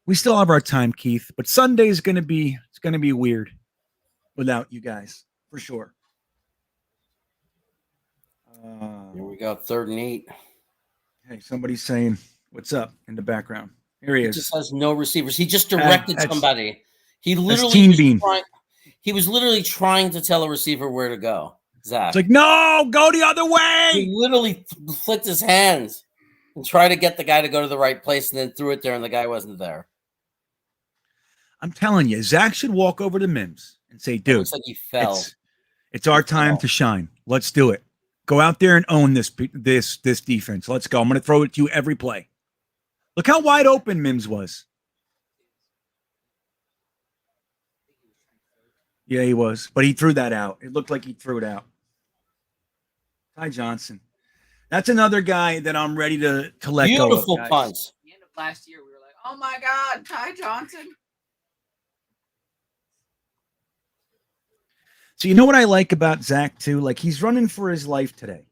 Keith. But Sunday is going to be weird without you guys for sure. Here we go, 3rd and 8. Hey, somebody's saying what's up in the background. Here he is. Just has no receivers. He just directed somebody. He literally he was literally trying to tell a receiver where to go. Zach. It's like, no, go the other way. He literally flicked his hands and tried to get the guy to go to the right place and then threw it there, and the guy wasn't there. I'm telling you, Zach should walk over to Mims and say, dude, it looks like he fell. It's our time to shine. Let's do it. Go out there and own this defense. Let's go. I'm going to throw it to you every play. Look how wide open Mims was. Yeah, he was. But he threw that out. It looked like he threw it out. Ty Johnson. That's another guy that I'm ready to let go of. Beautiful punts. At the end of last year, we were like, oh my God, Ty Johnson. So you know what I like about Zach, too? Like, he's running for his life today.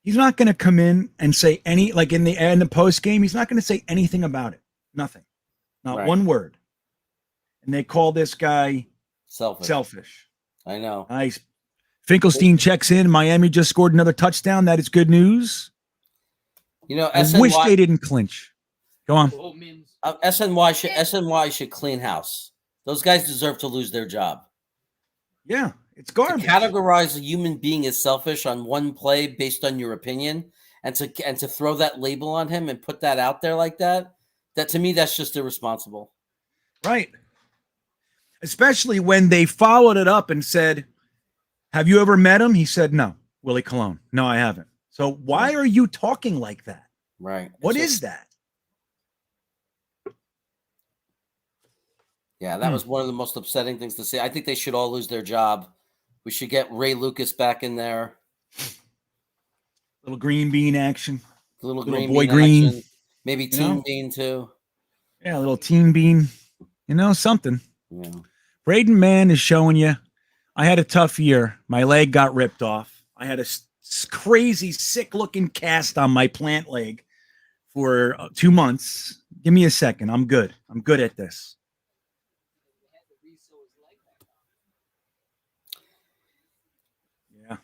He's not going to come in and say in the post game, he's not going to say anything about it. Nothing. Not one word. and they call this guy Selfish. I know. Nice. Finkelstein checks in. Miami just scored another touchdown. That is good news. You know, I wish they didn't clinch. Go on. SNY should clean house. Those guys deserve to lose their job. Yeah, it's garbage. To categorize a human being as selfish on one play based on your opinion, and to throw that label on him and put that out there like that, to me, that's just irresponsible. Right. Especially when they followed it up and said, have you ever met him? He said, no. Willie Colon. No, I haven't. So why are you talking like that? Right. What is that? Yeah, that was one of the most upsetting things to say. I think they should all lose their job. We should get Ray Lucas back in there. Little green bean action. Little boy green. Action. Maybe Team Bean too. Yeah, a little team bean. Something. Yeah. Braden Mann is showing you. I had a tough year. My leg got ripped off. I had a crazy, sick-looking cast on my plant leg for 2 months. Give me a second. I'm good. I'm good at this. Yeah.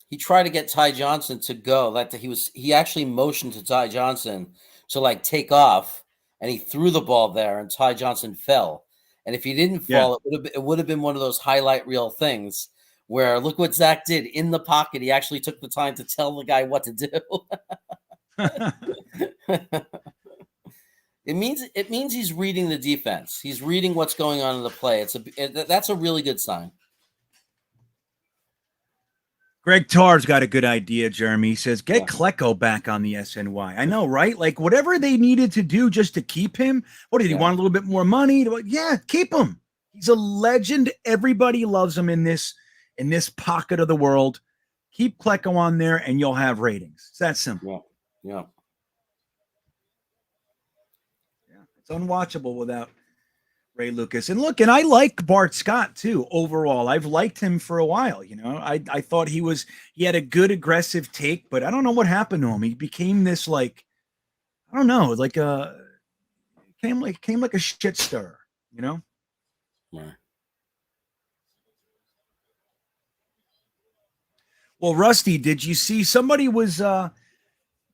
He tried to get Ty Johnson to go. He actually motioned to Ty Johnson to take off, and he threw the ball there, and Ty Johnson fell. And if he didn't fall, it would have been one of those highlight reel things where look what Zach did in the pocket. He actually took the time to tell the guy what to do. It means he's reading the defense. He's reading what's going on in the play. That's a really good sign. Greg Tarr's got a good idea, Jeremy. He says, get Klecko back on the SNY. I know, right? Whatever they needed to do just to keep him. What did he want? A little bit more money? Yeah, keep him. He's a legend. Everybody loves him in this pocket of the world. Keep Klecko on there, and you'll have ratings. It's that simple. Yeah. It's unwatchable without Ray Lucas. And look, and I like Bart Scott too. Overall, I've liked him for a while. I thought he had a good aggressive take, but I don't know what happened to him. He became this came like a shit stirrer. Yeah. Well, Rusty, did you see somebody was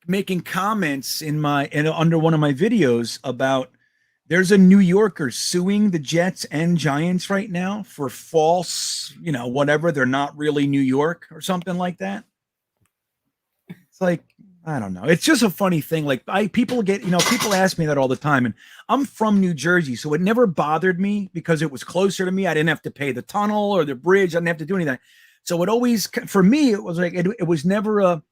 making comments under one of my videos about there's a New Yorker suing the Jets and Giants right now for false, whatever. They're not really New York or something like that. It's I don't know. It's just a funny thing. People ask me that all the time, and I'm from New Jersey, so it never bothered me because it was closer to me. I didn't have to pay the tunnel or the bridge. I didn't have to do anything. So it always, for me, it was it was never a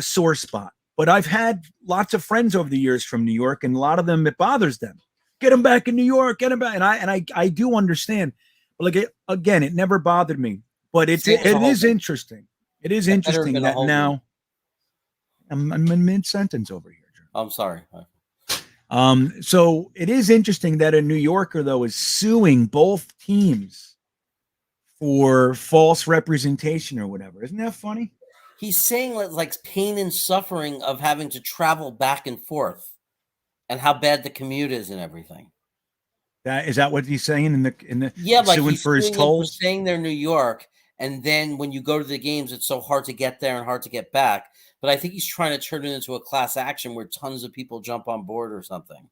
sore spot. But I've had lots of friends over the years from New York, and a lot of them, it bothers them. Get him back in New York. Get him back. And I do understand. But again, it never bothered me. But it is interesting. It is interesting that now I'm in mid-sentence over here. I'm sorry. So it is interesting that a New Yorker, though, is suing both teams for false representation or whatever. Isn't that funny? He's saying pain and suffering of having to travel back and forth. And how bad the commute is and everything. Is that what he's saying in the suing for his tolls? For saying they're New York, and then when you go to the games, it's so hard to get there and hard to get back. But I think he's trying to turn it into a class action where tons of people jump on board or something.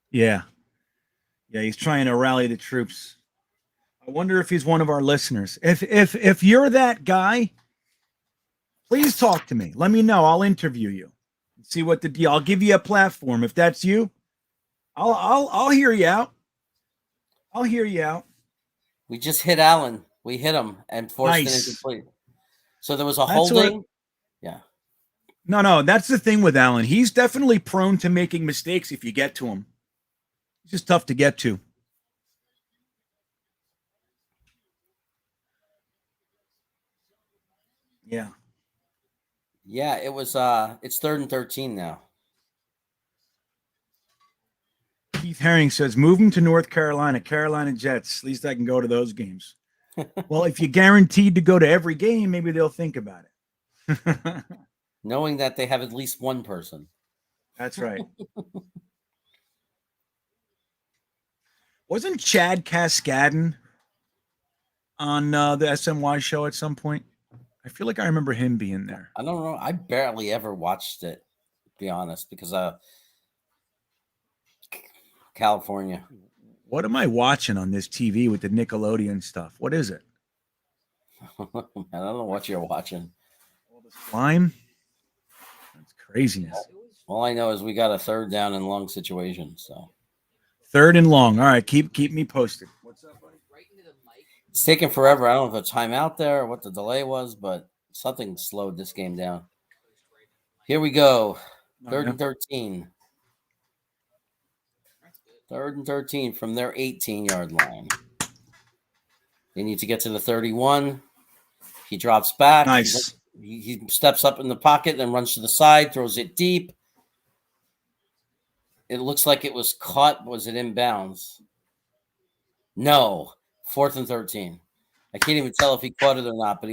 Yeah, he's trying to rally the troops. I wonder if he's one of our listeners. If you're that guy, please talk to me. Let me know. I'll interview you. See what the deal. I'll give you a platform. If that's you, I'll hear you out. I'll hear you out. We just hit Allen. We hit him and forced it incomplete. So there was a holding. Yeah. No, that's the thing with Allen. He's definitely prone to making mistakes if you get to him. He's just tough to get to. Yeah. Yeah, it was it's 3rd and 13 now. Keith Herring says, move him to North Carolina, Carolina Jets. At least I can go to those games. Well, if you're guaranteed to go to every game, maybe they'll think about it. Knowing that they have at least one person. That's right. Wasn't Chad Cascadden on the SNY show at some point? I feel like I remember him being there. I don't know. I barely ever watched it, to be honest, because California. What am I watching on this TV with the Nickelodeon stuff? What is it? I don't know what you're watching. Slime? That's craziness. All I know is we got a 3rd down and long situation. So 3rd and long. All right, keep me posted. What's up, buddy? it's taking forever. I don't know if a timeout there or what the delay was, but something slowed this game down. Here we go. 3rd and 13. 3rd and 13 from their 18-yard line. They need to get to the 31. He drops back. Nice. He steps up in the pocket and runs to the side, throws it deep. It looks like it was caught. Was it inbounds? No. 4th and 13. I can't even tell if he caught it or not, but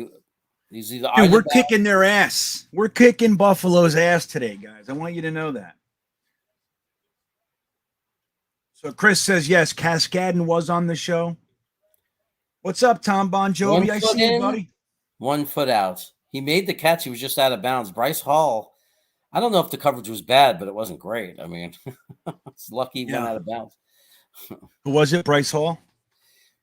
he's either. Dude, we're kicking their ass. We're kicking Buffalo's ass today, guys. I want you to know that. So Chris says, yes, Cascadden was on the show. What's up, Tom Bon Jovi? I see you, buddy. 1 foot out. He made the catch. He was just out of bounds. Bryce Hall, I don't know if the coverage was bad, but it wasn't great. I mean, it's lucky he went out of bounds. Who was it, Bryce Hall?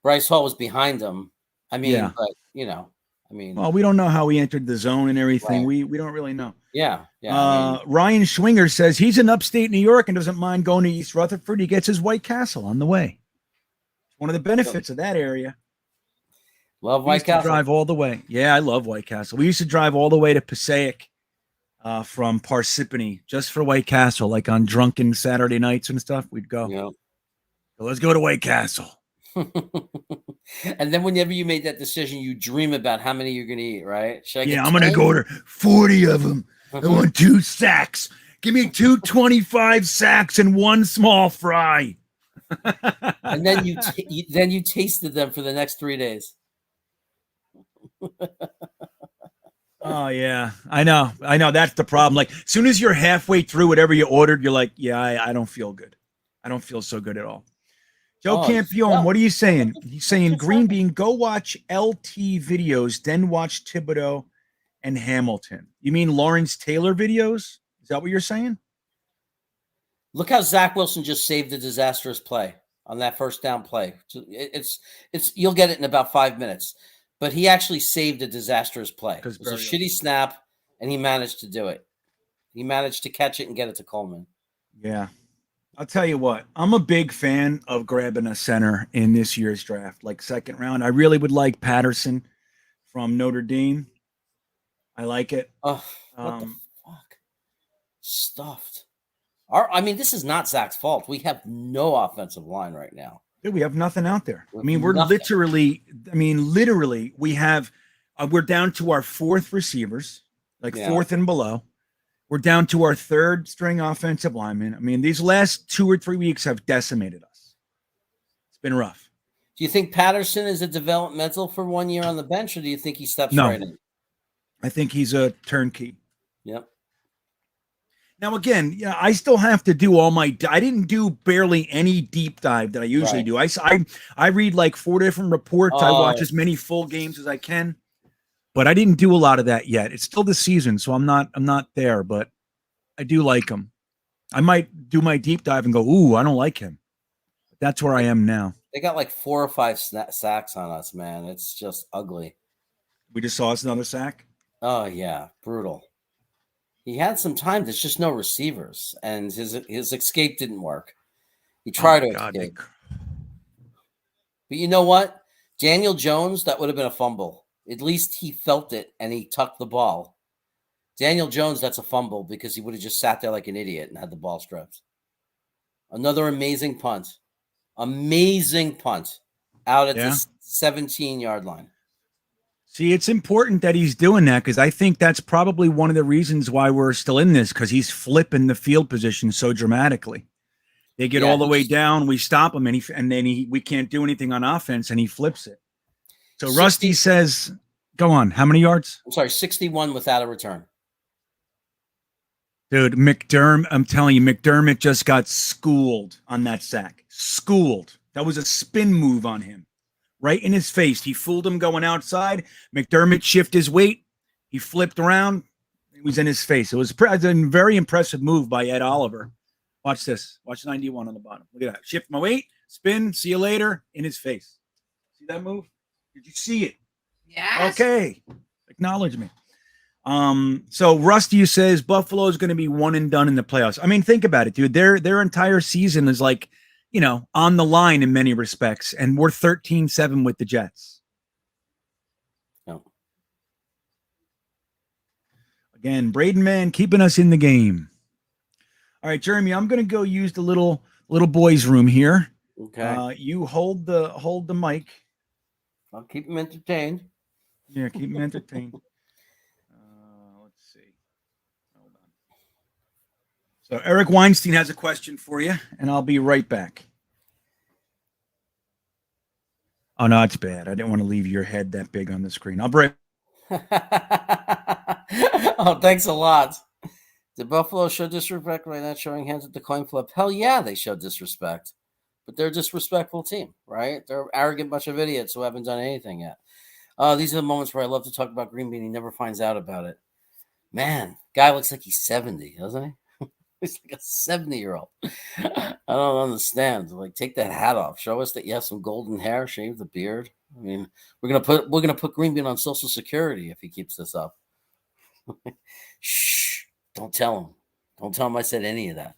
Bryce Hall was behind him. I mean, Yeah. but, well, we don't know how he entered the zone and everything. Right. We don't really know. Yeah. Ryan Schwinger says he's in upstate New York and doesn't mind going to East Rutherford. He gets his White Castle on the way. One of the benefits of that area. Love White Castle. Drive all the way. Yeah, I love White Castle. We used to drive all the way to Passaic from Parsippany just for White Castle, like on drunken Saturday nights and stuff. We'd go. Yeah. So let's go to White Castle. And then whenever you made that decision, you dream about how many you're going to eat, right? I'm going to go to 40 of them. I want 2 sacks. Give me 2 25 sacks and 1 small fry. And then you tasted them for the next 3 days. Oh, yeah. I know. That's the problem. Like, as soon as you're halfway through whatever you ordered, you're like, yeah, I don't feel good. I don't feel so good at all. Joe Campione, what are you saying? He's saying, GreenBean, go watch LT videos, then watch Thibodeau and Hamilton. You mean Lawrence Taylor videos? Is that what you're saying? Look how Zach Wilson just saved a disastrous play on that 1st down play. It's you'll get it in about 5 minutes. But he actually saved a disastrous play. It was a shitty snap, and he managed to do it. He managed to catch it and get it to Coleman. Yeah. I'll tell you what, I'm a big fan of grabbing a center in this year's draft, like 2nd round. I really would like Patterson from Notre Dame. I like it. Oh, what the fuck? Stuffed. This is not Zach's fault. We have no offensive line right now. Dude, we have nothing out there. I mean, we're literally, we have, we're down to our 4th receivers, like 4th and below. We're down to our 3rd string offensive lineman. I mean, these last 2 or 3 weeks have decimated us. It's been rough. Do you think Patterson is a developmental for 1 year on the bench, or do you think he steps right in? I think he's a turnkey. Yep. Now, again, I still have to do I didn't do barely any deep dive that I usually do. I read like 4 different reports. I watch as many full games as I can. But I didn't do a lot of that yet. It's still the season, so I'm not there, but I do like him. I might do my deep dive and go, ooh, I don't like him. That's where I am now. They got like 4 or 5 sacks on us, man. It's just ugly. We just saw us another sack? Oh, yeah. Brutal. He had some time. There's just no receivers, and his escape didn't work. He tried to escape. But you know what? Daniel Jones, that would have been a fumble. At least he felt it, and he tucked the ball. Daniel Jones, that's a fumble because he would have just sat there like an idiot and had the ball stripped. Another amazing punt. Amazing punt out at the 17-yard line. See, it's important that he's doing that because I think that's probably one of the reasons why we're still in this, because he's flipping the field position so dramatically. They get all the way down, we stop him, and then we can't do anything on offense, and he flips it. So Rusty says, go on, how many yards? I'm sorry, 61 without a return. Dude, I'm telling you, McDermott just got schooled on that sack. Schooled. That was a spin move on him, right in his face. He fooled him going outside. McDermott shifted his weight. He flipped around. It was in his face. It was a very impressive move by Ed Oliver. Watch this. Watch 91 on the bottom. Look at that. Shift my weight, spin, see you later, in his face. See that move? Did you see it? Yes. Okay. Acknowledge me. So Rusty says Buffalo is going to be one and done in the playoffs. I mean, think about it, dude. Their entire season is like, on the line in many respects, and we're 13-7 with the Jets. No. Again, Braden Man keeping us in the game. All right, Jeremy, I'm going to go use the little boys' room here. Okay. You hold the mic. I'll keep them entertained. Yeah, keep them entertained. Let's see. Hold on. So Eric Weinstein has a question for you, and I'll be right back. Oh, no, it's bad. I didn't want to leave your head that big on the screen. I'll break. Oh, thanks a lot. Did Buffalo show disrespect by not showing hands at the coin flip? Hell yeah, they showed disrespect. But they're a disrespectful team, right? They're an arrogant bunch of idiots who haven't done anything yet. These are the moments where I love to talk about GreenBean. He never finds out about it. Man, guy looks like he's 70, doesn't he? He's like a 70-year-old. I don't understand. Like, take that hat off. Show us that you have some golden hair. Shave the beard. I mean, we're gonna put GreenBean on Social Security if he keeps this up. Shh! Don't tell him. Don't tell him I said any of that.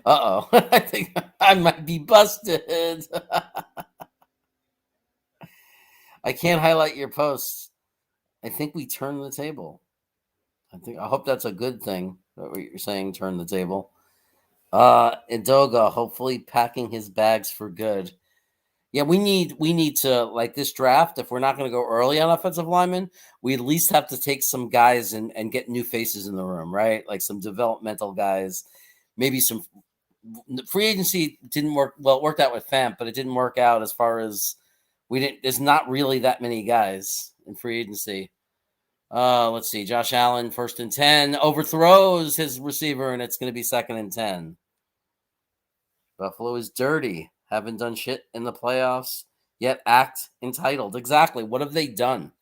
Uh-oh. I think I might be busted. I can't highlight your posts. I think we turned the table. I hope that's a good thing. What you're saying, turn the table. Idoga hopefully packing his bags for good. Yeah, we need to, like, this draft, if we're not going to go early on offensive linemen, we at least have to take some guys and get new faces in the room, right? Like some developmental guys, maybe some free agency didn't work. Well, it worked out with Famp, but it didn't work out as far as there's not really that many guys in free agency. Let's see. Josh Allen, 1st and 10, overthrows his receiver, and it's going to be 2nd and 10. Buffalo is dirty. Haven't done shit in the playoffs, yet act entitled. Exactly. What have they done?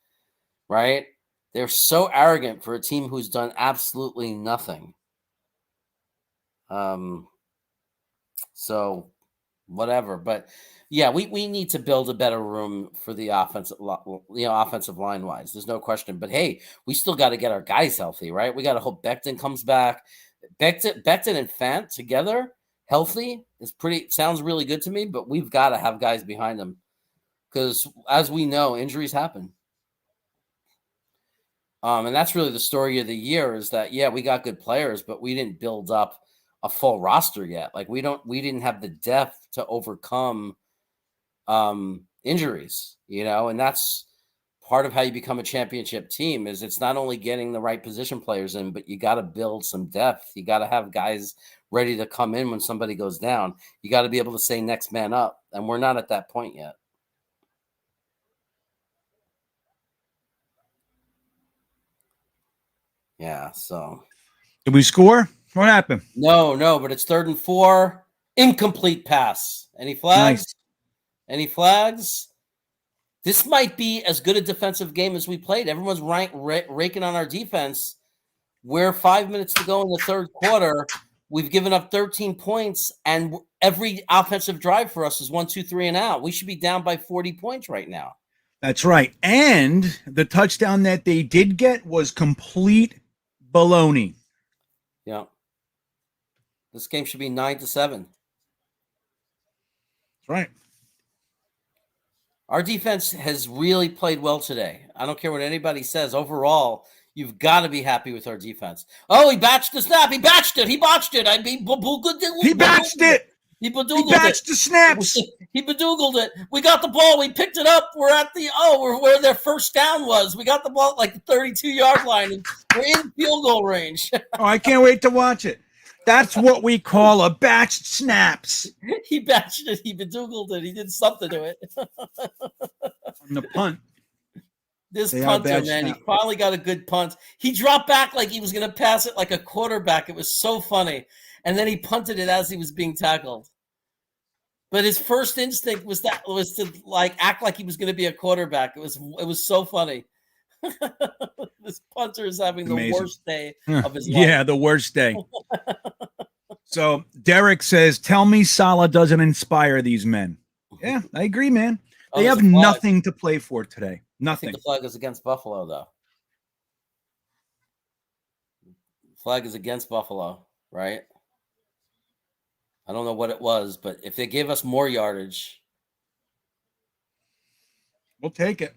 Right? They're so arrogant for a team who's done absolutely nothing. So whatever. But yeah, we need to build a better room for the offensive line wise. There's no question. But hey, we still got to get our guys healthy, right? We got to hope Becton comes back. Becton and Fant together, healthy, sounds really good to me. But we've got to have guys behind them because, as we know, injuries happen. And that's really the story of the year is that, yeah, we got good players, but we didn't build up a full roster yet. Like we didn't have the depth to overcome injuries, and that's part of how you become a championship team is it's not only getting the right position players in, but you got to build some depth. You got to have guys ready to come in when somebody goes down. You got to be able to say next man up. And we're not at that point yet. Yeah. So did we score? What happened? No, but it's 3rd and 4. Incomplete pass. Any flags? Nice. Any flags? This might be as good a defensive game as we played. Everyone's raking on our defense. We're 5 minutes to go in the 3rd quarter. We've given up 13 points, and every offensive drive for us is 1, 2, 3, and out. We should be down by 40 points right now. That's right. And the touchdown that they did get was complete baloney. Yeah. This game should be 9-7. That's right. Our defense has really played well today. I don't care what anybody says. Overall, you've got to be happy with our defense. Oh, he batched the snap. He batched it. He botched it. He batched it. He batched the snaps. He badoogled it. We got the ball. We picked it up. We're at we're where their first down was. We got the ball at like the 32-yard line. And we're in field goal range. Oh, I can't wait to watch it. That's what we call a batched snaps. He batched it. He badoogled it. He did something to it. On the punt. This punter, man, he finally got a good punt. He dropped back like he was going to pass it like a quarterback. It was so funny. and then he punted it as he was being tackled. But his first instinct was to like act like he was going to be a quarterback. It was so funny. This punter is having the worst day of his life. Yeah, the worst day. So Derek says, "Tell me Salah doesn't inspire these men." Yeah, I agree, man. They have nothing to play for today. Nothing. I think the flag is against Buffalo, though. Flag is against Buffalo, right? I don't know what it was, but if they gave us more yardage, we'll take it.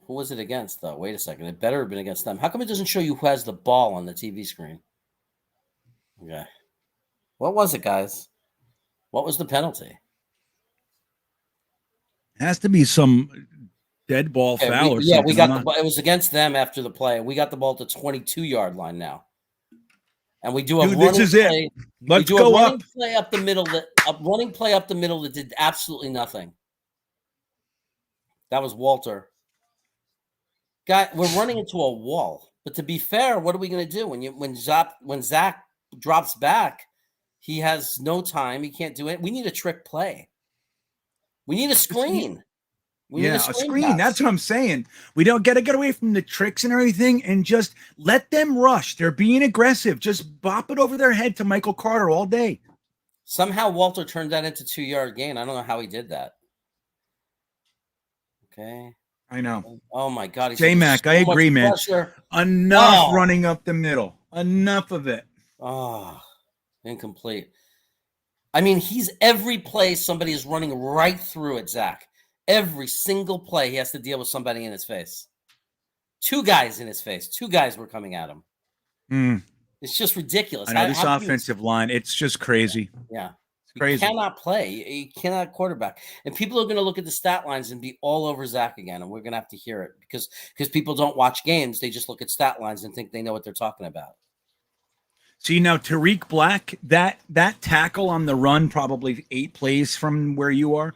Who was it against, though? Wait a second. It better have been against them. How come it doesn't show you who has the ball on the TV screen? Okay. What was it, guys? What was the penalty? It has to be some dead ball foul or something. We got the ball. It was against them after the play. We got the ball to 22-yard line now. And we do a running this is play. it. Let's go up. Play up the middle. A running play up the middle that did absolutely nothing. That was Walter. Guy, we're running into a wall. But to be fair, what are we going to do when Zach drops back? He has no time. He can't do it. We need a trick play. We need a screen. A screen. That's what I'm saying. We don't get to get away from the tricks and everything and just let them rush. They're being aggressive. Just bop it over their head to Michael Carter all day. Somehow Walter turned that into 2-yard gain. I don't know how he did that. Okay. I know. Oh my God. J-Mac, I agree, man. Enough running up the middle. Enough of it. Oh, incomplete. I mean, he's every play somebody is running right through it, Zach. Every single play, he has to deal with somebody in his face. 2 guys in his face. 2 guys were coming at him. It's just ridiculous. I know this offensive line. It's just crazy. Yeah. It's crazy. You cannot play. You cannot quarterback. And people are going to look at the stat lines and be all over Zach again. And we're going to have to hear it because people don't watch games. They just look at stat lines and think they know what they're talking about. See, now Tariq Black, that tackle on the run, probably 8 plays from where you are.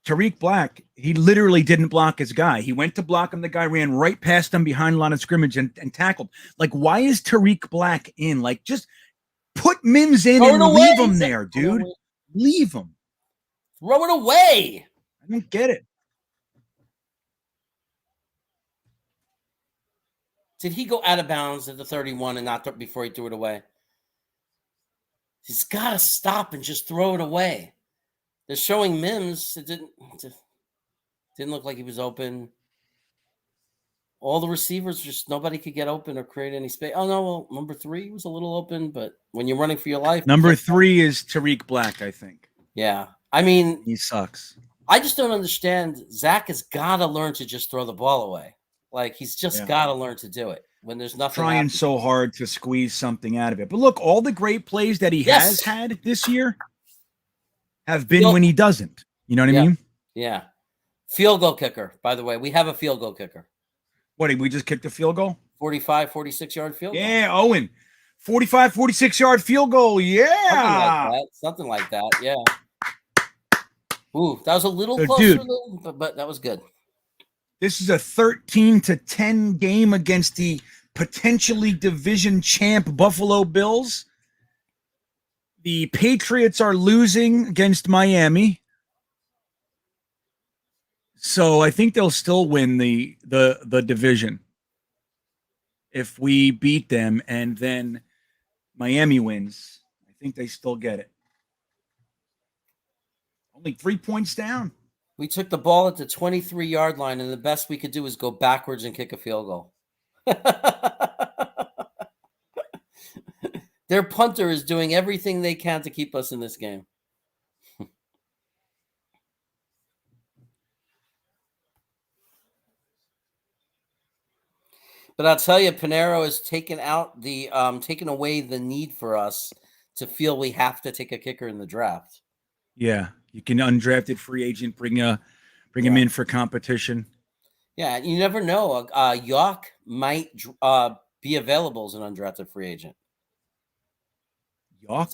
Tariq Black, he literally didn't block his guy. He went to block him. The guy ran right past him behind line of scrimmage and tackled. Like, why is Tariq Black in? Like, just put Mims in and leave him there, dude. Leave him. Throw it away. I don't get it. Did he go out of bounds at the 31 and not before he threw it away? He's got to stop and just throw it away. They're showing Mims. It didn't look like he was open. All the receivers, just nobody could get open or create any space. Oh, no, well, number 3 was a little open, but when you're running for your life. Number 3 is Tariq Black, I think. Yeah. I mean. He sucks. I just don't understand. Zach has got to learn to just throw the ball away. Like, he's just got to learn to do it when there's nothing. Trying so hard to squeeze something out of it. But look, all the great plays that he has had this year have been when he doesn't. You know what I mean? Yeah. Field goal kicker, by the way. We have a field goal kicker. What, did we just kick the field goal? 45, 46-yard field goal. Yeah, Owen. 45, 46-yard field goal. Yeah. Something like that. Yeah. Ooh, that was a little so, closer, dude, but that was good. This is a 13-10 game against the potentially division champ Buffalo Bills. The Patriots are losing against Miami. So I think they'll still win the division if we beat them and then Miami wins. I think they still get it. Only 3 points down. We took the ball at the 23-yard line, and the best we could do is go backwards and kick a field goal. Their punter is doing everything they can to keep us in this game. But I'll tell you, Panero has taken away the need for us to feel we have to take a kicker in the draft. Yeah, you can undrafted free agent bring him in for competition. Yeah, you never know. York might be available as an undrafted free agent. York?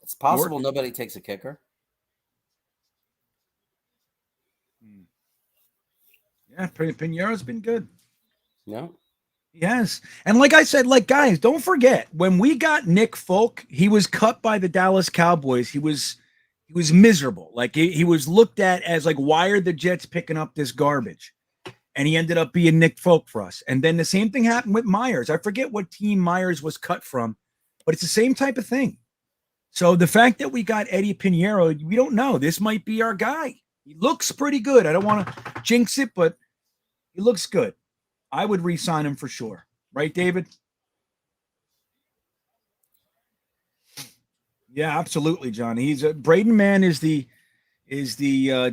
It's possible nobody takes a kicker. Yeah, Pinero's been good. No. Yes. And like I said, like, guys, don't forget when we got Nick Folk, he was cut by the Dallas Cowboys. He was miserable. Like he was looked at as like, why are the Jets picking up this garbage? And he ended up being Nick Folk for us. And then the same thing happened with Myers. I forget what team Myers was cut from, but it's the same type of thing. So the fact that we got Eddie Pinheiro, we don't know. This might be our guy. He looks pretty good. I don't want to jinx it, but he looks good. I would re-sign him for sure. Right, David? Yeah, absolutely, John. He's Braden Mann is the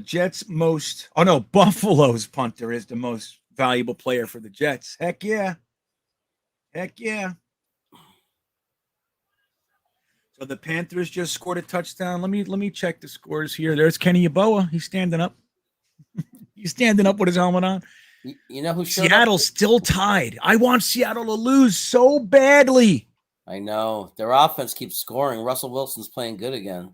Jets' most. Oh no, Buffalo's punter is the most valuable player for the Jets. Heck yeah, heck yeah. So the Panthers just scored a touchdown. Let me check the scores here. There's Kenny Yeboah. He's standing up. He's standing up with his helmet on. You know who showed Seattle's up? still tied. I want Seattle to lose so badly. I know. Their offense keeps scoring. Russell Wilson's playing good again.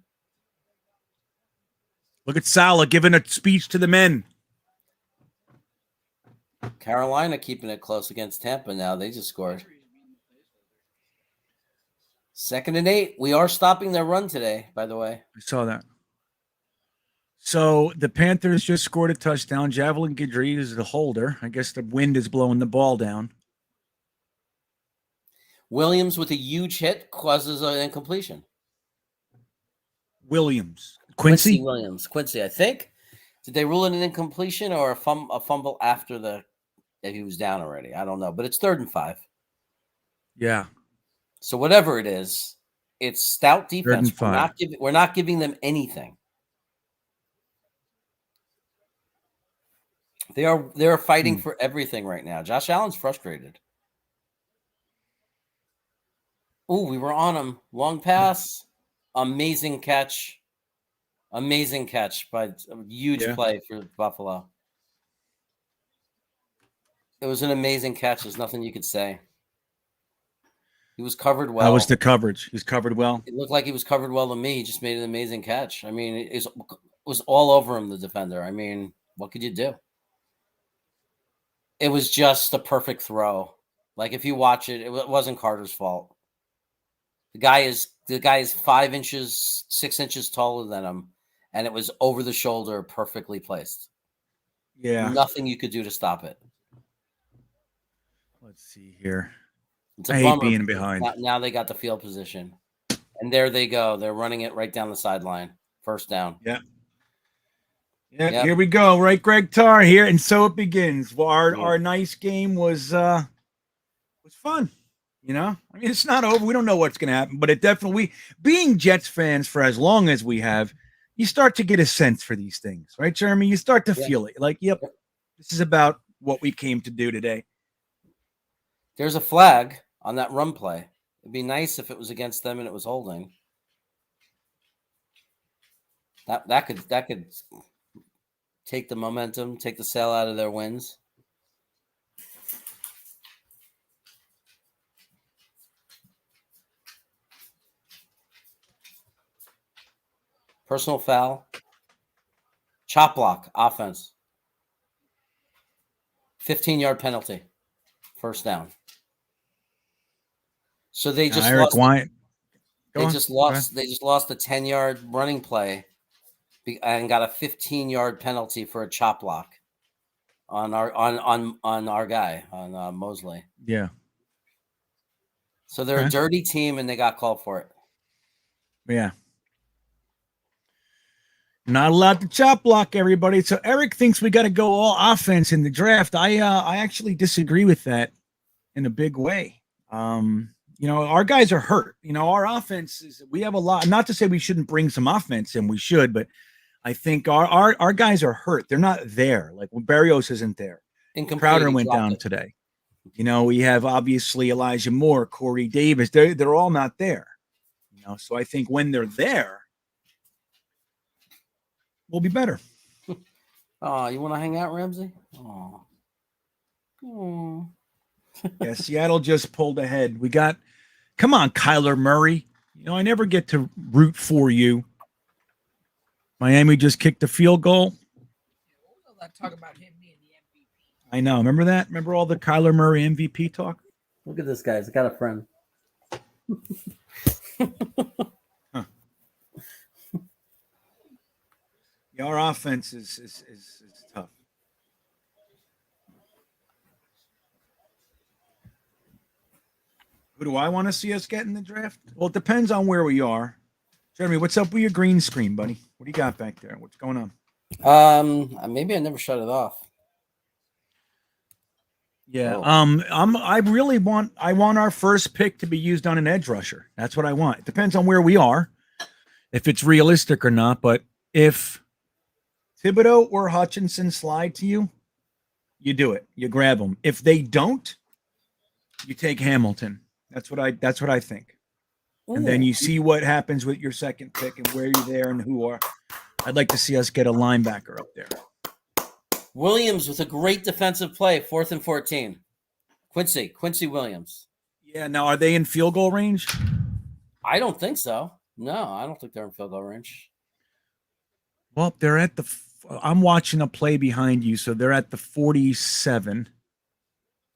Look at Salah giving a speech to the men. Carolina keeping it close against Tampa now. They just scored. 2nd and 8. We are stopping their run today, by the way. I saw that. So the Panthers just scored a touchdown. Javelin Guidry is the holder. I guess the wind is blowing the ball down. Williams with a huge hit causes an incompletion. Williams. Quincy Williams. Quincy, I think. Did they rule it an incompletion or a fumble after that he was down already? I don't know, but it's 3rd and 5. Yeah. So whatever it is, it's stout 3rd defense. and 5. We're not giving them anything. They are fighting for everything right now. Josh Allen's frustrated. Ooh, we were on him. Long pass. Amazing catch. Amazing catch by a huge play for Buffalo. It was an amazing catch. There's nothing you could say. He was covered well. How was the coverage? He was covered well. It looked like he was covered well to me. He just made an amazing catch. I mean, it was all over him, the defender. I mean, what could you do? It was just a perfect throw. Like if you watch it, it wasn't Carter's fault. The guy is 5 inches, 6 inches taller than him, and it was over the shoulder, perfectly placed. Yeah. Nothing you could do to stop it. Let's see here. It's a I hate bummer. being behind. Now they got the field position. And there they go. They're running it right down the sideline. 1st down. Yeah. Yeah, Here we go. Right, Greg Tarr here. And so it begins. Well, our nice game was fun. You know, I mean, it's not over. We don't know what's going to happen, but it definitely, being Jets fans for as long as we have, you start to get a sense for these things, right, Jeremy? You start to feel it. Like, yep, this is about what we came to do today. There's a flag on that run play. It'd be nice if it was against them and it was holding. That could take the momentum, take the sail out of their wins. Personal foul. Chop block, offense. 15-yard penalty. 1st down. So they just Eric Wyatt. They just lost a 10-yard running play and got a 15-yard penalty for a chop block on our guy, on Mosley. Yeah. So they're a dirty team and they got called for it. Yeah. Not allowed to chop block, everybody. So Eric thinks we got to go all offense in the draft. I actually disagree with that in a big way. You know, our guys are hurt. You know, our offense is, we have a lot, not to say we shouldn't bring some offense in, we should, but I think our guys are hurt. They're not there. Like Barrios isn't there. Crowder went down today. You know, we have obviously Elijah Moore, Corey Davis. They're all not there. You know, so I think when they're there, we'll be better. Oh, you want to hang out, Ramsey? Oh. Yeah, Seattle just pulled ahead. Come on, Kyler Murray. You know, I never get to root for you. Miami just kicked the field goal. Let's talk about him being the MVP. I know. Remember that? Remember all the Kyler Murray MVP talk? Look at this guy. He's got a friend. Huh. Yeah, our offense is tough. Who do I want to see us get in the draft? Well, it depends on where we are. Jeremy, what's up with your green screen, buddy? What do you got back there? What's going on? Maybe I never shut it off. Yeah. Oh. I want our first pick to be used on an edge rusher. That's what I want. It depends on where we are, if it's realistic or not. But if Thibodeau or Hutchinson slide to you, you do it. You grab them. If they don't, you take Hamilton. That's what I think. And then you see what happens with your second pick and where you're there and who are. I'd like to see us get a linebacker up there. Williams with a great defensive play, 4th and 14. Quincy Williams. Yeah, now are they in field goal range? I don't think so. No, I don't think they're in field goal range. Well, they're at the I'm watching a play behind you, so they're at the 47.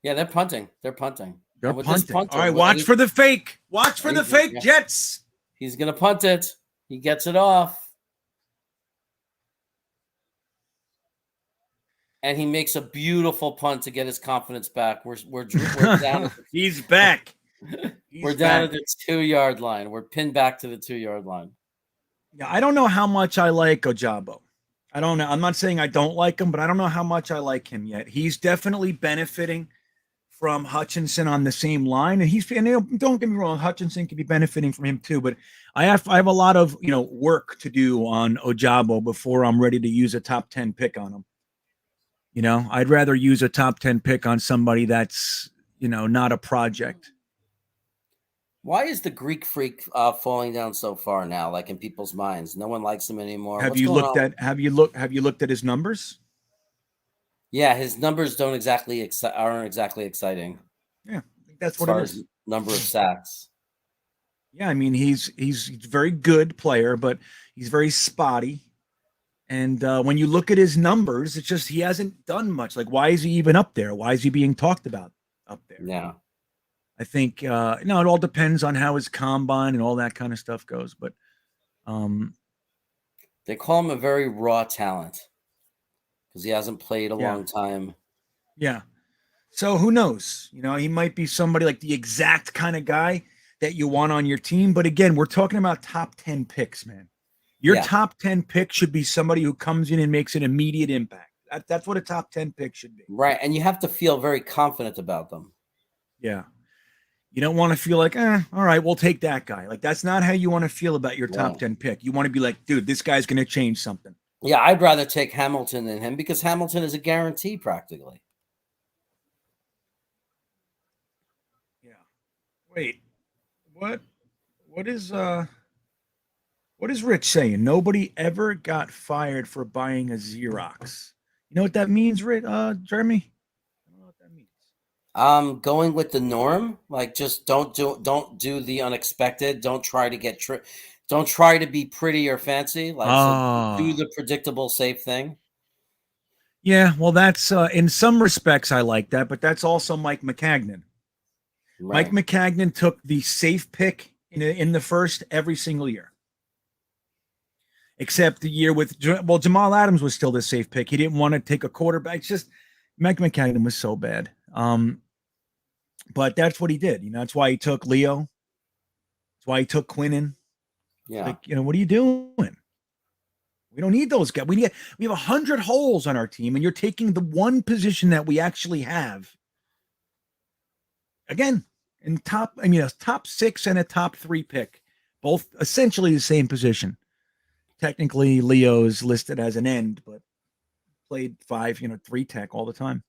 Yeah, they're punting. They're punting. They're And with this punting. punter, All right, watch for the fake. Watch for the fake, yeah. Jets. He's going to punt it. He gets it off. And he makes a beautiful punt to get his confidence back. We're down. He's back. We're down at the 2-yard line. We're pinned back to the 2-yard line. Yeah, I don't know how much I like Ojabo. I don't know. I'm not saying I don't like him, but I don't know how much I like him yet. He's definitely benefiting from Hutchinson on the same line, and don't get me wrong, Hutchinson could be benefiting from him too. But I have a lot of work to do on Ojabo before I'm ready to use a top 10 pick on him. I'd rather use a top 10 pick on somebody that's not a project. Why is the Greek freak falling down so far now? Like in people's minds, no one likes him anymore. Have you looked at his numbers? Yeah, his numbers aren't exactly exciting. Yeah, I think that's As what far it as is. number of sacks. Yeah, I mean he's a very good player, but he's very spotty. And when you look at his numbers, it's just he hasn't done much. Like, why is he even up there? Why is he being talked about up there? Yeah. I think it all depends on how his combine and all that kind of stuff goes. But they call him a very raw talent because he hasn't played a long time. Yeah. So who knows? He might be somebody like the exact kind of guy that you want on your team. But again, we're talking about top 10 picks, man. Your top 10 pick should be somebody who comes in and makes an immediate impact. That's what a top 10 pick should be. Right. And you have to feel very confident about them. Yeah. You don't want to feel like, all right, we'll take that guy. Like, that's not how you want to feel about your top 10 pick. You want to be like, dude, this guy's going to change something. Yeah, I'd rather take Hamilton than him because Hamilton is a guarantee practically. Yeah. Wait. What is Rich saying? Nobody ever got fired for buying a Xerox. You know what that means, Jeremy? I don't know what that means. Going with the norm, like just don't do the unexpected. Don't try to get don't try to be pretty or fancy. Like so do the predictable, safe thing. Yeah, well, that's in some respects I like that, but that's also Mike McCagnon. Right. Mike McCagnon took the safe pick in the first every single year. Except the year with Jamal Adams was still the safe pick. He didn't want to take a quarterback. It's just Mike McCagnon was so bad. But that's what he did. That's why he took Leo. That's why he took Quinnen. Yeah. Like, what are you doing? We don't need those guys. We have 100 holes on our team, and you're taking the one position that we actually have. Again, a top 6 and a top 3 pick, both essentially the same position. Technically, Leo's listed as an end, but played 3 tech all the time.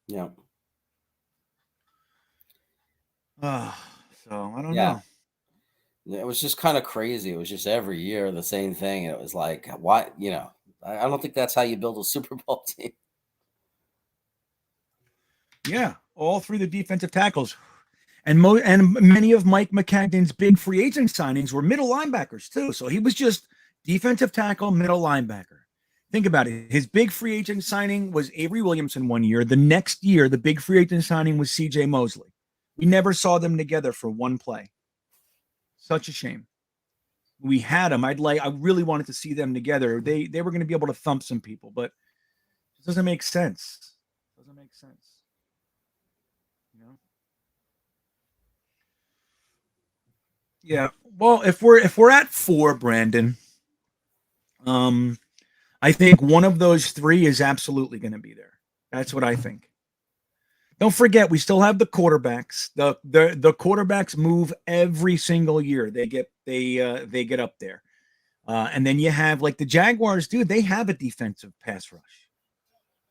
Yeah. So I don't know. It was just kind of crazy. It was just every year the same thing. It was like, what? I don't think that's how you build a Super Bowl team. Yeah, all through the defensive tackles. And many of Mike McCagnon's big free agent signings were middle linebackers too. So he was just defensive tackle, middle linebacker. Think about it. His big free agent signing was Avery Williamson one year. The next year, the big free agent signing was CJ Mosley. We never saw them together for one play. Such a shame. We had them. I really wanted to see them together. They were going to be able to thump some people, but it doesn't make sense. Doesn't make sense. You know? Yeah. Well, if we're at 4, Brandon, I think one of those 3 is absolutely going to be there. That's what I think. Don't forget, we still have the quarterbacks. The quarterbacks move every single year. They get up there, and then you have like the Jaguars. Dude, they have a defensive pass rush.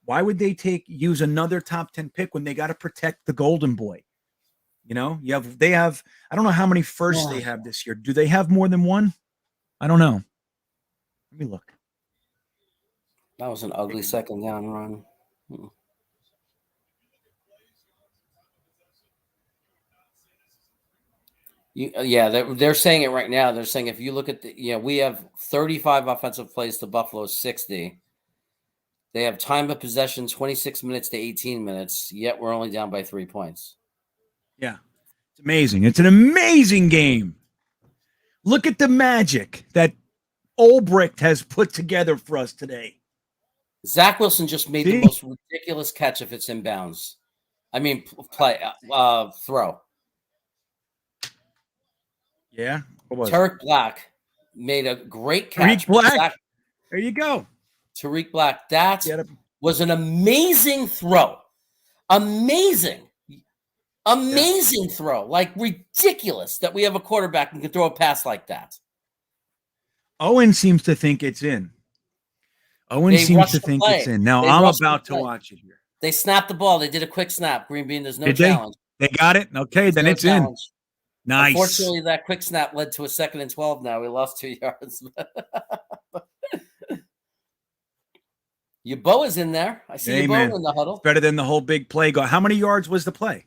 Why would they use another top 10 pick when they got to protect the Golden Boy? You know, they have. I don't know how many firsts they have this year. Do they have more than one? I don't know. Let me look. That was an ugly second down run. They're saying it right now. They're saying if you look at we have 35 offensive plays to Buffalo's 60. They have time of possession 26 minutes to 18 minutes, yet we're only down by 3 points. Yeah, it's amazing. It's an amazing game. Look at the magic that Ulbricht has put together for us today. Zach Wilson just made the most ridiculous catch if it's inbounds. I mean, throw. Yeah. Tariq Black made a great catch. Tariq Black. There you go. Tariq Black. That was an amazing throw. Amazing throw. Like ridiculous that we have a quarterback who can throw a pass like that. Owen seems to think it's in. It's in. Now I'm about to watch it here. They snapped the ball. They did a quick snap. GreenBean, there's no challenge. They got it? Okay, then it's in. Nice. Unfortunately, that quick snap led to a 2nd and 12 now. We lost 2 yards. Your Bo is in there. I see your Bo in the huddle. It's better than the whole big play. How many yards was the play?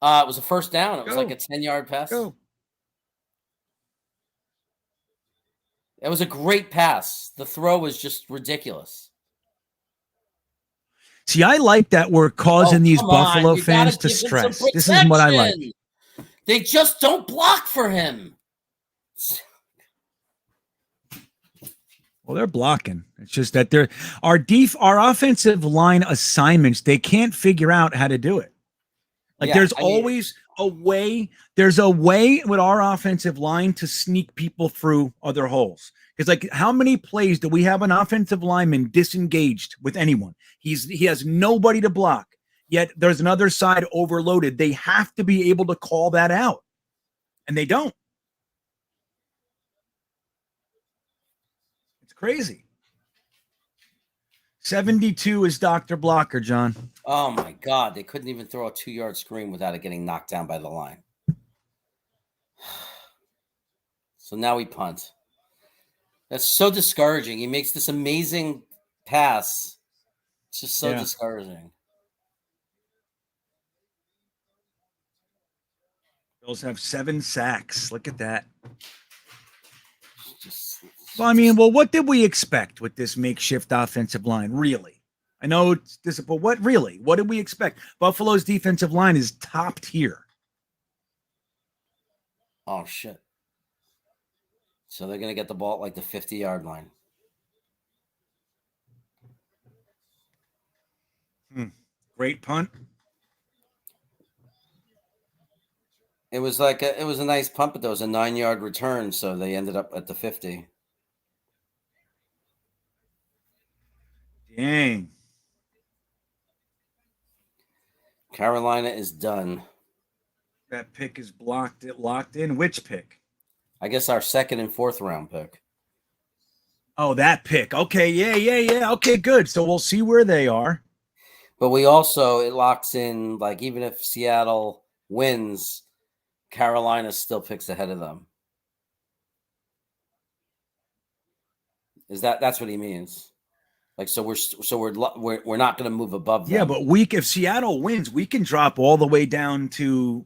It was a first down. It was like a 10-yard pass. It was a great pass. The throw was just ridiculous. See, I like that we're causing these Buffalo fans to stress. This is what I like. They just don't block for him. Well, they're blocking. It's just that our offensive line assignments, they can't figure out how to do it. Like there's always a way. There's a way with our offensive line to sneak people through other holes. Because like how many plays do we have an offensive lineman disengaged with anyone? He has nobody to block. Yet there's another side overloaded. They have to be able to call that out. And they don't. It's crazy. 72 is Dr. Blocker, John. Oh, my God. They couldn't even throw a 2-yard screen without it getting knocked down by the line. So now we punt. That's so discouraging. He makes this amazing pass. It's just so discouraging. Bills have 7 sacks. Look at that. What did we expect with this makeshift offensive line? Really? I know it's this, but what really? What did we expect? Buffalo's defensive line is top tier. Oh, shit. So they're going to get the ball at like the 50-yard line. Great punt. It was a nice punt, but there was a 9-yard return, so they ended up at the 50. Dang. Carolina is done. That pick is locked in. Which pick? I guess our 2nd and 4th round pick. Oh, that pick. Okay, yeah. Okay, good. So we'll see where they are. But it locks in, like, even if Seattle wins, Carolina still picks ahead of them. That's what he means? Like, so we're not going to move above them. Yeah, but if Seattle wins, we can drop all the way down to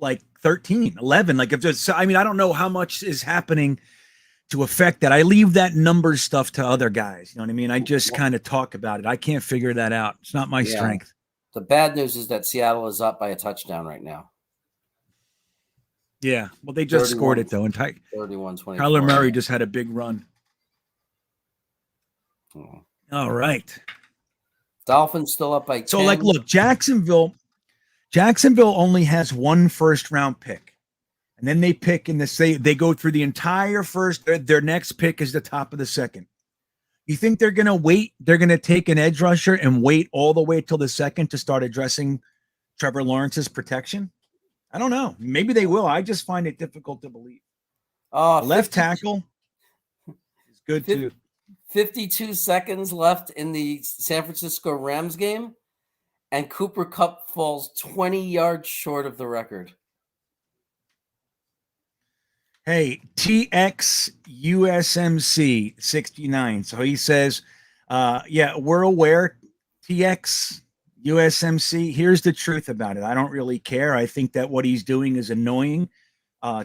like 13, 11. Like I don't know how much is happening to affect that. I leave that numbers stuff to other guys. You know what I mean? I just kind of talk about it. I can't figure that out. It's not my strength. The bad news is that Seattle is up by a touchdown right now. Yeah. Well, they just scored it, though. And 31-24. Kyler Murray just had a big run. Oh. All right. Dolphins still up by 10. So, like, look, Jacksonville only has one first-round pick. And then they pick in they go through the entire first. Their next pick is the top of the second. You think they're going to wait? They're going to take an edge rusher and wait all the way till the second to start addressing Trevor Lawrence's protection? I don't know. Maybe they will. I just find it difficult to believe. Left tackle is good too. 52 seconds left in the San Francisco Rams game, and Cooper Kupp falls 20 yards short of the record. Hey, TX USMC 69. So he says, yeah, we're aware, TX USMC. Here's the truth about it. I don't really care. I think that what he's doing is annoying,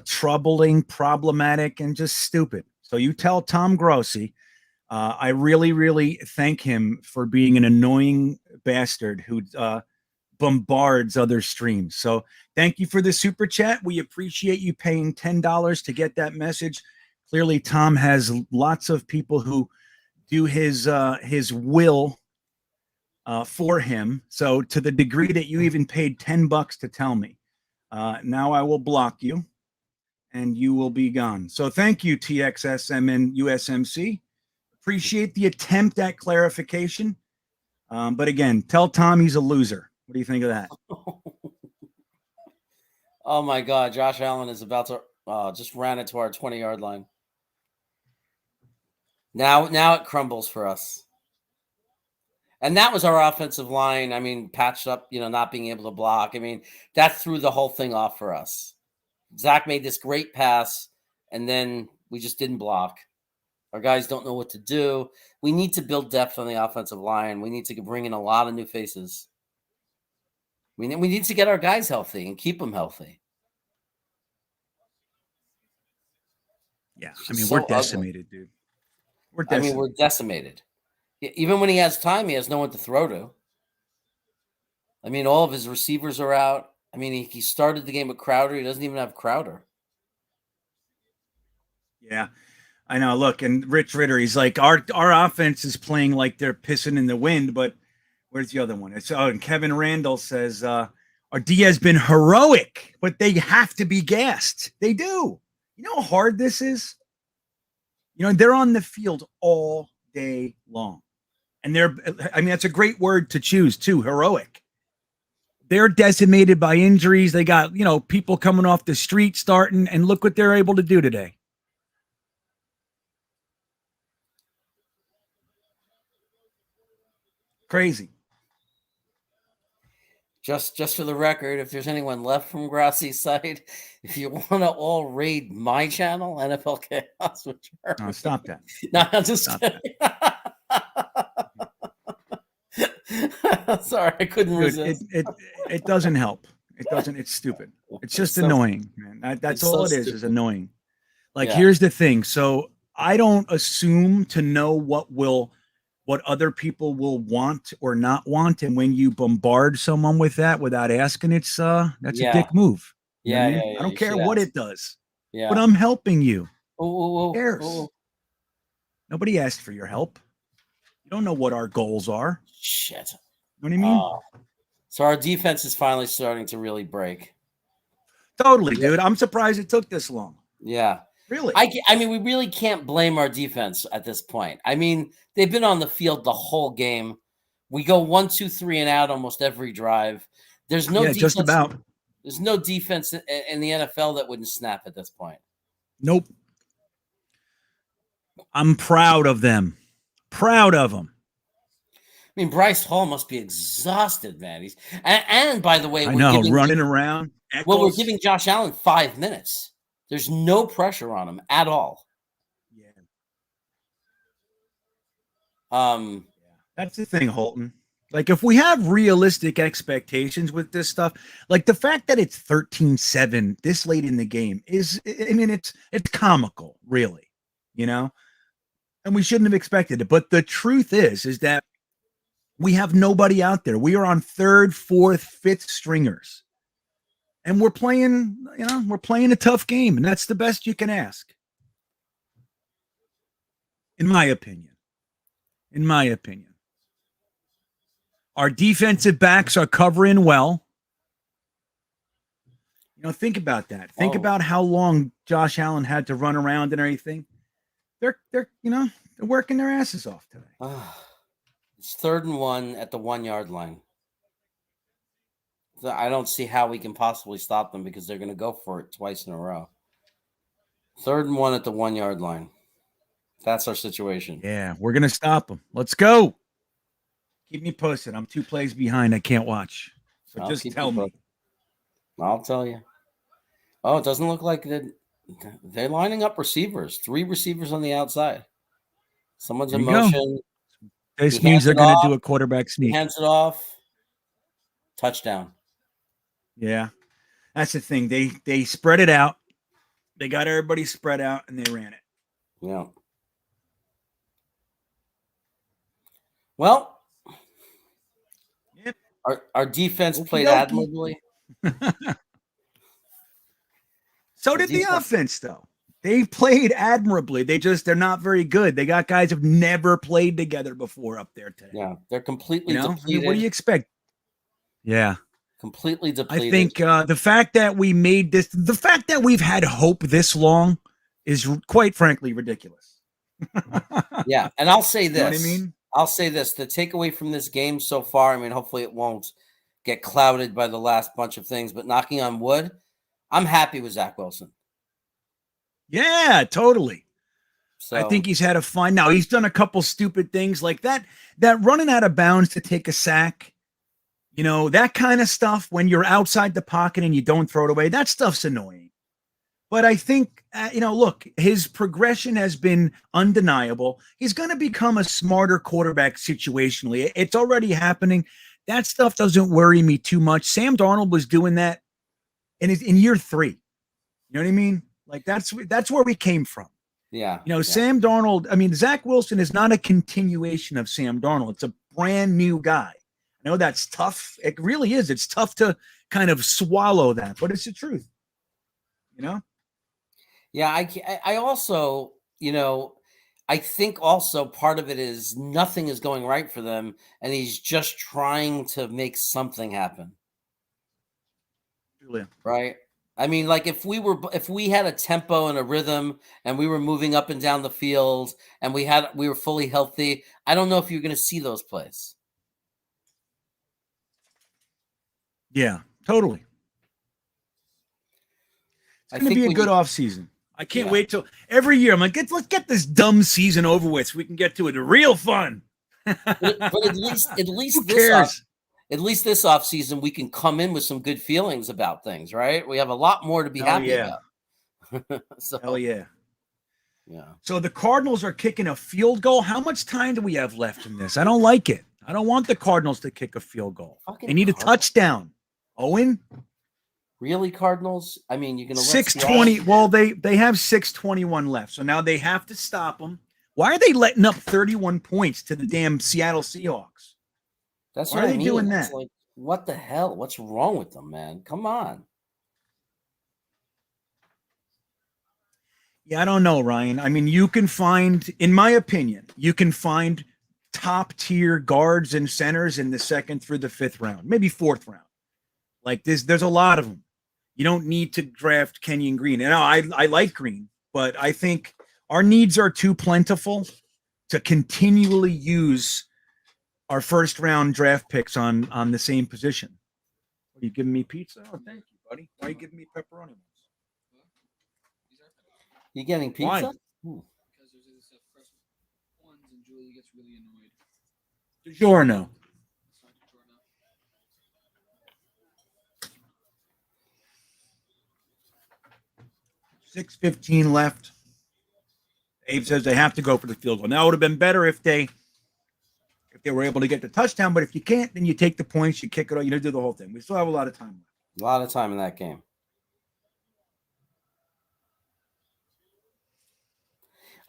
troubling, problematic, and just stupid. So you tell Tom Grossi, I really, really thank him for being an annoying bastard who bombards other streams. So thank you for the super chat. We appreciate you paying $10 to get that message. Clearly, Tom has lots of people who do his will for him. So to the degree that you even paid $10 to tell me, now I will block you and you will be gone. So thank you, TXSMN USMC. Appreciate the attempt at clarification. But again, tell Tom he's a loser. What do you think of that? Oh my God, Josh Allen is about to just ran it to our 20-yard line. Now it crumbles for us. And that was our offensive line. I mean, patched up, not being able to block. I mean, that threw the whole thing off for us. Zach made this great pass, and then we just didn't block. Our guys don't know what to do. We need to build depth on the offensive line. We need to bring in a lot of new faces. We need to get our guys healthy and keep them healthy. Yeah, I mean, we're decimated, dude. We're decimated. Even when he has time, he has no one to throw to. I mean, all of his receivers are out. I mean, he started the game with Crowder. He doesn't even have Crowder. Yeah, I know. Look, and Rich Ritter, he's like, our offense is playing like they're pissing in the wind, but where's the other one? And Kevin Randall says, our D has been heroic, but they have to be gassed. They do. You know how hard this is? They're on the field all day long. And that's a great word to choose too, heroic. They're decimated by injuries. They got, people coming off the street starting, and look what they're able to do today. Crazy. Just for the record, if there's anyone left from Grossi's side, if you want to all raid my channel, NFL Chaos, no, stop that. No, I'm just kidding. Sorry, I couldn't resist. It doesn't help. It doesn't. It's stupid. It's just annoying, man. That's all it is annoying. Here's the thing. So I don't assume to know what other people will want or not want. And when you bombard someone with that without asking, that's a dick move. I don't care what it does. Yeah. But I'm helping you. Who cares? Nobody asked for your help. You don't know what our goals are. Shit. You know what I mean? So our defense is finally starting to really break. Totally, dude. I'm surprised it took this long. Yeah. Really? I mean, we really can't blame our defense at this point. I mean, they've been on the field the whole game. We go 1, 2, 3 and out almost every drive. There's no defense. Just about. There's no defense in the NFL that wouldn't snap at this point. Nope. I'm proud of them. Proud of them. I mean, Bryce Hall must be exhausted, man. And by the way, running around. Echoes. Well, we're giving Josh Allen 5 minutes. There's no pressure on him at all. Yeah. That's the thing, Holton. If we have realistic expectations with this stuff, the fact that it's 13-7 this late in the game it's comical, really. and we shouldn't have expected it. But the truth is that we have nobody out there. We are on third, fourth, fifth stringers. And we're playing a tough game, and that's the best you can ask. In my opinion. Our defensive backs are covering well. Think about that. Think about how long Josh Allen had to run around and everything. They're working their asses off today. It's 3rd and 1 at the 1 yard line. I don't see how we can possibly stop them because they're going to go for it twice in a row. 3rd and 1 at the 1 yard line. That's our situation. Yeah, we're going to stop them. Let's go. Keep me posted. I'm 2 plays behind. I can't watch. So just tell me. I'll tell you. Oh, it doesn't look like they're lining up receivers. 3 receivers on the outside. Someone's in motion. This means they're going to do a quarterback sneak. Hands it off. Touchdown. Yeah. That's the thing. They spread it out. They got everybody spread out, and they ran it. Yeah. Well, yep. Our defense played admirably. So did the offense, though. They played admirably. They're not very good. They got guys who've never played together before up there today. Yeah, they're completely depleted. I mean, what do you expect? Yeah. Completely depleted. I think the fact that we've had hope this long is quite frankly ridiculous. Yeah, and I'll say this. You know what I mean? I'll say this. The takeaway from this game so far, I mean, hopefully it won't get clouded by the last bunch of things, but knocking on wood, I'm happy with Zach Wilson. Yeah, totally. So, I think he's had a fun. Now, he's done a couple stupid things like that running out of bounds to take a sack, that kind of stuff when you're outside the pocket and you don't throw it away, that stuff's annoying. But I think, look, his progression has been undeniable. He's going to become a smarter quarterback situationally. It's already happening. That stuff doesn't worry me too much. Sam Darnold was doing that in year 3. You know what I mean? Like that's where we came from. Yeah. Sam Darnold, I mean, Zach Wilson is not a continuation of Sam Darnold. It's a brand new guy. I know that's tough. It really is. It's tough to kind of swallow that, but it's the truth. Yeah, I also, I think also part of it is nothing is going right for them, and he's just trying to make something happen. Julia. Right? I mean, like if we had a tempo and a rhythm and we were moving up and down the field and we were fully healthy, I don't know if you're going to see those plays. Yeah, totally. It's going to be a good off season. I can't wait till every year. I'm like, let's get this dumb season over with so we can get to it. Real fun. but at least Who cares? At least this offseason, we can come in with some good feelings about things, right? We have a lot more to be happy about. Hell yeah. Yeah. So the Cardinals are kicking a field goal. How much time do we have left in this? I don't like it. I don't want the Cardinals to kick a field goal. They need a touchdown. Owen? Really, Cardinals? I mean, you're going to 6:20. Well, they have 6:21 left. So now they have to stop them. Why are they letting up 31 points to the damn Seattle Seahawks? That's Why what are they doing that? It's like, what the hell? What's wrong with them, man? Come on. Yeah, I don't know, Ryan. I mean, you can find, in my opinion, top tier guards and centers in the 2nd through the 5th round, maybe 4th round. Like there's a lot of them. You don't need to draft Kenyon Green. And I like Green, but I think our needs are too plentiful to continually use our 1st round draft picks on the same position. Are you giving me pizza? Oh, thank you, buddy. Why are you giving me pepperoni ones? You getting pizza? Why? Because there's this fresh ones and Julie gets really annoyed. DiGiorno. 6:15 left. Abe says they have to go for the field goal. Now it would have been better if they were able to get the touchdown, but if you can't, then you take the points, you kick it out, you do the whole thing. We still have a lot of time left. A lot of time in that game.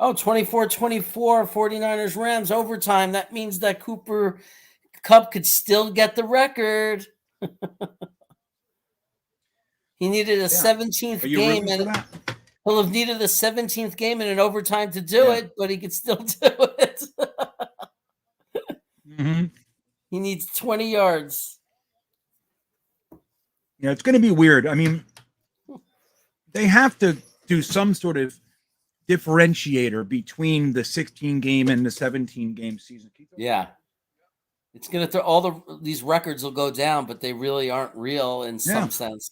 Oh, 24-24, 49ers Rams overtime. That means that Cooper Cup could still get the record. He needed a 17th Are you game, rooting for and that? he'll have needed a 17th game in an overtime to do Yeah. it, but he could still do it. Mm-hmm. He needs 20 yards. Yeah, it's going to be weird. I mean, they have to do some sort of differentiator between the 16 game and the 17 game season. Yeah. It's going to throw all these records will go down, but they really aren't real in some sense.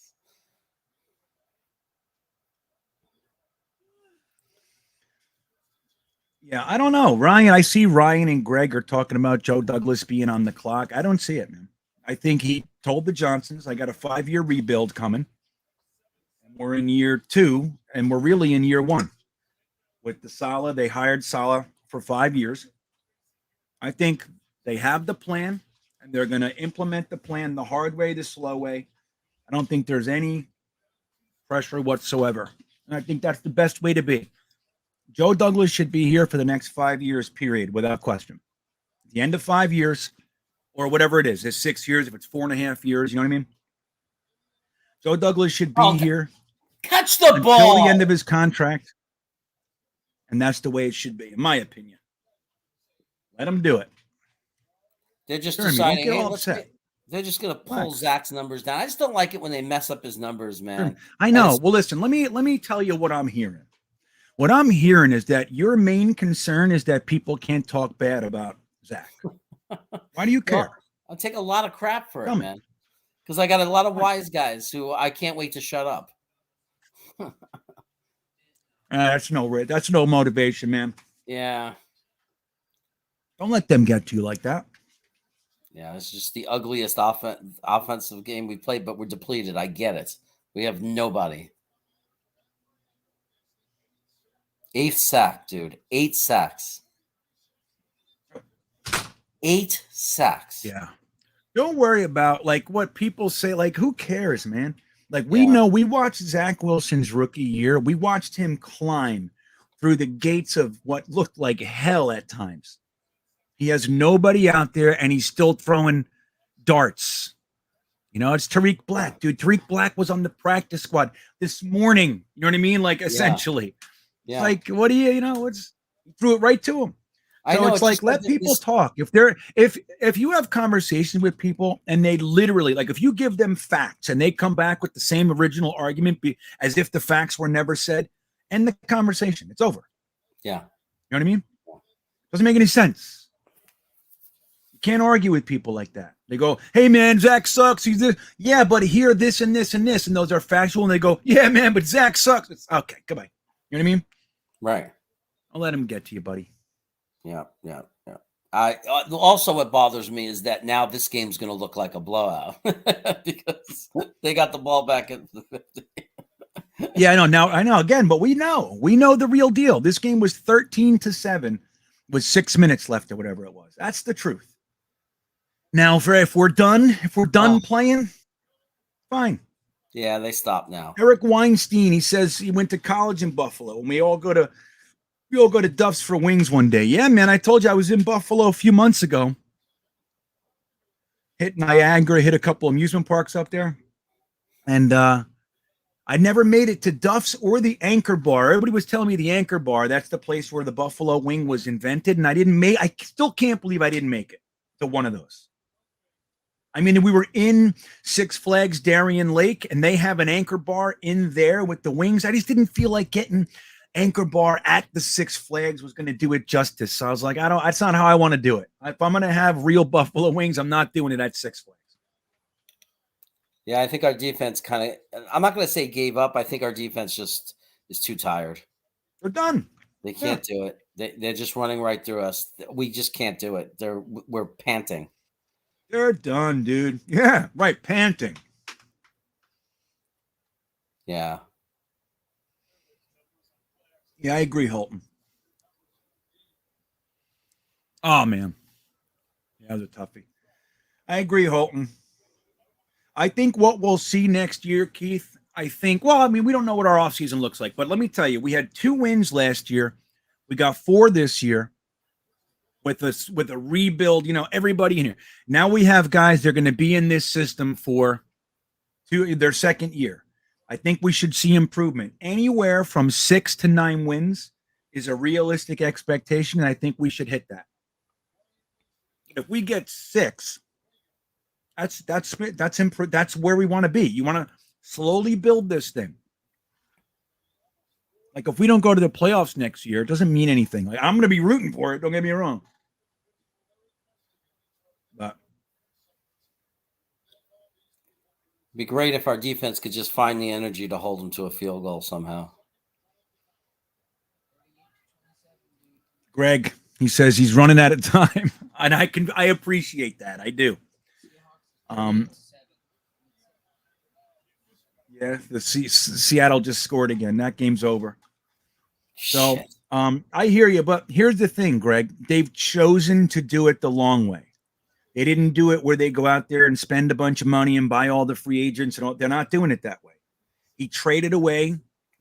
Yeah, I don't know. Ryan, I see Ryan and Greg are talking about Joe Douglas being on the clock. I don't see it, man. I think he told the Johnsons, I got a 5-year rebuild coming. And we're in year 2, and we're really in year 1. With the Saleh, they hired Saleh for 5 years. I think they have the plan, and they're going to implement the plan the hard way, the slow way. I don't think there's any pressure whatsoever. And I think that's the best way to be. Joe Douglas should be here for the next 5 years, period, without question. At the end of 5 years, or whatever it is, it's 6 years, if it's 4.5 years, you know what I mean? Joe Douglas should be here. Catch the until ball the end of his contract. And that's the way it should be, in my opinion. Let him do it. They're just Jeremy, deciding, don't get hey, all upset. they're just going to pull Relax. Zach's numbers down. I just don't like it when they mess up his numbers, man. I know. Well, listen, let me tell you what I'm hearing. What I'm hearing is that your main concern is that people can't talk bad about Zach. Why do you care? Well, I'll take a lot of crap for Tell it, me. man. Because I got a lot of wise guys who I can't wait to shut up. That's no motivation, man. Yeah. Don't let them get to you like that. Yeah, it's just the ugliest offensive game we played, but we're depleted. I get it. We have nobody. 8th sack, dude. 8 sacks. 8 sacks. Yeah. Don't worry about like what people say. Like, who cares, man? Like, we know we watched Zach Wilson's rookie year. We watched him climb through the gates of what looked like hell at times. He has nobody out there, and he's still throwing darts. You know, it's Tariq Black, dude. Tariq Black was on the practice squad this morning. You know what I mean? Like, essentially. Yeah. It's like, what do you know? He threw it right to him. I So know, it's like, let people talk. If you have conversations with people and they literally, like, if you give them facts and they come back with the same original argument as if the facts were never said, end the conversation. It's over. Yeah. You know what I mean? Doesn't make any sense. You can't argue with people like that. They go, hey, man, Zach sucks. He's this. Yeah, but here, this and this and this. And those are factual. And they go, yeah, man, but Zach sucks. It's, okay, goodbye. You know what I mean? Right. I'll let him get to you, buddy. Yeah. Also, what bothers me is that now this game's going to look like a blowout because they got the ball back at the 50. Yeah, I know again, but we know the real deal. This game was 13-7 with 6 minutes left or whatever it was. That's the truth. Now, if we're done playing, fine. Yeah, they stopped now. Eric Weinstein, he says he went to college in Buffalo, and we all go to Duff's for wings one day. Yeah, man, I told you I was in Buffalo a few months ago. Hit Niagara, hit a couple amusement parks up there. And I never made it to Duff's or the Anchor Bar. Everybody was telling me the Anchor Bar, that's the place where the Buffalo wing was invented. And I still can't believe I didn't make it to one of those. I mean, we were in Six Flags Darien Lake, and they have an Anchor Bar in there with the wings. I just didn't feel like getting Anchor Bar at the Six Flags was going to do it justice. So I was like, that's not how I want to do it. If I'm going to have real Buffalo wings, I'm not doing it at Six Flags. Yeah, I think our defense I'm not going to say gave up. I think our defense just is too tired. They're done. They can't do it. They're just running right through us. We just can't do it. We're panting. They're done, dude. Yeah, right. Panting. Yeah. Yeah, I agree, Holton. Oh, man. Yeah, it was a toughie. I agree, Holton. I think what we'll see next year, Keith, we don't know what our offseason looks like, but let me tell you, we had 2 wins last year We got 4 this year with a rebuild, everybody in here. Now we have guys that are going to be in this system for their second year. I think we should see improvement. Anywhere from 6 to 9 wins is a realistic expectation, and I think we should hit that. If we get 6, that's where we want to be. You want to slowly build this thing. Like, if we don't go to the playoffs next year, it doesn't mean anything. Like, I'm going to be rooting for it. Don't get me wrong. But It'd be great if our defense could just find the energy to hold them to a field goal somehow. Greg, he says he's running out of time, and I appreciate that. I do. Yeah, the Seattle just scored again. That game's over. So I hear you, but here's the thing, Greg. They've chosen to do it the long way. They didn't do it where they go out there and spend a bunch of money and buy all the free agents. And they're not doing it that way. He traded away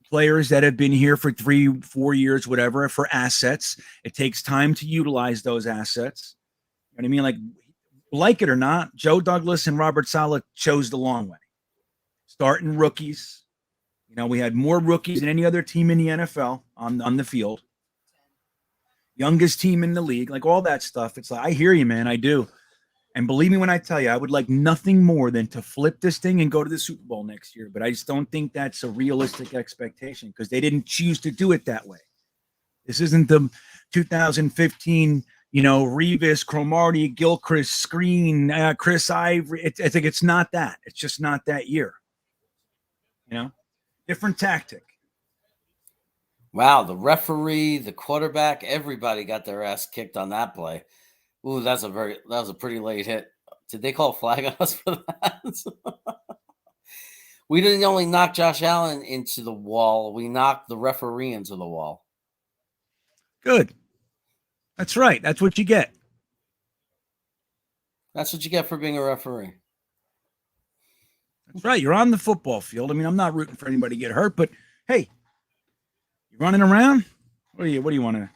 players that have been here for 3-4 years, whatever, for assets. It takes time to utilize those assets. You know what I mean? Like it or not, Joe Douglas and Robert Saleh chose the long way. Starting rookies. We had more rookies than any other team in the NFL on the field. Youngest team in the league, like all that stuff. It's like, I hear you, man. I do. And believe me when I tell you, I would like nothing more than to flip this thing and go to the Super Bowl next year. But I just don't think that's a realistic expectation because they didn't choose to do it that way. This isn't the 2015, Revis, Cromartie, Gilchrist, Screen, Chris Ivory. It's like, it's not that. It's just not that year. Different tactic. Wow, the referee, the quarterback, everybody got their ass kicked on that play. Ooh, that was a pretty late hit. Did they call a flag on us for that? We didn't only knock Josh Allen into the wall, we knocked the referee into the wall. Good. That's right. That's what you get. That's what you get for being a referee. That's right. You're on the football field. I mean, I'm not rooting for anybody to get hurt, but hey, you're running around. What do you want to,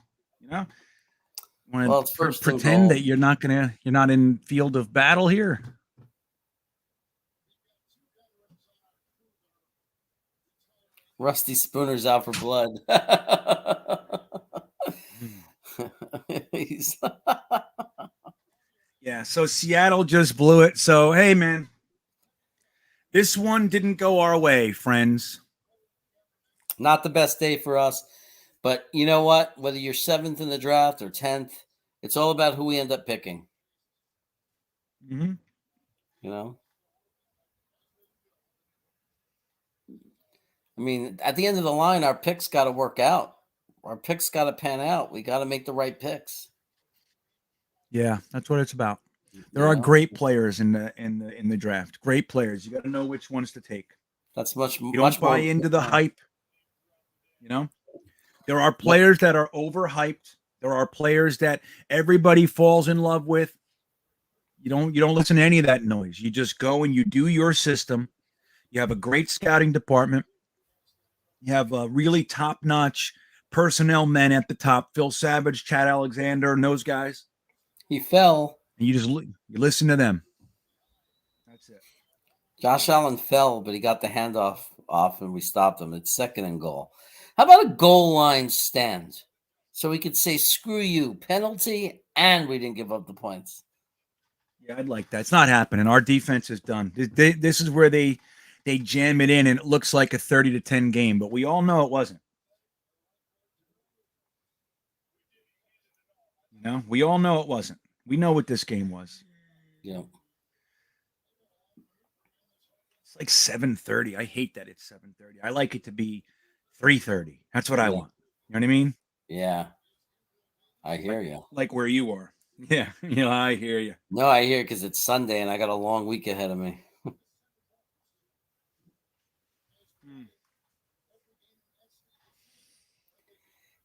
want to pretend that you're not in field of battle here? Rusty Spooner's out for blood. Yeah. So Seattle just blew it. So, hey, man. This one didn't go our way, friends. Not the best day for us. But you know what? Whether you're 7th in the draft or 10th, it's all about who we end up picking. Mm-hmm. I mean, at the end of the line, our picks got to work out. Our picks got to pan out. We got to make the right picks. Yeah, that's what it's about. There are great players in the draft. Great players. You got to know which ones to take. That's much. You don't buy into the hype. There are players that are overhyped. There are players that everybody falls in love with. You don't listen to any of that noise. You just go and you do your system. You have a great scouting department. You have really top-notch personnel men at the top. Phil Savage, Chad Alexander, and those guys. He fell. And you listen to them. That's it. Josh Allen fell, but he got the handoff off, and we stopped him. It's 2nd and goal. How about a goal line stand? So we could say, screw you, penalty, and we didn't give up the points. Yeah, I'd like that. It's not happening. Our defense is done. This is where they jam it in, and it looks like a 30-10 game, but we all know it wasn't. We all know it wasn't. We know what this game was. Yeah. It's like 7:30. I hate that it's 7:30. I like it to be 3:30. That's what I want. You know what I mean? Yeah. I hear you. Like where you are. Yeah. I hear you. No, I hear because it's Sunday and I got a long week ahead of me.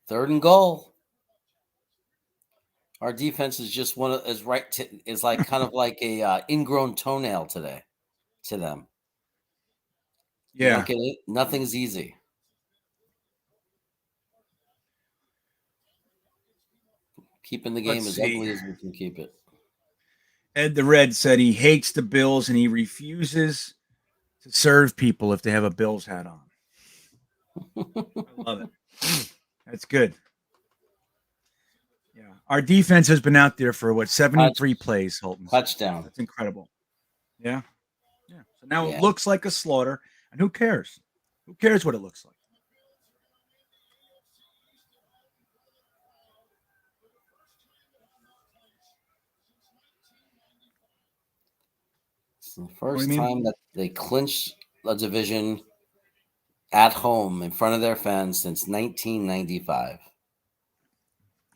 Third and goal. Our defense is just is like kind of like a ingrown toenail today to them. Yeah. Nothing's easy. Keeping the game Let's as see. ugly as we can keep it. Ed the Red said he hates the Bills and he refuses to serve people if they have a Bills hat on. I love it. That's good. Yeah. Our defense has been out there for 73 plays, Holton. Touchdown. That's incredible. Yeah. Yeah. So now Yeah. it looks like a slaughter. And who cares? Who cares what it looks like? It's the first you mean? time that they clinched a division at home in front of their fans since 1995.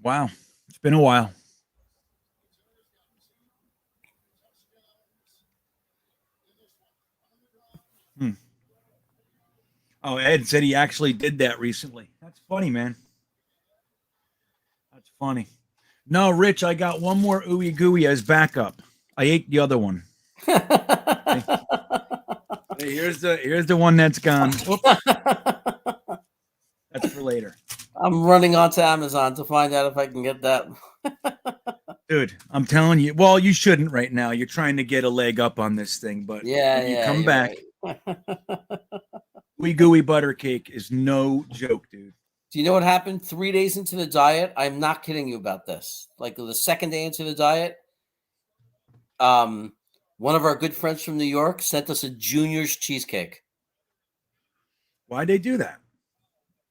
Wow. It's been a while. Oh, Ed said he actually did that recently. That's funny, man. That's funny. No, Rich, I got one more ooey gooey as backup. I ate the other one. Hey, here's the one that's gone. Whoops. That's for later. I'm running onto Amazon to find out if I can get that. Dude, I'm telling you. Well, you shouldn't right now. You're trying to get a leg up on this thing, but when you come you're back, right. ooey gooey butter cake is no joke, dude. Do you know what happened 3 days into the diet? I'm not kidding you about this. Like the second day into the diet, one of our good friends from New York sent us a Junior's cheesecake. Why'd they do that?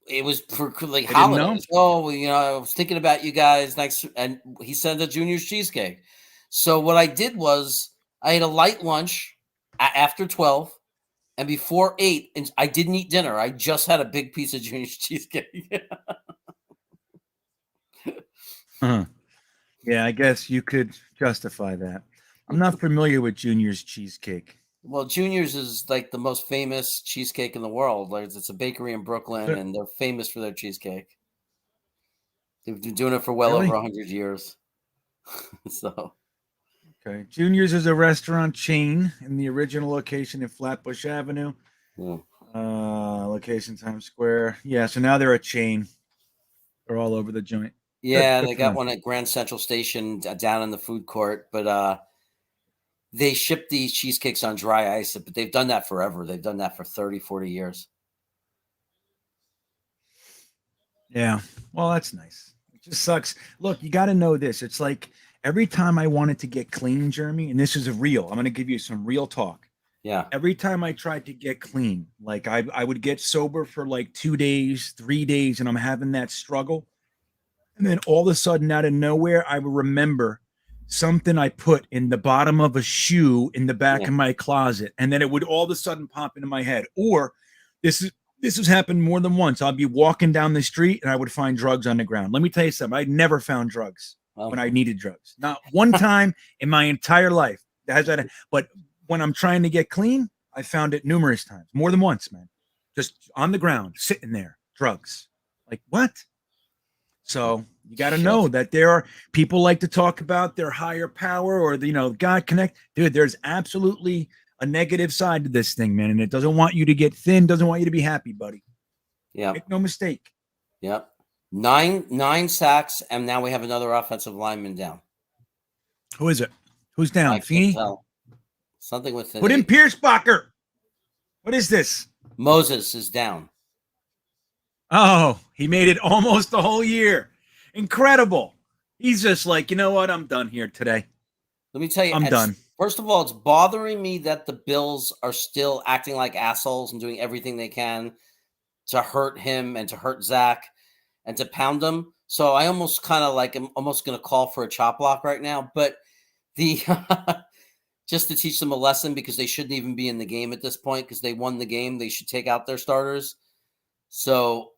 It was for like I didn't know. holidays. Oh, well, I was thinking about you guys next, and he sent a Junior's cheesecake. So what I did was I ate a light lunch after 12, and before 8, and I didn't eat dinner. I just had a big piece of Junior's cheesecake. Uh-huh. Yeah, I guess you could justify that. I'm not familiar with Junior's cheesecake. Well, Junior's is like the most famous cheesecake in the world. Like it's a bakery in Brooklyn, and they're famous for their cheesecake. They've been doing it for well Really? over 100 years. So, okay. Junior's is a restaurant chain in the original location in Flatbush Avenue. yeah. Location Times Square. Yeah, so now they're a chain. They're all over the joint. Yeah, Good they for got them. one at Grand Central Station down in the food court, but they ship these cheesecakes on dry ice, but they've done that forever. They've done that for 30, 40 years. Yeah. Well, that's nice. It just sucks. Look, you got to know this. It's like every time I wanted to get clean, Jeremy, and this is real. I'm going to give you some real talk. Yeah. Every time I tried to get clean, like I would get sober for like 2 days, 3 days, and I'm having that struggle. And then all of a sudden, out of nowhere, I would remember something I put in the bottom of a shoe in the back of my closet. And then it would all of a sudden pop into my head. Or this has happened more than once. I'll be walking down the street and I would find drugs on the ground. Let me tell you something. I never found drugs when I needed drugs. Not one time in my entire life. But when I'm trying to get clean, I found it numerous times, more than once, man. Just on the ground, sitting there, drugs. Like, what? So you got to know that there are people like to talk about their higher power or God connect. Dude, there's absolutely a negative side to this thing, man. And it doesn't want you to get thin, doesn't want you to be happy, buddy. Yeah. Make no mistake. Yep. Nine sacks, and now we have another offensive lineman down. Who is it? Who's down? I can't Feeney? tell. Something with Put in Piercebacher. What is this? Moses is down. Oh, he made it almost the whole year. Incredible. He's just like, you know what? I'm done here today. Let me tell you, I'm done. First of all, it's bothering me that the Bills are still acting like assholes and doing everything they can to hurt him and to hurt Zach and to pound him. So I almost kind of like, I'm almost going to call for a chop block right now. But the just to teach them a lesson, because they shouldn't even be in the game at this point because they won the game. They should take out their starters. So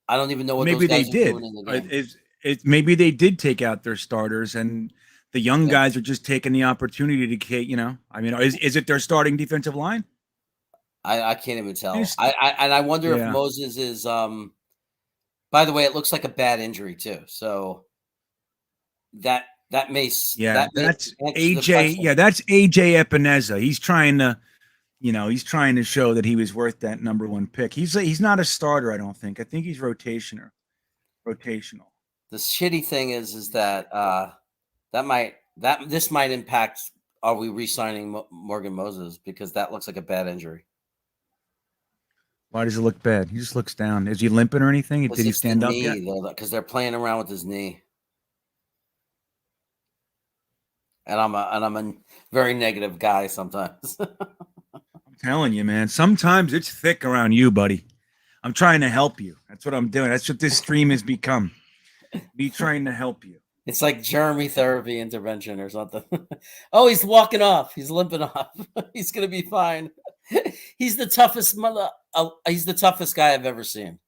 I don't even know what maybe those guys they did. are doing in the game. Maybe they did take out their starters, and the young guys are just taking the opportunity to, I mean, is it their starting defensive line? I can't even tell. I wonder if Moses is. By the way, it looks like a bad injury too. So that may that's AJ. Yeah, that's AJ Epineza. He's trying to show that he was worth that number 1 pick. He's not a starter, I don't think. I think he's rotational. The shitty thing is that this might impact. Are we re-signing Morgan Moses, because that looks like a bad injury? Why does it look bad? He just looks down. Is he limping or anything? Did he stand up yet? Because they're playing around with his knee. And I'm a very negative guy sometimes. I'm telling you, man. Sometimes it's thick around you, buddy. I'm trying to help you. That's what I'm doing. That's what this stream has become. Me trying to help you. It's like Jeremy therapy intervention or something. Oh, he's walking off. He's limping off. He's gonna be fine. He's the toughest he's the toughest guy I've ever seen.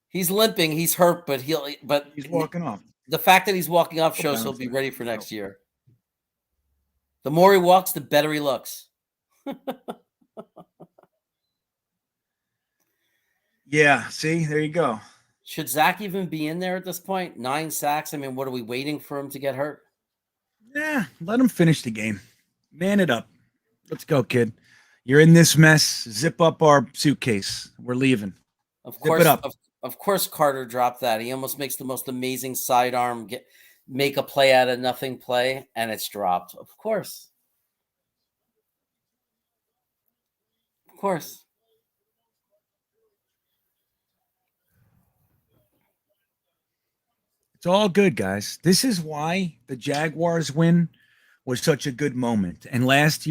He's limping. He's hurt, but he's walking off. The fact that he's walking off shows he'll be ready for next year. The more he walks, the better he looks. Yeah, see, there you go. Should Zach even be in there at this point? 9 sacks. I mean, what are we waiting for him to get hurt? Yeah, let him finish the game. Man it up. Let's go, kid. You're in this mess. Zip up our suitcase. We're leaving. Of course, of course, Carter dropped that. He almost makes the most amazing sidearm make a play out of nothing play, and it's dropped. Of course. Of course. It's all good, guys. This is why the Jaguars win was such a good moment. And last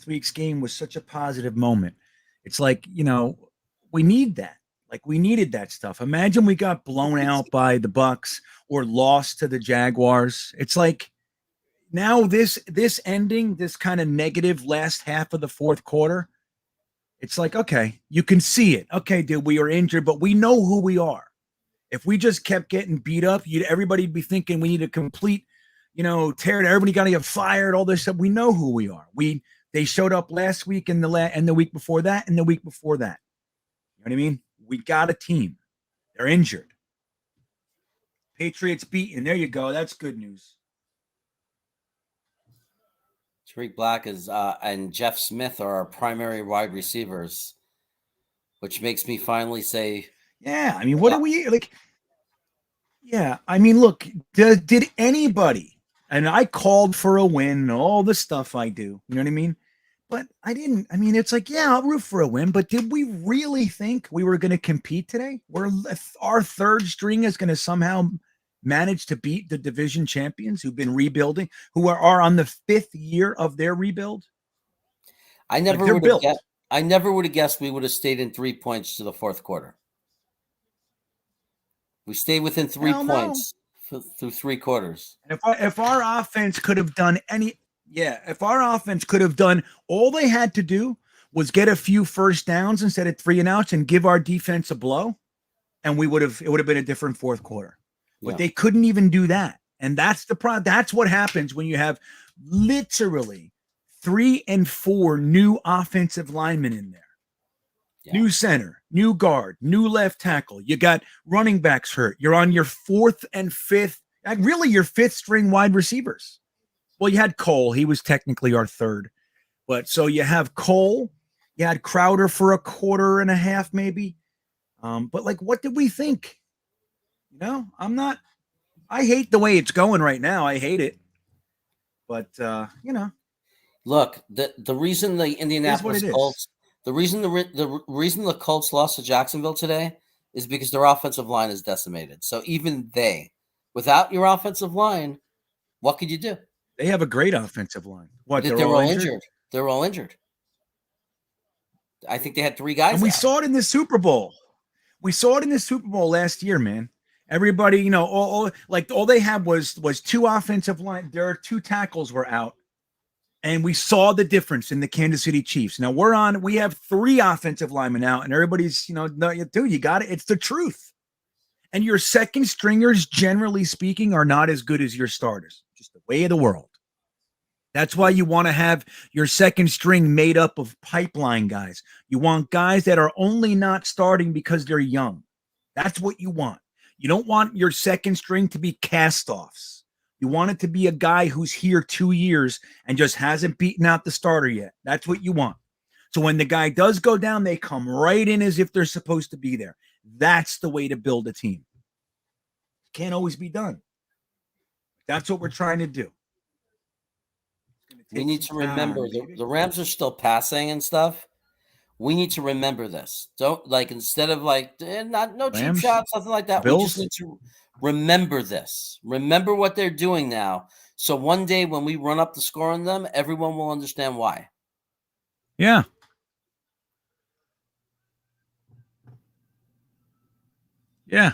week's game was such a positive moment. It's like, we need that. Like, we needed that stuff. Imagine we got blown out by the Bucks or lost to the Jaguars. It's like now this ending, this kind of negative last half of the fourth quarter, it's like, okay, you can see it. Okay, dude, we are injured, but we know who we are. If we just kept getting beat up, everybody'd be thinking we need a complete, tear it. Everybody got to get fired, all this stuff. We know who we are. They showed up last week and the week before that and the week before that. You know what I mean? We got a team. They're injured. Patriots beaten. There you go. That's good news. Tariq Black and Jeff Smith are our primary wide receivers, which makes me finally say, yeah, I mean, what are we like? Yeah, I mean, look, did anybody, and I called for a win, all the stuff I do, you know what I mean? But I didn't. I mean, it's like, yeah, I'll root for a win, but did we really think we were going to compete today? Our third string is going to somehow manage to beat the division champions who've been rebuilding, who are on the 5th year of their rebuild? I never would have guessed we would have stayed in 3 points to the fourth quarter. We stayed within 3 points through 3 quarters. And if our offense could have done if our offense could have done, all they had to do was get a few first downs instead of 3 and outs and give our defense a blow, and it would have been a different fourth quarter. But they couldn't even do that. And that's the problem. That's what happens when you have literally 3 and 4 new offensive linemen in there. Yeah. New center, new guard, new left tackle. You got running backs hurt. You're on your 4th and 5th, really your 5th string wide receivers. Well, you had Cole. He was technically our 3rd. But so you have Cole. You had Crowder for a quarter and a half, maybe. But like, what did we think? I hate the way it's going right now. I hate it. But, Look, the reason the Indianapolis Colts, the reason the Colts lost to Jacksonville today is because their offensive line is decimated. So even without your offensive line, what could you do? They have a great offensive line. What? They're all injured. They're all injured. I think they had 3 guys. And we saw it in the Super Bowl. We saw it in the Super Bowl last year, man. Everybody, all they had was 2 offensive line. Their 2 tackles were out. And we saw the difference in the Kansas City Chiefs. Now we have 3 offensive linemen out, and everybody's, dude, you got it. It's the truth. And your second stringers, generally speaking, are not as good as your starters. Just the way of the world. That's why you want to have your second string made up of pipeline guys. You want guys that are only not starting because they're young. That's what you want. You don't want your second string to be cast-offs. You want it to be a guy who's here 2 years and just hasn't beaten out the starter yet. That's what you want. So when the guy does go down, they come right in as if they're supposed to be there. That's the way to build a team. can't always be done. That's what we're trying to do. We need to remember the Rams are still passing and stuff. We need to remember this. Don't like instead of like no cheap Rams, shots, nothing like that. Bills? We just need to remember this. Remember what they're doing now. So one day when we run up the score on them, everyone will understand why. Yeah. Yeah.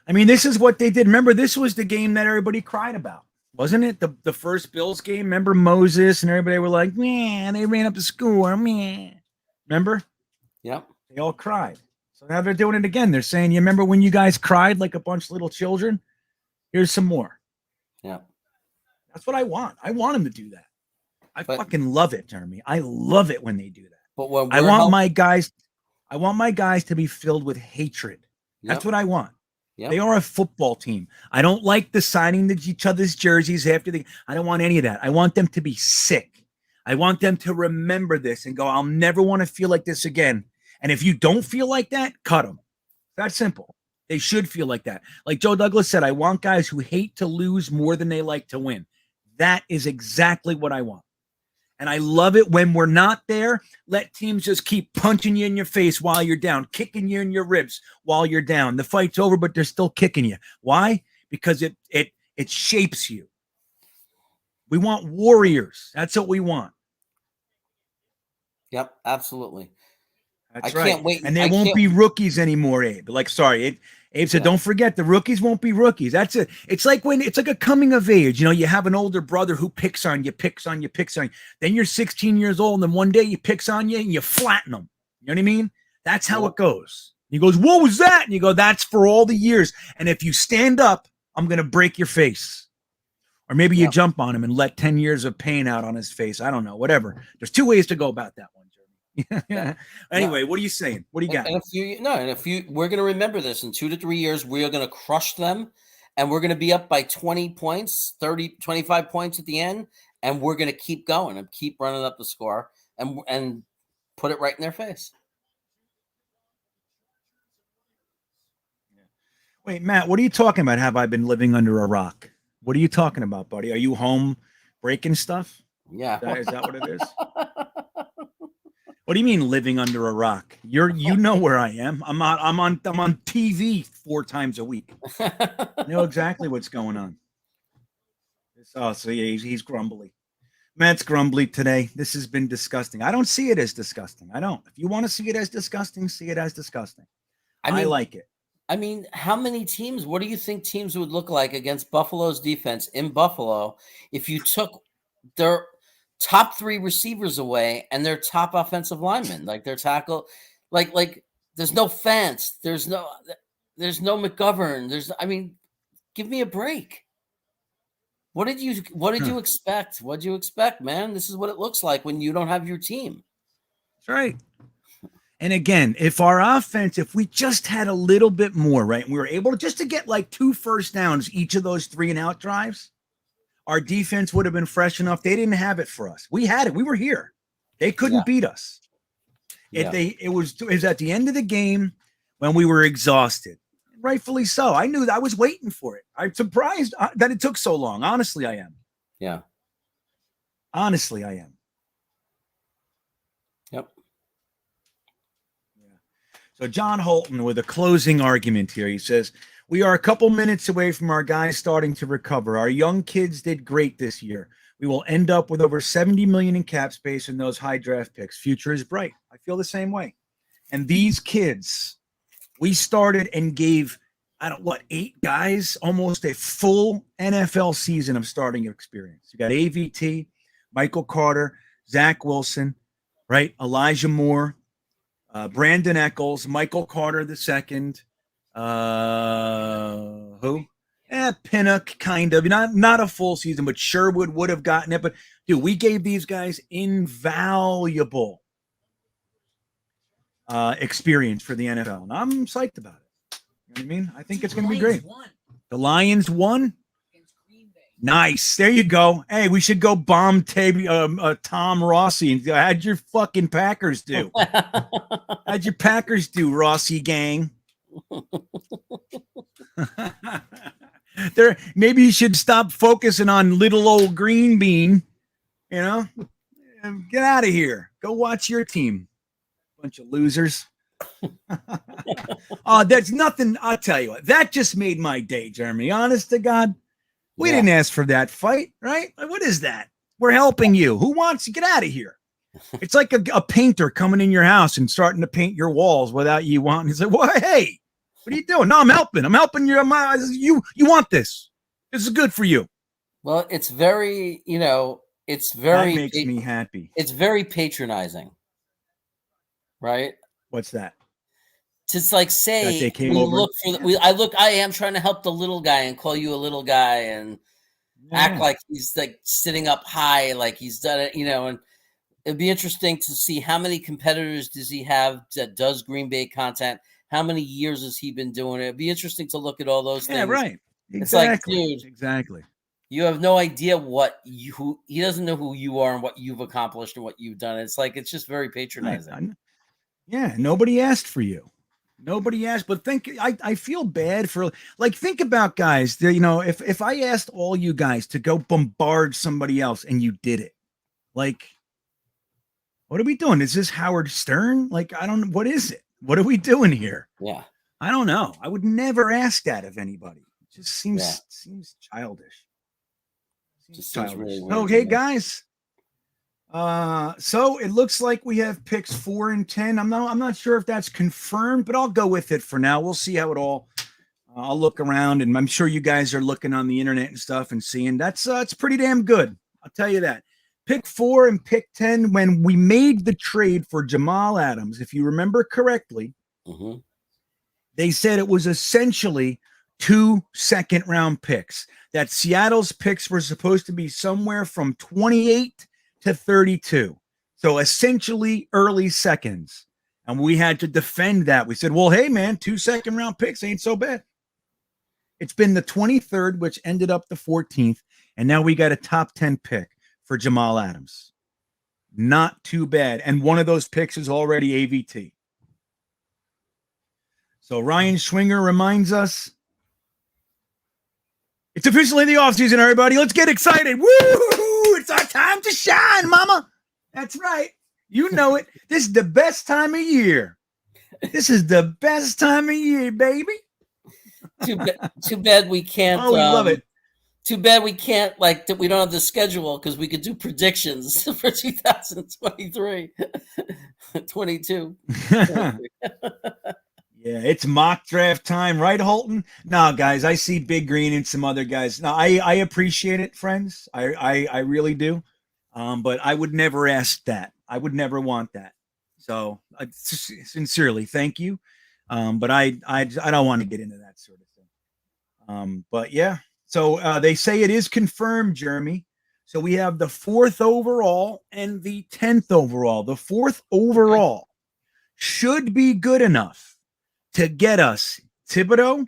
I mean, this is what they did. Remember, this was the game that everybody cried about. Wasn't it the first Bills game? Remember Moses and everybody were like, man, they ran up the score. Man. Remember? Yep. They all cried. So now they're doing it again. They're saying, you remember when you guys cried like a bunch of little children? Here's some more. Yeah. That's what I want. I want them to do that. I fucking love it, Jeremy. I love it when they do that. But when I want my guys to be filled with hatred. That's what I want. Yep. They are a football team. I don't like the signing each other's jerseys after I don't want any of that. I want them to be sick. I want them to remember this and go, I'll never want to feel like this again. And if you don't feel like that, cut them. That's simple. They should feel like that. Like Joe Douglas said, I want guys who hate to lose more than they like to win. That is exactly what I want. And I love it when we're not there. Let teams just keep punching you in your face while you're down, kicking you in your ribs while you're down. The fight's over, but they're still kicking you. Why? Because it shapes you. We want warriors. That's what we want. Yep, absolutely. That's right. Can't wait. And they won't be rookies anymore, Abe. Like, sorry, Abe said, don't forget the rookies won't be rookies. That's it. It's like a coming of age. You know, you have an older brother who picks on you. Then you're 16 years old, and then one day he picks on you and you flatten him. You know what I mean? That's how it goes. He goes, what was that? And you go, that's for all the years. And if you stand up, I'm going to break your face. Or maybe you jump on him and let 10 years of pain out on his face. I don't know, whatever. There's two ways to go about that one. Anyway, what are you saying? What do you got? In a few, we're going to remember this. In 2 to 3 years, we are going to crush them, and we're going to be up by 20 points, 30, 25 points at the end, and we're going to keep going and keep running up the score and put it right in their face. Wait, Matt, what are you talking about? Have I been living under a rock? What are you talking about, buddy? Are you home breaking stuff? Yeah. Is that what it is? What do you mean living under a rock? You know where I am. I'm on TV 4 times a week. You know exactly what's going on. So yeah, he's grumbly. Matt's grumbly today. This has been disgusting. I don't see it as disgusting. I don't. If you want to see it as disgusting, see it as disgusting. I like it. I mean, how many teams? What do you think teams would look like against Buffalo's defense in Buffalo if you took their top 3 receivers away and their top offensive linemen, like their tackle, like there's no Fence, there's no McGovern, give me a break. What did you expect? What did you expect, man? This is what it looks like when you don't have your team. That's right. And again, if we just had a little bit more, right, and we were able to get like 2 first downs each of those 3-and-out drives, our defense would have been fresh enough. They didn't have it for us. We had it. We were here. They couldn't beat us. It was at the end of the game when we were exhausted. Rightfully so. I knew that. I was waiting for it. I'm surprised that it took so long. Honestly, I am. Yeah. Honestly, I am. Yep. Yeah. So John Holton with a closing argument here. He says, we are a couple minutes away from our guys starting to recover. Our young kids did great this year. We will end up with over $70 million in cap space and those high draft picks. Future is bright. I feel the same way. And these kids, we started and gave, 8 guys almost a full NFL season of starting experience. You got AVT, Michael Carter, Zach Wilson, right? Elijah Moore, Brandon Eccles, Michael Carter II. Who? Pinnock, kind of. Not a full season, but Sherwood would have gotten it. But dude, we gave these guys invaluable experience for the NFL, and I'm psyched about it. You know what I mean? I think it's going to be great. The Lions won. Nice. There you go. Hey, we should go bomb Tom Rossi. How'd your fucking Packers do? How'd your Packers do, Rossi gang? There, maybe you should stop focusing on little old GreenBean. You know, and get out of here. Go watch your team. Bunch of losers. There's nothing. I'll tell you what. That just made my day, Jeremy. Honest to God, we didn't ask for that fight, right? What is that? We're helping you. Who wants to get out of here? It's like a painter coming in your house and starting to paint your walls without you wanting. He's like, "Well, hey, what are you doing?" No, I'm helping. I'm helping you. You want this? This is good for you. Well, it's very, it's very that makes me happy. It's very patronizing, right? What's that? Just like say I am trying to help the little guy and call you a little guy and act like he's like sitting up high, like he's done it, and it'd be interesting to see how many competitors does he have that does GreenBean content. How many years has he been doing it? It'd be interesting to look at all those things. Yeah, right. Exactly. It's like, dude, exactly. You have no idea he doesn't know who you are and what you've accomplished and what you've done. It's like, it's just very patronizing. Yeah. Nobody asked for you. Nobody asked, but I feel bad for, like, think about guys there. If I asked all you guys to go bombard somebody else and you did it, like, what are we doing? Is this Howard Stern? Like, I don't know. What is it? What are we doing here? Yeah. I don't know. I would never ask that of anybody. It just seems childish. Really weird, okay, guys. So it looks like we have picks 4 and 10. I'm not sure if that's confirmed, but I'll go with it for now. We'll see how it all. I'll look around, and I'm sure you guys are looking on the internet and stuff and seeing that's it's pretty damn good. I'll tell you that. Pick 4 and pick 10. When we made the trade for Jamal Adams, if you remember correctly, they said it was essentially 2 second-round picks. That Seattle's picks were supposed to be somewhere from 28 to 32. So essentially early seconds. And we had to defend that. We said, well, hey, man, 2 second-round picks ain't so bad. It's been the 23rd, which ended up the 14th. And now we got a top 10 pick for Jamal Adams. Not too bad. And one of those picks is already AVT. So Ryan Schwinger reminds us, it's officially the offseason, everybody. Let's get excited. Woo! It's our time to shine, mama. That's right. You know it. This is the best time of year. This is the best time of year, baby. Too bad we can't. Oh, we love it. Too bad we can't, that we don't have the schedule, because we could do predictions for 2023, 22. Yeah, it's mock draft time, right, Holton? No, guys, I see Big Green and some other guys. No, I appreciate it, friends. I really do. But I would never ask that. I would never want that. So sincerely, thank you. But I don't want to get into that sort of thing. But yeah. So they say it is confirmed, Jeremy. So we have the 4th overall and the 10th overall. The 4th overall should be good enough to get us Thibodeau,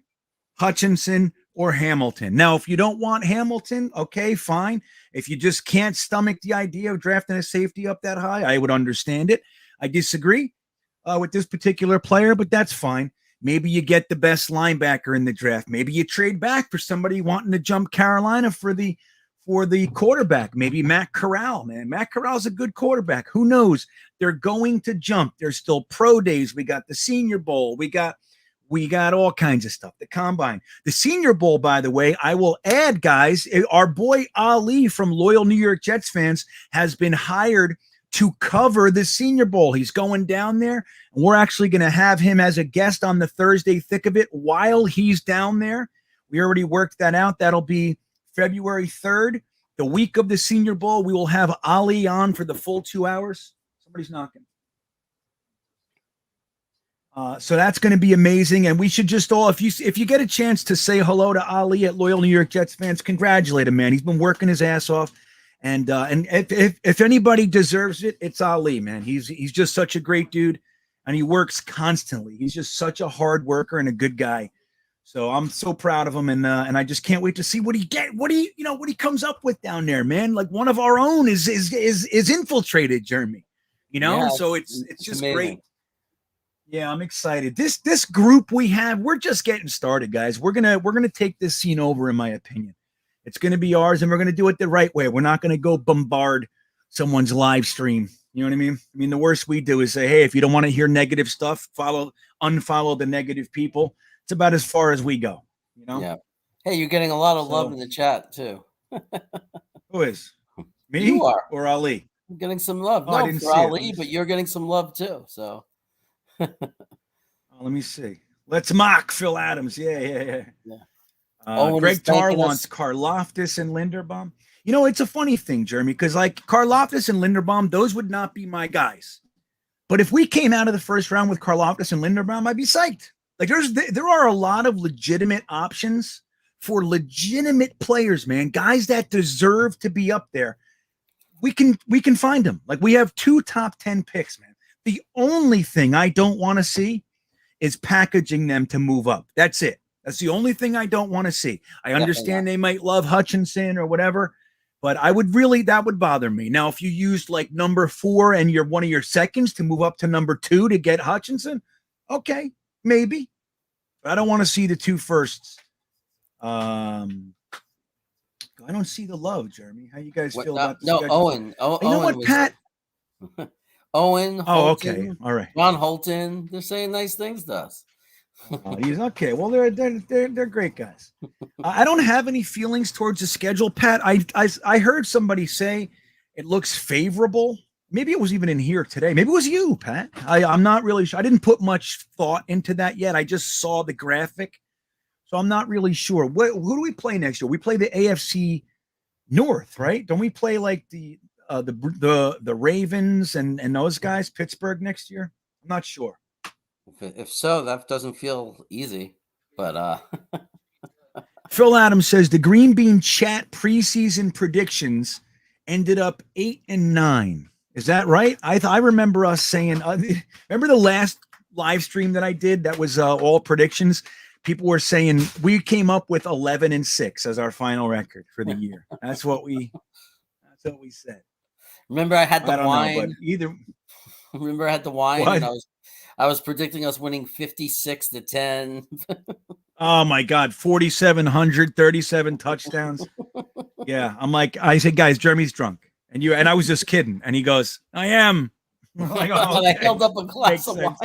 Hutchinson, or Hamilton. Now, if you don't want Hamilton, okay, fine. If you just can't stomach the idea of drafting a safety up that high, I would understand it. I disagree with this particular player, but that's fine. Maybe you get the best linebacker in the draft. Maybe you trade back for somebody wanting to jump Carolina for the quarterback. Maybe Matt Corral, man. Matt Corral's a good quarterback. Who knows? They're going to jump. There's still pro days. We got the Senior Bowl. We got all kinds of stuff. The Combine. The Senior Bowl, by the way, I will add, guys, our boy Ali from Loyal New York Jets fans has been hired to cover the Senior Bowl. He's going down there, and we're actually going to have him as a guest on the Thursday thick of it while he's down there. We already worked that out. That'll be February 3rd, the week of the Senior Bowl. We will have Ali on for the full 2 hours. Somebody's knocking. So that's going to be amazing. And we should just all, if you get a chance to say hello to Ali at Loyal New York Jets fans, congratulate him, man. He's been working his ass off. And if anybody deserves it, it's Ali, man. He's just such a great dude, and he works constantly. He's just such a hard worker and a good guy. So I'm so proud of him, and I just can't wait to see what he comes up with down there, man. Like, one of our own is infiltrated, Jeremy. So it's just amazing. great. Yeah, I'm excited. This group we have, we're just getting started, guys. We're gonna take this scene over, in my opinion. It's gonna be ours, and we're gonna do it the right way. We're not gonna go bombard someone's live stream. You know what I mean? I mean, the worst we do is say, hey, if you don't want to hear negative stuff, unfollow the negative people. It's about as far as we go. You know? Yeah. Hey, you're getting a lot of love So- in the chat too. Who is? Me You are. or Ali? I'm getting some love. Oh, I No, didn't for see it. Ali, but you're getting some love too. So Let me see. Let's mock Phil Adams. Yeah. Owen Greg is Tarr thanking us. wants Karloftis and Linderbaum. You know, it's a funny thing, Jeremy, because like Karloftis and Linderbaum, those would not be my guys. But if we came out of the first round with Karloftis and Linderbaum, I'd be psyched. Like there are a lot of legitimate options for legitimate players, man. Guys that deserve to be up there. We can find them. Like we have 2 top 10 picks, man. The only thing I don't want to see is packaging them to move up. That's it. That's the only thing I don't want to see. I understand they might love Hutchinson or whatever, but that would bother me. Now, if you used like number 4 and you're one of your seconds to move up to number 2 to get Hutchinson, okay, maybe. But I don't want to see the 2 firsts. I don't see the love, Jeremy. How you guys feel about this? No, Owen. You know Owen what, was- Pat? Owen. Oh, Holton, okay. All right. John Holton. They're saying nice things to us. He's okay. Well, they're great guys. I don't have any feelings towards the schedule, Pat. I heard somebody say it looks favorable. Maybe it was even in here today. Maybe it was you, Pat. I'm not really sure. I didn't put much thought into that yet. I just saw the graphic, so I'm not really sure. Who do we play next year? We play the AFC North, right? Don't we play like the Ravens and those guys, Pittsburgh next year? I'm not sure. If so, that doesn't feel easy. But Phil Adams says the GreenBean chat preseason predictions ended up 8-9. Is that right? I remember us saying. Remember the last live stream that I did? That was all predictions. People were saying we came up with 11-6 as our final record for the year. That's what we said. remember, I had the I don't wine. know, but either. Remember, I had the wine, What? and I was predicting us winning 56-10. Oh my God, 4,700, 37 touchdowns. Yeah, I said, guys, Jeremy's drunk, and I was just kidding, and he goes, I am. I'm like, oh, And I okay. held up a glass Makes of sense.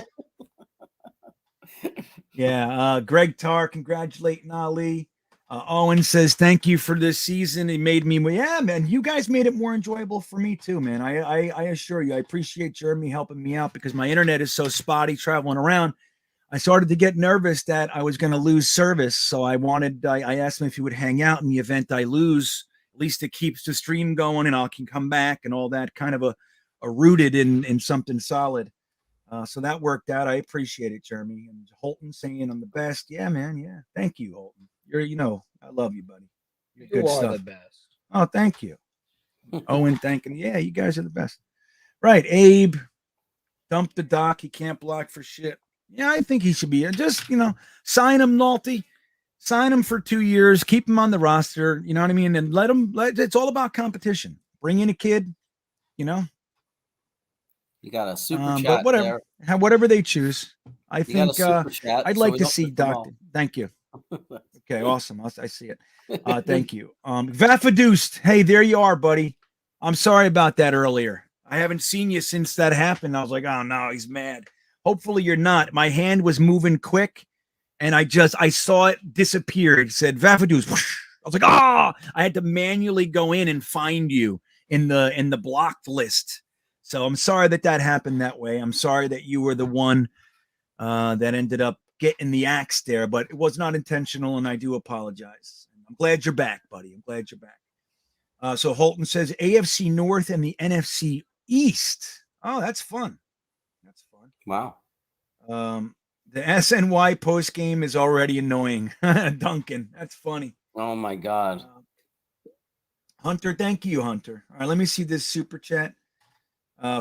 wine. Yeah, Greg Tarr congratulating Ali. Owen says thank you for this season. It made me, yeah, man. You guys made it more enjoyable for me too, man. I assure you, I appreciate Jeremy helping me out because my internet is so spotty traveling around. I started to get nervous that I was going to lose service, so I asked him if he would hang out in the event I lose. At least it keeps the stream going, and I can come back and all that. Kind of a rooted in something solid. So that worked out. I appreciate it, Jeremy. And Holton saying I'm the best. Yeah, man. Yeah. Thank you, Holton. I love you, buddy. You're You good are stuff. the best. Oh, thank you. Owen thanking. Yeah, you guys are the best. Right. Abe, dump the doc. He can't block for shit. Yeah, I think he should be. Just, sign him, Nolte. Sign him for 2 years. Keep him on the roster. You know what I mean? And it's all about competition. Bring in a kid, You got a super chat but whatever, there. whatever they choose. I You got a think super chat, I'd so like we to don't see put them Doctor. all. Thank you. Okay, awesome. I see it. Thank you. Vafadoosed. Hey, there you are, buddy. I'm sorry about that earlier. I haven't seen you since that happened. I was like, oh no, he's mad. Hopefully you're not. My hand was moving quick, and I saw it disappear. It said Vafadoosed. I was like, I had to manually go in and find you in the blocked list. So I'm sorry that happened that way. I'm sorry that you were the one that ended up getting the axe there, but it was not intentional, and I do apologize. I'm glad you're back, buddy. I'm glad you're back. So Holton says AFC North and the NFC East. Oh, that's fun. That's fun. Wow. The SNY post game is already annoying. Duncan, that's funny. Oh my God. Hunter, thank you, Hunter. All right, let me see this super chat.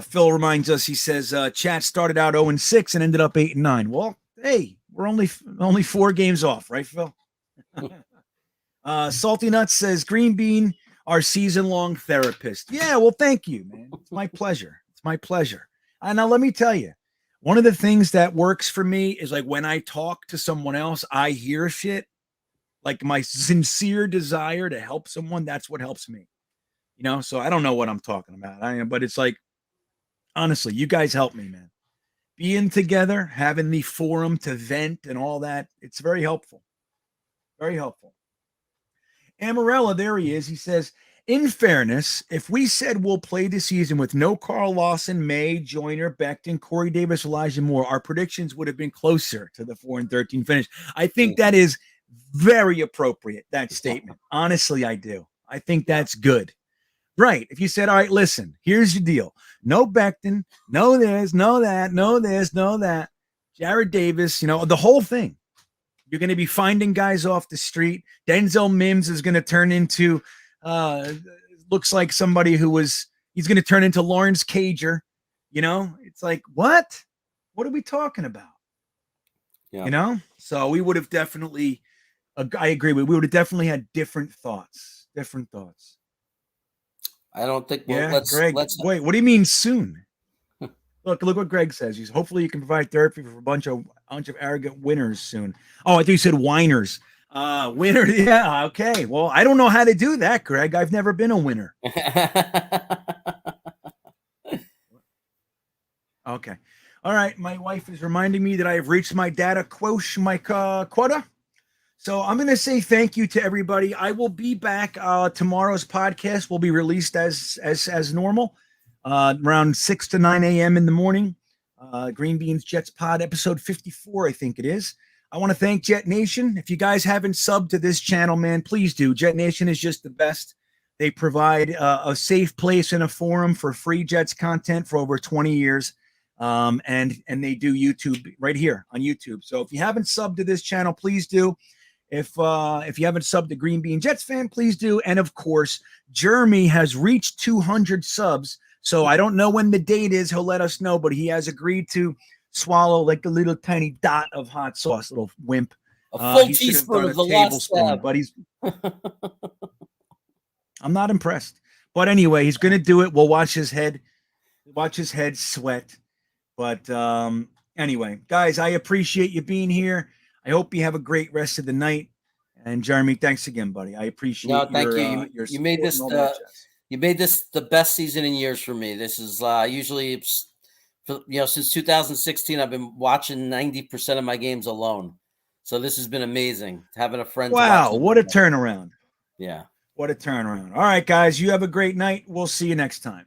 Phil reminds us, he says, chat started out 0-6 and ended up 8-9. Well, hey, we're only 4 games off, right, Phil? Salty Nuts says, GreenBean, our season-long therapist. Yeah, well, thank you, man. It's my pleasure. It's my pleasure. Now, let me tell you, One of the things that works for me is like when I talk to someone else, I hear shit. Like my sincere desire to help someone, that's what helps me. So I don't know what I'm talking about. But it's like, honestly, you guys help me, man. Being together, having the forum to vent and all that, it's very helpful. Very helpful. Amarella, there he is. He says, in fairness, if we said we'll play the season with no Carl Lawson, May, Joyner, Becton, Corey Davis, Elijah Moore, our predictions would have been closer to the 4-13 finish. I think that is very appropriate, that statement. Honestly, I do. I think that's good. Right. If you said, all right, listen, here's your deal. No Becton, no this, no that, no this, no that. Jared Davis, the whole thing. You're going to be finding guys off the street. Denzel Mims is going to turn into, looks like somebody he's going to turn into Lawrence Cager. It's like, what? What are we talking about? Yeah. So we would have definitely, I agree with, we would have definitely had different thoughts. I don't think. Well, Greg. Wait, what do you mean soon? Look what Greg says. He's hopefully you can provide therapy for a bunch of arrogant winners soon. Oh, I thought you said whiners. Winner. Yeah. Okay. Well, I don't know how to do that, Greg. I've never been a winner. Okay. All right. My wife is reminding me that I have reached my data quota. So I'm going to say thank you to everybody. I will be back. Tomorrow's podcast will be released as normal, around 6 to 9 a.m. in the morning. GreenBean's Jets Pod, episode 54, I think it is. I want to thank Jetnation. If you guys haven't subbed to this channel, man, please do. Jetnation is just the best. They provide a safe place and a forum for free Jets content for over 20 years. And they do YouTube right here on YouTube. So if you haven't subbed to this channel, please do. If you haven't subbed to GreenBean Jetsfan, please do. And of course, Jeremy has reached 200 subs. So I don't know when the date is. He'll let us know, but he has agreed to swallow like a little tiny dot of hot sauce, little wimp. A full teaspoon of the tablespoon, but I'm not impressed. But anyway, he's going to do it. We'll watch his head sweat. But anyway, guys, I appreciate you being here. I hope you have a great rest of the night. And Jeremy, thanks again, buddy. I appreciate thank you. You made this the best season in years for me. This is usually, since 2016, I've been watching 90% of my games alone. So this has been amazing. Having a friend. Wow, what a turnaround. Yeah. What a turnaround. All right, guys, you have a great night. We'll see you next time.